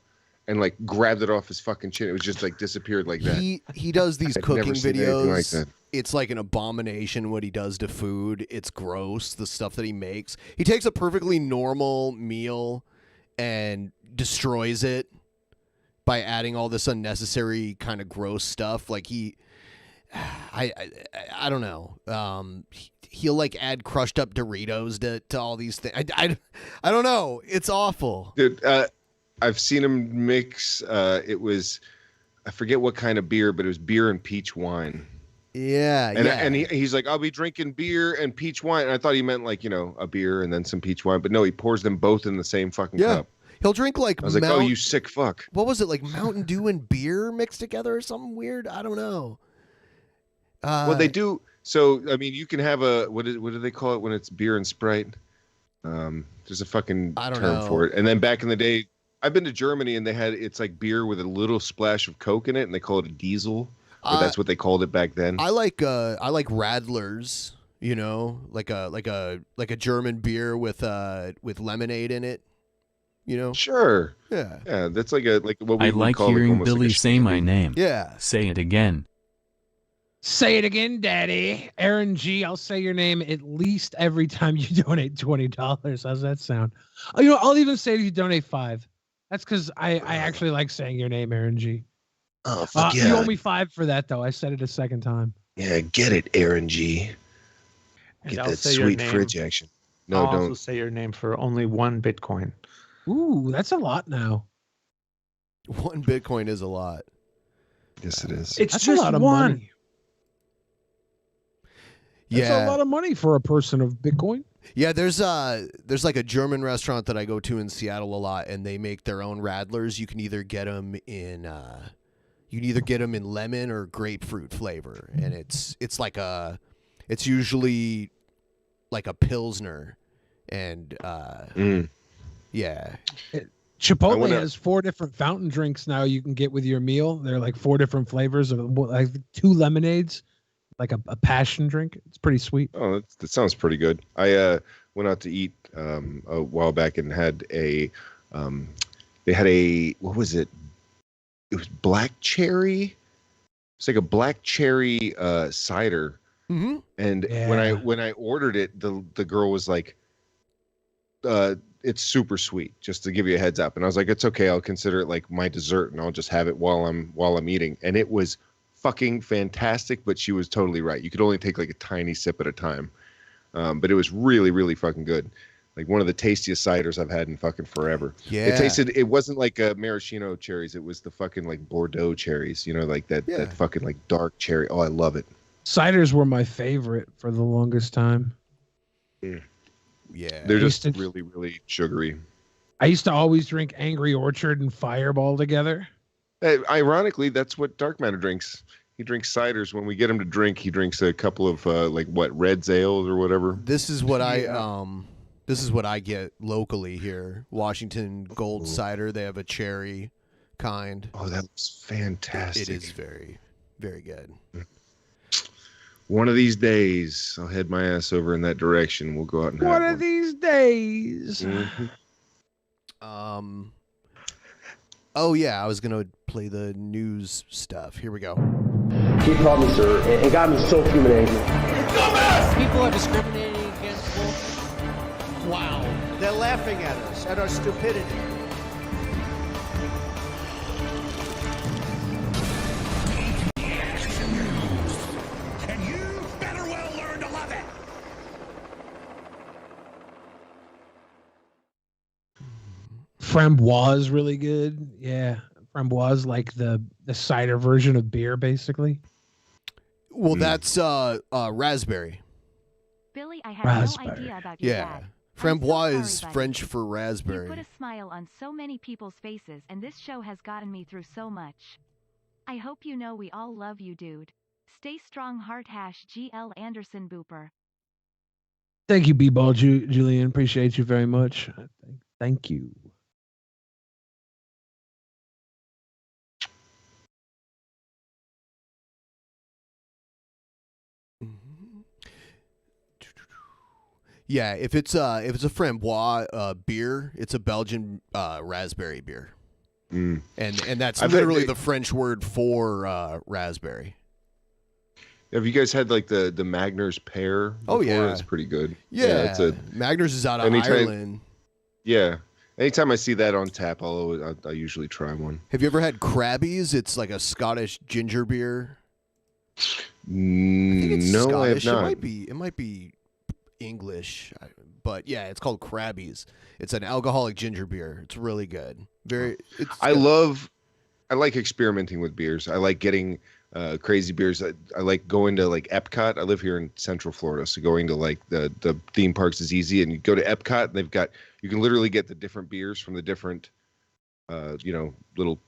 and like grabbed it off his fucking chin. It was just like disappeared like that. He does these cooking videos. Like that. It's like an abomination what he does to food. It's gross, the stuff that he makes. He takes a perfectly normal meal and destroys it by adding all this unnecessary kind of gross stuff. Like I don't know. He'll like add crushed up Doritos to all these things. I don't know. It's awful. Dude, I've seen him mix. It was, I forget what kind of beer, but it was beer and peach wine. Yeah, and he's like, I'll be drinking beer and peach wine. And I thought he meant like, you know, a beer and then some peach wine. But no, he pours them both in the same fucking cup. He'll drink like I was like, oh, you sick fuck. What was it, like Mountain Dew and beer mixed together or something weird? I don't know. Well, they do. So, I mean, you can have a, what do they call it when it's beer and Sprite? There's a fucking term for it. And then back in the day, I've been to Germany and it's like beer with a little splash of Coke in it, and they call it a diesel. Or that's what they called it back then. I like Radlers, you know, like a German beer with lemonade in it, you know. Sure. Yeah. Yeah, that's like what we I would like call hearing almost Billy like a say my name. Yeah. Say it again. Say it again, Daddy. Aaron G, I'll say your name at least every time you donate $20. How's that sound? Oh, you know, I'll even say if you donate $5. That's because I actually like saying your name, Aaron G. Oh, fuck yeah. You owe me $5 for that, though. I said it a second time. Yeah, get it, Aaron G. Get I'll that say your sweet name. fridge action. No, I'll don't. also say your name for only 1 Bitcoin. Ooh, that's a lot now. 1 Bitcoin is a lot. Yes, it is. It's That's just a lot of one. money. That's a lot of money for a person of Bitcoin. Yeah, there's like a German restaurant that I go to in Seattle a lot, and they make their own Radlers. You can either get them in lemon or grapefruit flavor, and it's usually like a Pilsner, and yeah. Chipotle has 4 different fountain drinks now you can get with your meal. They're like 4 different flavors of like 2 lemonades, like a passion drink. It's pretty sweet. Oh, that sounds pretty good. I went out to eat a while back and had a They had what was it? It was black cherry. It's like a black cherry cider. Mm-hmm. And when I ordered it, the girl was like, it's super sweet, just to give you a heads up. And I was like, it's okay, I'll consider it like my dessert and I'll just have it while I'm eating. And it was fucking fantastic, but she was totally right. You could only take like a tiny sip at a time. But it was really, really fucking good. Like one of the tastiest ciders I've had in fucking forever. Yeah. It wasn't like maraschino cherries. It was the fucking like Bordeaux cherries, like that fucking like dark cherry. Oh, I love it. Ciders were my favorite for the longest time. Yeah. They're just really, really sugary. I used to always drink Angry Orchard and Fireball together. Ironically, that's what Dark Matter drinks. He drinks ciders. When we get him to drink, he drinks a couple of Red's ales or whatever. This is what I get locally here. Washington Gold Cider. They have a cherry kind. Oh, that's fantastic. It is very, very good. One of these days, I'll head my ass over in that direction. We'll go out and have One of these days. Mhm. Oh yeah, I was gonna play the news stuff. Here we go. He called me sir, and got me so fuming angry. People are discriminating against wolves. Wow. They're laughing at us, at our stupidity. And you better well learn to love it. Framboise is really good. Yeah. Framboise, like the cider version of beer, basically. Well, that's raspberry. Billy, I had Raspberry. no idea about your Yeah. dad. Framboise is buddy. French for You raspberry. put a smile on so many people's faces, and this show has gotten me through so much. I hope you know we all love you, dude. Stay strong, heart #GL Anderson Booper. Thank you, B-Ball Julian. Appreciate you very much. Thank you. Yeah, if it's a Framboise beer, it's a Belgian raspberry beer. Mm. And that's I've literally had the French word for raspberry. Have you guys had like the Magner's pear? Oh, before? yeah. It's pretty good. Yeah, it's a Magner's is out of Ireland. Yeah, anytime I see that on tap, I usually try one. Have you ever had Krabby's? It's like a Scottish ginger beer. I think it's No, Scottish. I have not. It might be English, but yeah, it's called Krabby's. It's an alcoholic ginger beer. It's really good. I like experimenting with beers. I like getting crazy beers. I like going to like Epcot. I live here in Central Florida, so going to like the theme parks is easy. And you go to Epcot, and you can literally get the different beers from the different, little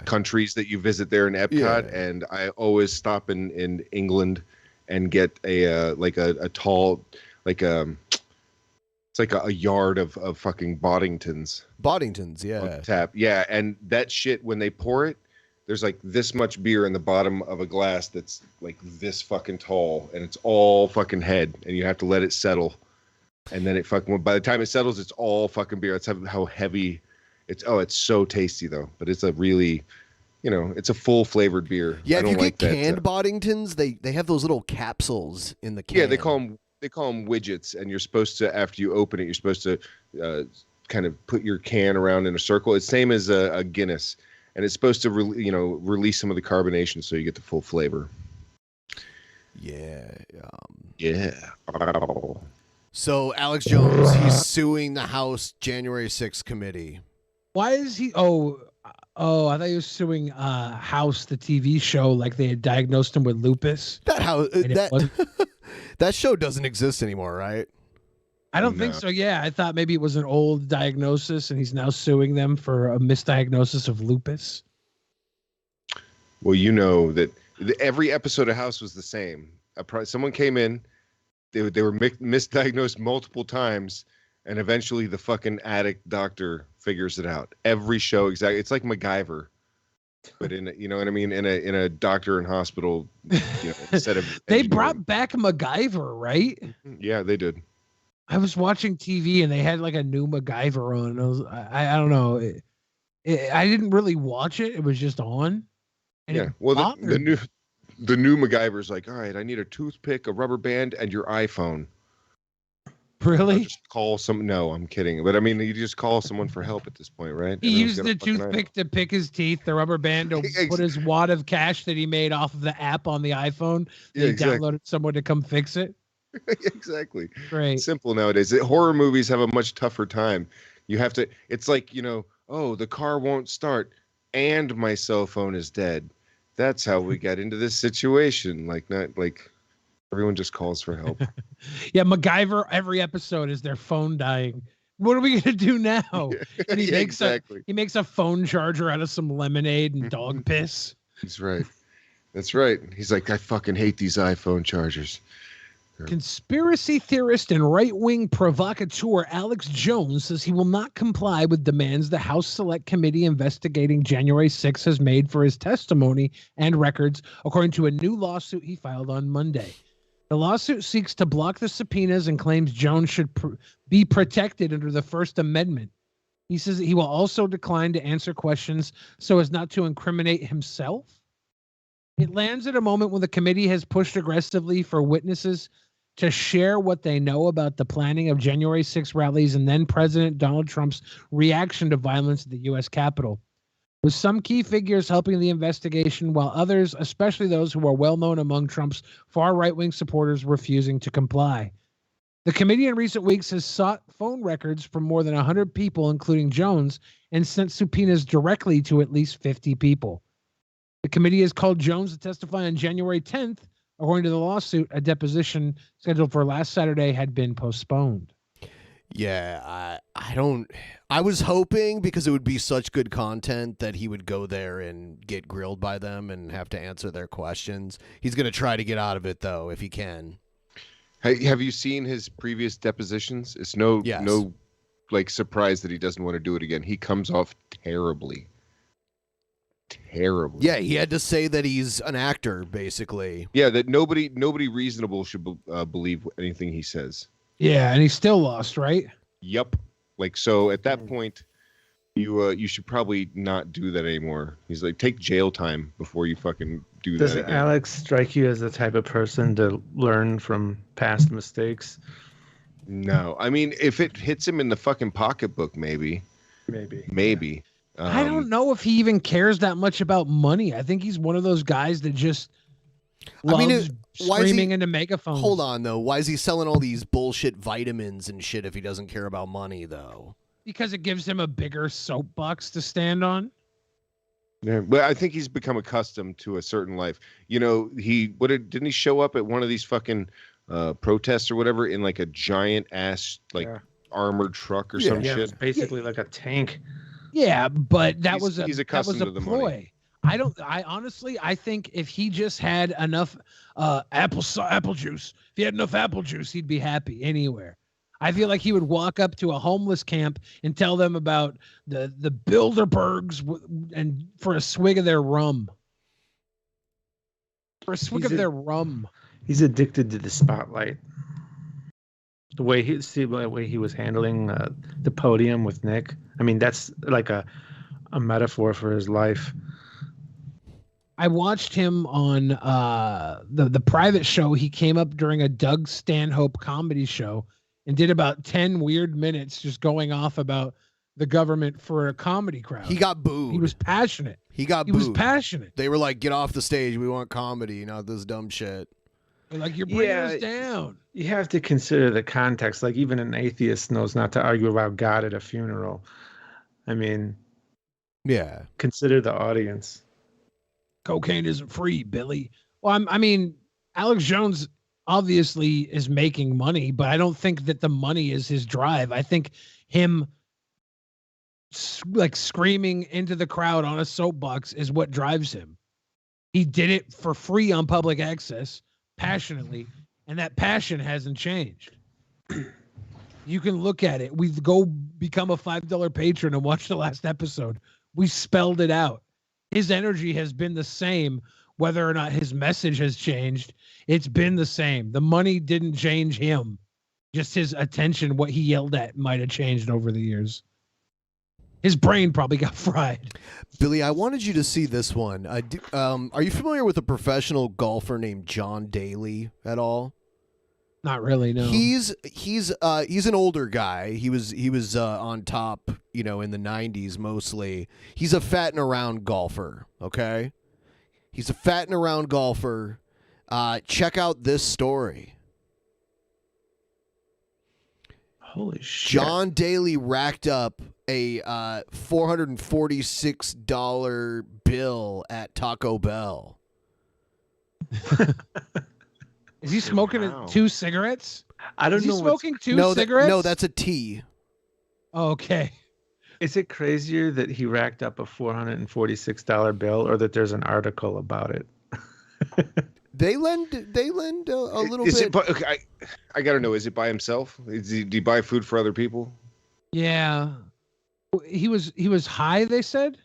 countries that you visit there in Epcot. Yeah. And I always stop in England and get a tall, it's like a yard of fucking Boddingtons. Boddingtons, yeah. On tap. Yeah, and that shit, when they pour it, there's like this much beer in the bottom of a glass that's like this fucking tall, and it's all fucking head, and you have to let it settle. And then by the time it settles, it's all fucking beer. That's how heavy it's. Oh, it's so tasty though. But it's a really, it's a full flavored beer. Yeah, I if don't you like get that, canned Boddingtons, they have those little capsules in the can. Yeah, they call them widgets, and you're supposed to, after you open it, you're supposed to kind of put your can around in a circle. It's same as a Guinness, and it's supposed to release some of the carbonation so you get the full flavor. Yeah. Yeah. So Alex Jones, he's suing the House January 6th committee. Why is he? Oh, I thought he was suing House, the TV show, like they had diagnosed him with lupus. That show doesn't exist anymore, right? I don't think so. Yeah, I thought maybe it was an old diagnosis, and he's now suing them for a misdiagnosis of lupus. Well, you know that every episode of House was the same. Someone came in, they were misdiagnosed multiple times, and eventually the fucking addict doctor figures it out. Every show, exactly. It's like MacGyver, but you know what I mean, in a doctor and hospital, instead of They brought back MacGyver, right? Yeah, they did. I was watching TV and they had like a new MacGyver on. And I don't know. I didn't really watch it. It was just on. And Yeah. Well, the new MacGyver's like, all right, I need a toothpick, a rubber band, and your iPhone. Really? Just call some. No, I'm kidding. But I mean, you just call someone for help at this point, right? He used the toothpick to pick his teeth, the rubber band to put his wad of cash that he made off of the app on the iPhone. Yeah, he exactly. downloaded someone to come fix it. Exactly. Great. Simple nowadays. Horror movies have a much tougher time. You have to. It's like, oh, the car won't start, and my cell phone is dead. That's how we got into this situation. Like, not like everyone just calls for help. Yeah, MacGyver, every episode is their phone dying. What are we gonna do now? And he makes he makes a phone charger out of some lemonade and dog piss. He's right. That's right. He's like, I fucking hate these iPhone chargers. Conspiracy theorist and right-wing provocateur Alex Jones says he will not comply with demands the House Select Committee investigating January 6 has made for his testimony and records, according to a new lawsuit he filed on Monday. The lawsuit seeks to block the subpoenas and claims Jones should be protected under the First Amendment. He says that he will also decline to answer questions so as not to incriminate himself. It lands at a moment when the committee has pushed aggressively for witnesses to share what they know about the planning of January 6 rallies and then President Donald Trump's reaction to violence at the U.S. Capitol, with some key figures helping the investigation, while others, especially those who are well-known among Trump's far right-wing supporters, refusing to comply. The committee in recent weeks has sought phone records from more than 100 people, including Jones, and sent subpoenas directly to at least 50 people. The committee has called Jones to testify on January 10th. According to the lawsuit, a deposition scheduled for last Saturday had been postponed. Yeah, I was hoping, because it would be such good content, that he would go there and get grilled by them and have to answer their questions. He's going to try to get out of it, though, if he can. Hey, have you seen his previous depositions? It's no surprise that he doesn't want to do it again. He comes off terribly. Yeah, he had to say that he's an actor, basically. Yeah, that nobody reasonable should believe anything he says. Yeah, and he still lost, right? Yep. Like, so at that point, you should probably not do that anymore. He's like, take jail time before you fucking do Does that again. Alex strike you as the type of person to learn from past mistakes? No. I mean, if it hits him in the fucking pocketbook, maybe. Maybe. I don't know if he even cares that much about money. I think he's one of those guys that just loves screaming into megaphones. Hold on, though. Why is he selling all these bullshit vitamins and shit if he doesn't care about money, though? Because it gives him a bigger soapbox to stand on. Yeah, but I think he's become accustomed to a certain life. Didn't he show up at one of these fucking protests or whatever in like a giant ass armored truck or some shit? It's basically like a tank. Yeah, but that was a accustomed to the ploy. money. I think if he just had enough apple juice, if he had enough apple juice, he'd be happy anywhere. I feel like he would walk up to a homeless camp and tell them about the Bilderbergs and for a swig of their rum. He's addicted to the spotlight. The way he was handling the podium with Nick. I mean, that's like a metaphor for his life. I watched him on the private show. He came up during a Doug Stanhope comedy show and did about 10 weird minutes just going off about the government for a comedy crowd. He got booed. He was passionate. He was passionate. They were like, get off the stage. We want comedy, not this dumb shit. They're like, you're bringing us down. You have to consider the context. Like, even an atheist knows not to argue about God at a funeral. I mean, yeah. Consider the audience. Cocaine isn't free, Billy. Well, I mean, Alex Jones obviously is making money, but I don't think that the money is his drive. I think him like screaming into the crowd on a soapbox is what drives him. He did it for free on public access, passionately, and that passion hasn't changed. You can look at it. We go become a $5 patron and watch the last episode. We spelled it out. His energy has been the same, whether or not his message has changed. It's been the same. The money didn't change him. Just his attention, what he yelled at might have changed over the years. His brain probably got fried. Billy, I wanted you to see this one. Are you familiar with a professional golfer named John Daly at all? Not really, no. He's an older guy. He was on top, in the 90s mostly. He's a fatting around golfer, okay? He's a fatting around golfer. Check out this story. Holy shit. John Daly racked up a $446 bill at Taco Bell. Is he smoking 2 cigarettes? I don't know. Is he smoking 2 No, cigarettes? no, that's a tea. Oh, okay. Is it crazier that he racked up a $446 bill, or that there's an article about it? They lend a little Is bit. it? Okay, I gotta know. Is it by himself? Do you buy food for other people? Yeah. He was high, they said.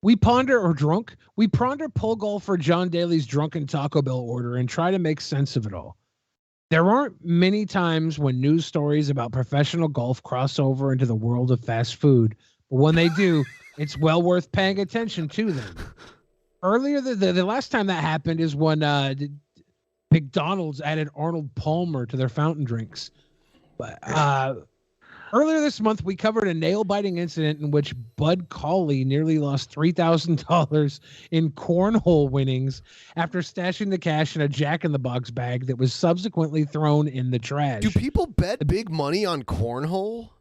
We ponder pole golfer John Daly's drunken Taco Bell order and try to make sense of it all. There aren't many times when news stories about professional golf cross over into the world of fast food, but when they do, it's well worth paying attention to them. Earlier, the last time that happened is when McDonald's added Arnold Palmer to their fountain drinks. But earlier this month, we covered a nail-biting incident in which Bud Cauley nearly lost $3,000 in cornhole winnings after stashing the cash in a Jack-in-the-Box bag that was subsequently thrown in the trash. Do people bet big money on cornhole?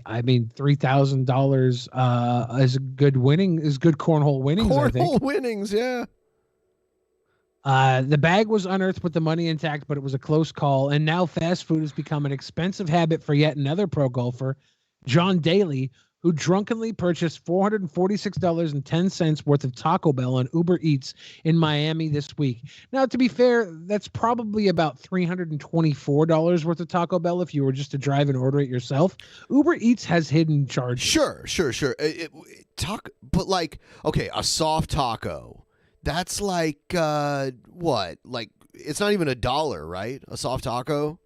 I mean, $3,000 is good cornhole winnings. I think. Cornhole winnings, yeah. The bag was unearthed with the money intact, but it was a close call. And now fast food has become an expensive habit for yet another pro golfer, John Daly, who drunkenly purchased $446.10 worth of Taco Bell on Uber Eats in Miami this week. Now, to be fair, that's probably about $324 worth of Taco Bell if you were just to drive and order it yourself. Uber Eats has hidden charges. Sure. But like, okay, a soft taco. That's like what? Like, it's not even $1, right? A soft taco.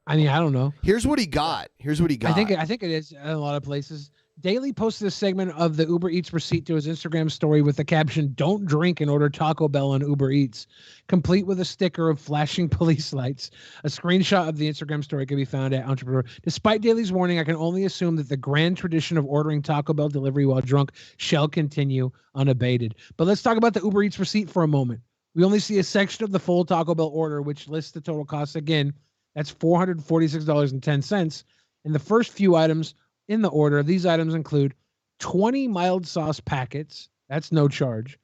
I mean, I don't know. Here's what he got. I think it is in a lot of places. Daly posted a segment of the Uber Eats receipt to his Instagram story with the caption, "Don't drink and order Taco Bell on Uber Eats," complete with a sticker of flashing police lights. A screenshot of the Instagram story can be found at Entrepreneur. Despite Daly's warning, I can only assume that the grand tradition of ordering Taco Bell delivery while drunk shall continue unabated. But let's talk about the Uber Eats receipt for a moment. We only see a section of the full Taco Bell order, which lists the total cost again. That's $446.10. And the first few items in the order, these items include 20 mild sauce packets. That's no charge.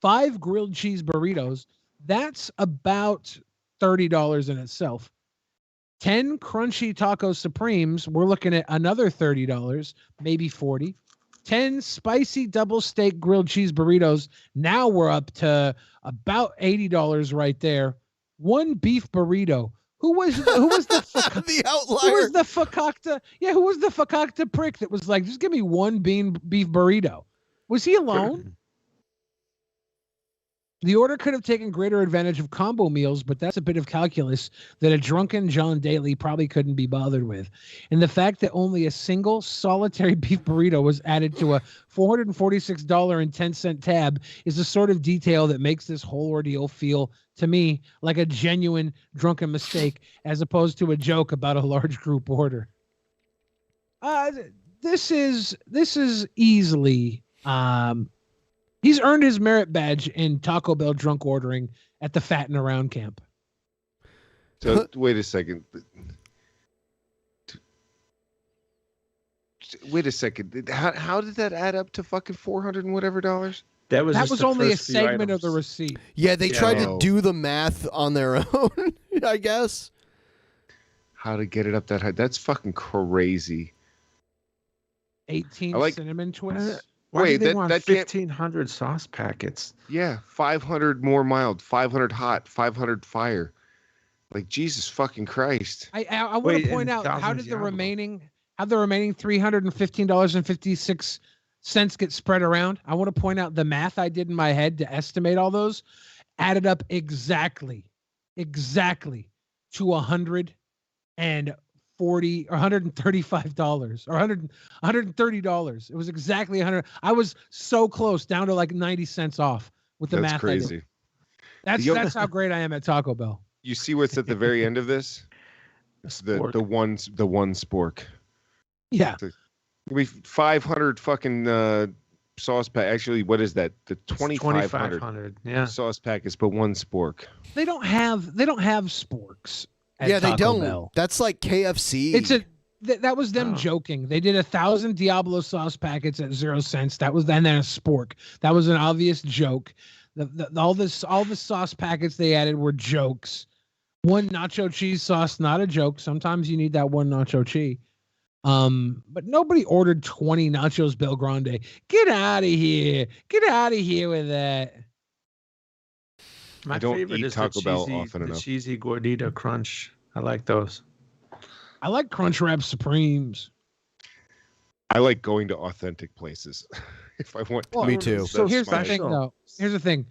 5 grilled cheese burritos. That's about $30 in itself. 10 crunchy taco supremes. We're looking at another $30, maybe $40. 10 spicy double steak grilled cheese burritos. Now we're up to about $80 right there. 1 beef burrito. Who was the the outlier? Who was the fakakta? Yeah, who was the fakakta prick that was like, just give me 1 beef burrito? Was he alone? The order could have taken greater advantage of combo meals, but that's a bit of calculus that a drunken John Daly probably couldn't be bothered with. And the fact that only a single solitary beef burrito was added to a $446.10 tab is the sort of detail that makes this whole ordeal feel, to me, like a genuine drunken mistake as opposed to a joke about a large group order. This is easily... He's earned his merit badge in Taco Bell drunk ordering at the Fatten Around camp. So wait a second. How did that add up to fucking $400 and whatever dollars? That was only a segment of the receipt. Yeah, they tried to do the math on their own, I guess. How to get it up that high? That's fucking crazy. 18 cinnamon twists. Why do they want 1,500 sauce packets? Yeah, 500 more mild, 500 hot, 500 fire. Like, Jesus fucking Christ. I want to point out, how the remaining $315.56 get spread around? I want to point out the math I did in my head to estimate all those added up exactly to $140 or $135 or $130. It was exactly 100. I was so close, down to like 90 cents off with the That's math. crazy. That's how great I am at Taco Bell. You see what's at the very end of this? It's the one spork. Yeah. We 500 fucking sauce pack. Actually, what is that? The 2,500. Yeah. Sauce packets, but one spork. They don't have sporks. At Yeah, they Taco don't. Bell. That's like KFC. That was them joking. They did 1,000 Diablo sauce packets at 0 cents. That was then a spork. That was an obvious joke. All the sauce packets they added were jokes. One nacho cheese sauce, not a joke. Sometimes you need that one nacho cheese. But nobody ordered 20 nachos Bel Grande. Get out of here. Get out of here with that. My I don't favorite eat is Taco the Bell cheesy, often the enough. cheesy gordita crunch. I like those. I like Crunchwrap Supremes. I like going to authentic places. If I want to. Me too. So here's the thing, though. Here's the thing.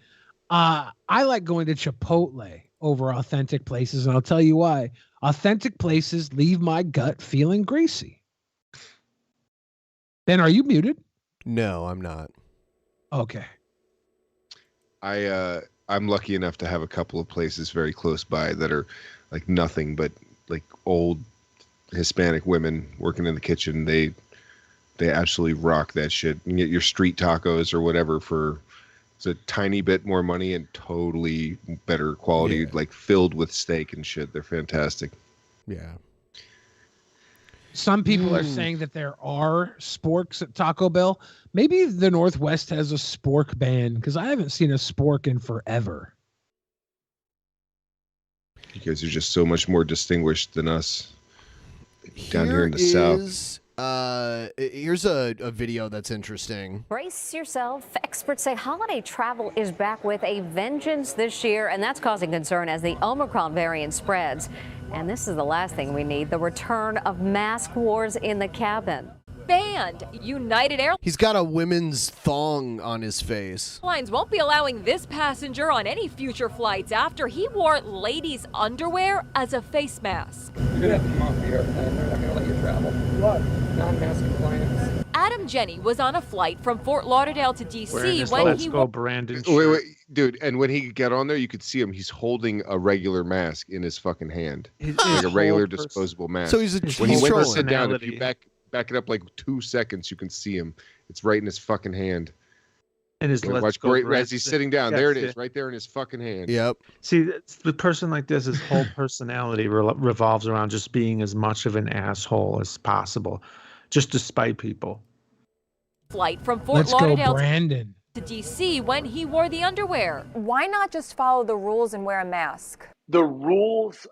I like going to Chipotle over authentic places, and I'll tell you why. Authentic places leave my gut feeling greasy. Ben, are you muted? No, I'm not. Okay. I'm lucky enough to have a couple of places very close by that are like nothing but like old Hispanic women working in the kitchen. They absolutely rock that shit. You can get your street tacos or whatever for it's a tiny bit more money and totally better quality, like filled with steak and shit. They're fantastic. Yeah. Some people are saying that there are sporks at Taco Bell. Maybe the Northwest has a spork ban, because I haven't seen a spork in forever. You guys are just so much more distinguished than us down here in the South. Here's a video that's interesting. Brace yourself. Experts say holiday travel is back with a vengeance this year, and that's causing concern as the Omicron variant spreads. And this is the last thing we need, the return of mask wars in the cabin. Banned. United He's got a women's thong on his face. Airlines won't be allowing this passenger on any future flights after he wore ladies' underwear as a face mask. You're going to have to come off the airplane. They're not going to let you travel. What? Non-mask compliance. Adam Jenny was on a flight from Fort Lauderdale to D.C. when he wore... Brandon. Wait, dude. And when he got on there, you could see him. He's holding a regular mask in his fucking hand, like a regular disposable mask. So he's when he went to sit down, if personality. you back it up like 2 seconds, you can see him. It's right in his fucking hand. And his Like, watch great as he's sitting down. There it is, right there in his fucking hand. Yep. See, the person like this, his whole personality revolves around just being as much of an asshole as possible, just to spite people. Flight from Fort Let's go, Lauderdale Brandon. to D.C. when he wore the underwear. Why not just follow the rules and wear a mask? The rules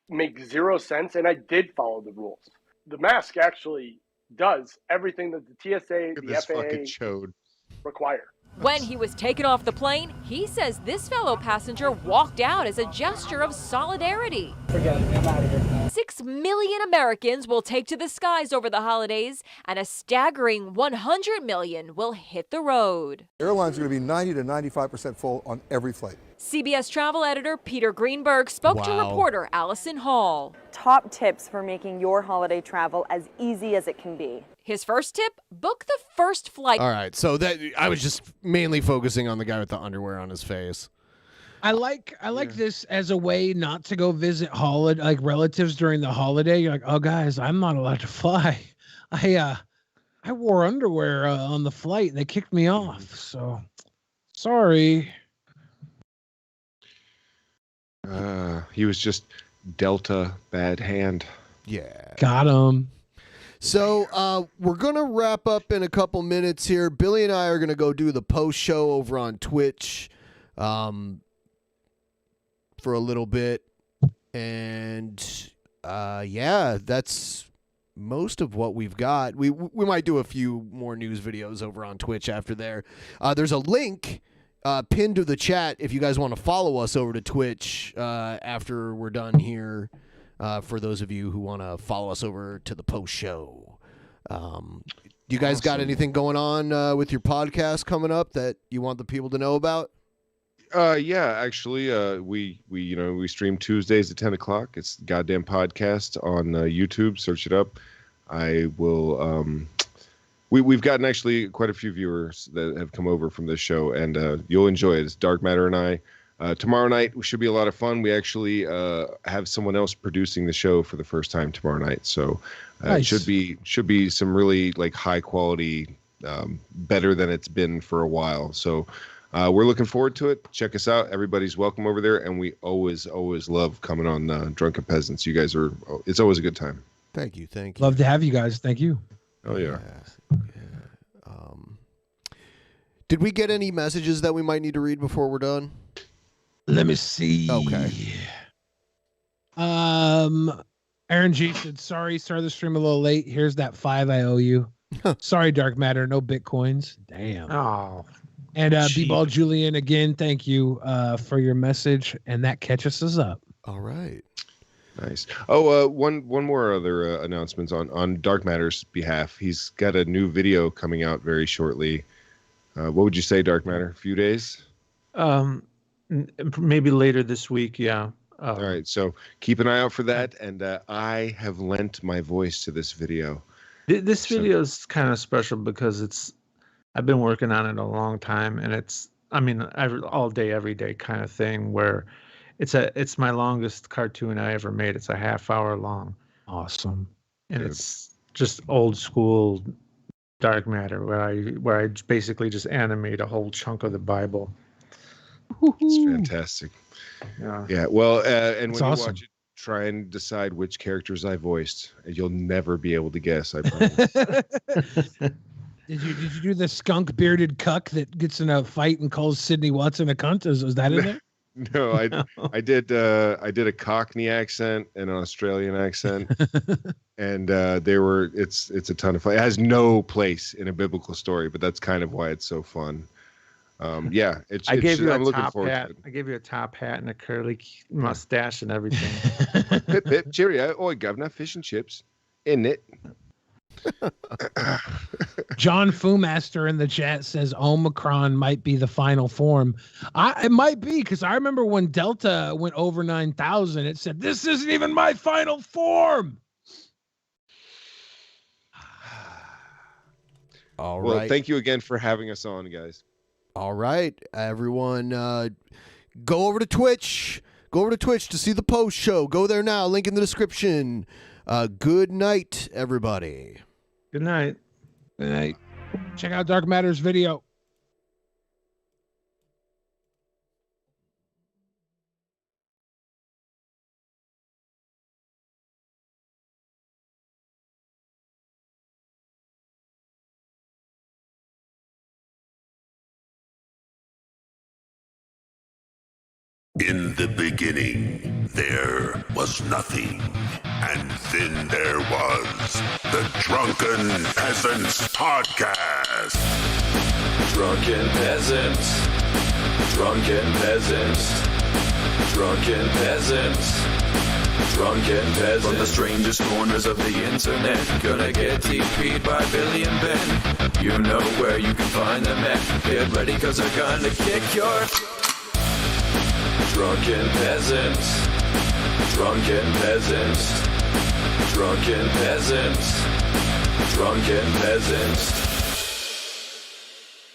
make zero sense, and I did follow the rules. The mask actually does everything that the TSA, Look at the this fucking FAA chode. require. When he was taken off the plane, he says this fellow passenger walked out as a gesture of solidarity. Forget it. I'm out of here. 6 million Americans will take to the skies over the holidays, and a staggering 100 million will hit the road. Airlines are going to be 90 to 95% full on every flight. CBS travel editor Peter Greenberg spoke to reporter Allison Hall. Top tips for making your holiday travel as easy as it can be. His first tip, book the first flight. All right. So that I was just mainly focusing on the guy with the underwear on his face. I like this as a way not to go visit relatives during the holiday. You're like, oh guys, I'm not allowed to fly. I wore underwear on the flight. They kicked me off. So sorry. He was just Delta bad hand. Yeah. Got him. So we're going to wrap up in a couple minutes here. Billy and I are going to go do the post show over on Twitch for a little bit. And yeah, that's most of what we've got. We might do a few more news videos over on Twitch after there. There's a link pinned to the chat if you guys want to follow us over to Twitch after we're done here. For those of you who want to follow us over to the post show. You guys got anything going on with your podcast coming up that you want the people to know about? Yeah, actually, we stream Tuesdays at 10 o'clock. It's Goddamn Podcast on YouTube. Search it up. I will. We've gotten actually quite a few viewers that have come over from this show, and you'll enjoy it. It's Dark Matter and I. Tomorrow night should be a lot of fun. We actually have someone else producing the show for the first time tomorrow night, so Nice. it should be some really like high quality, better than it's been for a while. So we're looking forward to it. Check us out. Everybody's welcome over there, and we always love coming on Drunken Peasants. You guys are. It's always a good time. Thank you. Love to have you guys. Thank you. Oh yeah. Did we get any messages that we might need to read before we're done? Let me see. Okay. Aaron G said, sorry, started the stream a little late. Here's that 5 I owe you. Sorry, Dark Matter, no Bitcoins. Damn. Oh. And B-Ball Julian, again, thank you for your message. And that catches us up. All right. Nice. Oh, one more other announcements on Dark Matter's behalf. He's got a new video coming out very shortly. What would you say, Dark Matter? A few days? Maybe later this week, yeah. All right, so keep an eye out for that. And I have lent my voice to this video. This video is kind of special because I've been working on it a long time, and all day, every day kind of thing where it's my longest cartoon I ever made. It's a half hour long. Awesome. And it's just old school Dark Matter where I basically just animate a whole chunk of the Bible. It's fantastic. Yeah. Well, and when awesome. you watch it, try and decide which characters I voiced, and you'll never be able to guess. I promise. Did you do the skunk bearded cuck that gets in a fight and calls Sidney Watson a cunt? Is that in there? No, I did a Cockney accent and an Australian accent, and it's a ton of fun. It has no place in a biblical story, but that's kind of why it's so fun. Yeah, I gave you I'm a looking top forward hat. to it. I gave you a top hat and a curly mustache and everything. Pip pip cheerio, oi governor, fish and chips, in it. John Fumaster in the chat says Omicron might be the final form. It might be, because I remember when Delta went over 9,000, it said, this isn't even my final form. All Well, right. thank you again for having us on, guys. All right, everyone, go over to Twitch. Go over to Twitch to see the post show. Go there now. Link in the description. Good night, everybody. Good night. Good night. Check out Dark Matter's video. In the beginning, there was nothing. And then there was the Drunken Peasants Podcast. Drunken Peasants. Drunken Peasants. Drunken Peasants. Drunken Peasants. From the strangest corners of the internet, gonna get TP'd by Billy and Ben. You know where you can find them at. Get ready, cause they're gonna kick your... Drunken Peasants. Drunken Peasants. Drunken Peasants. Drunken Peasants.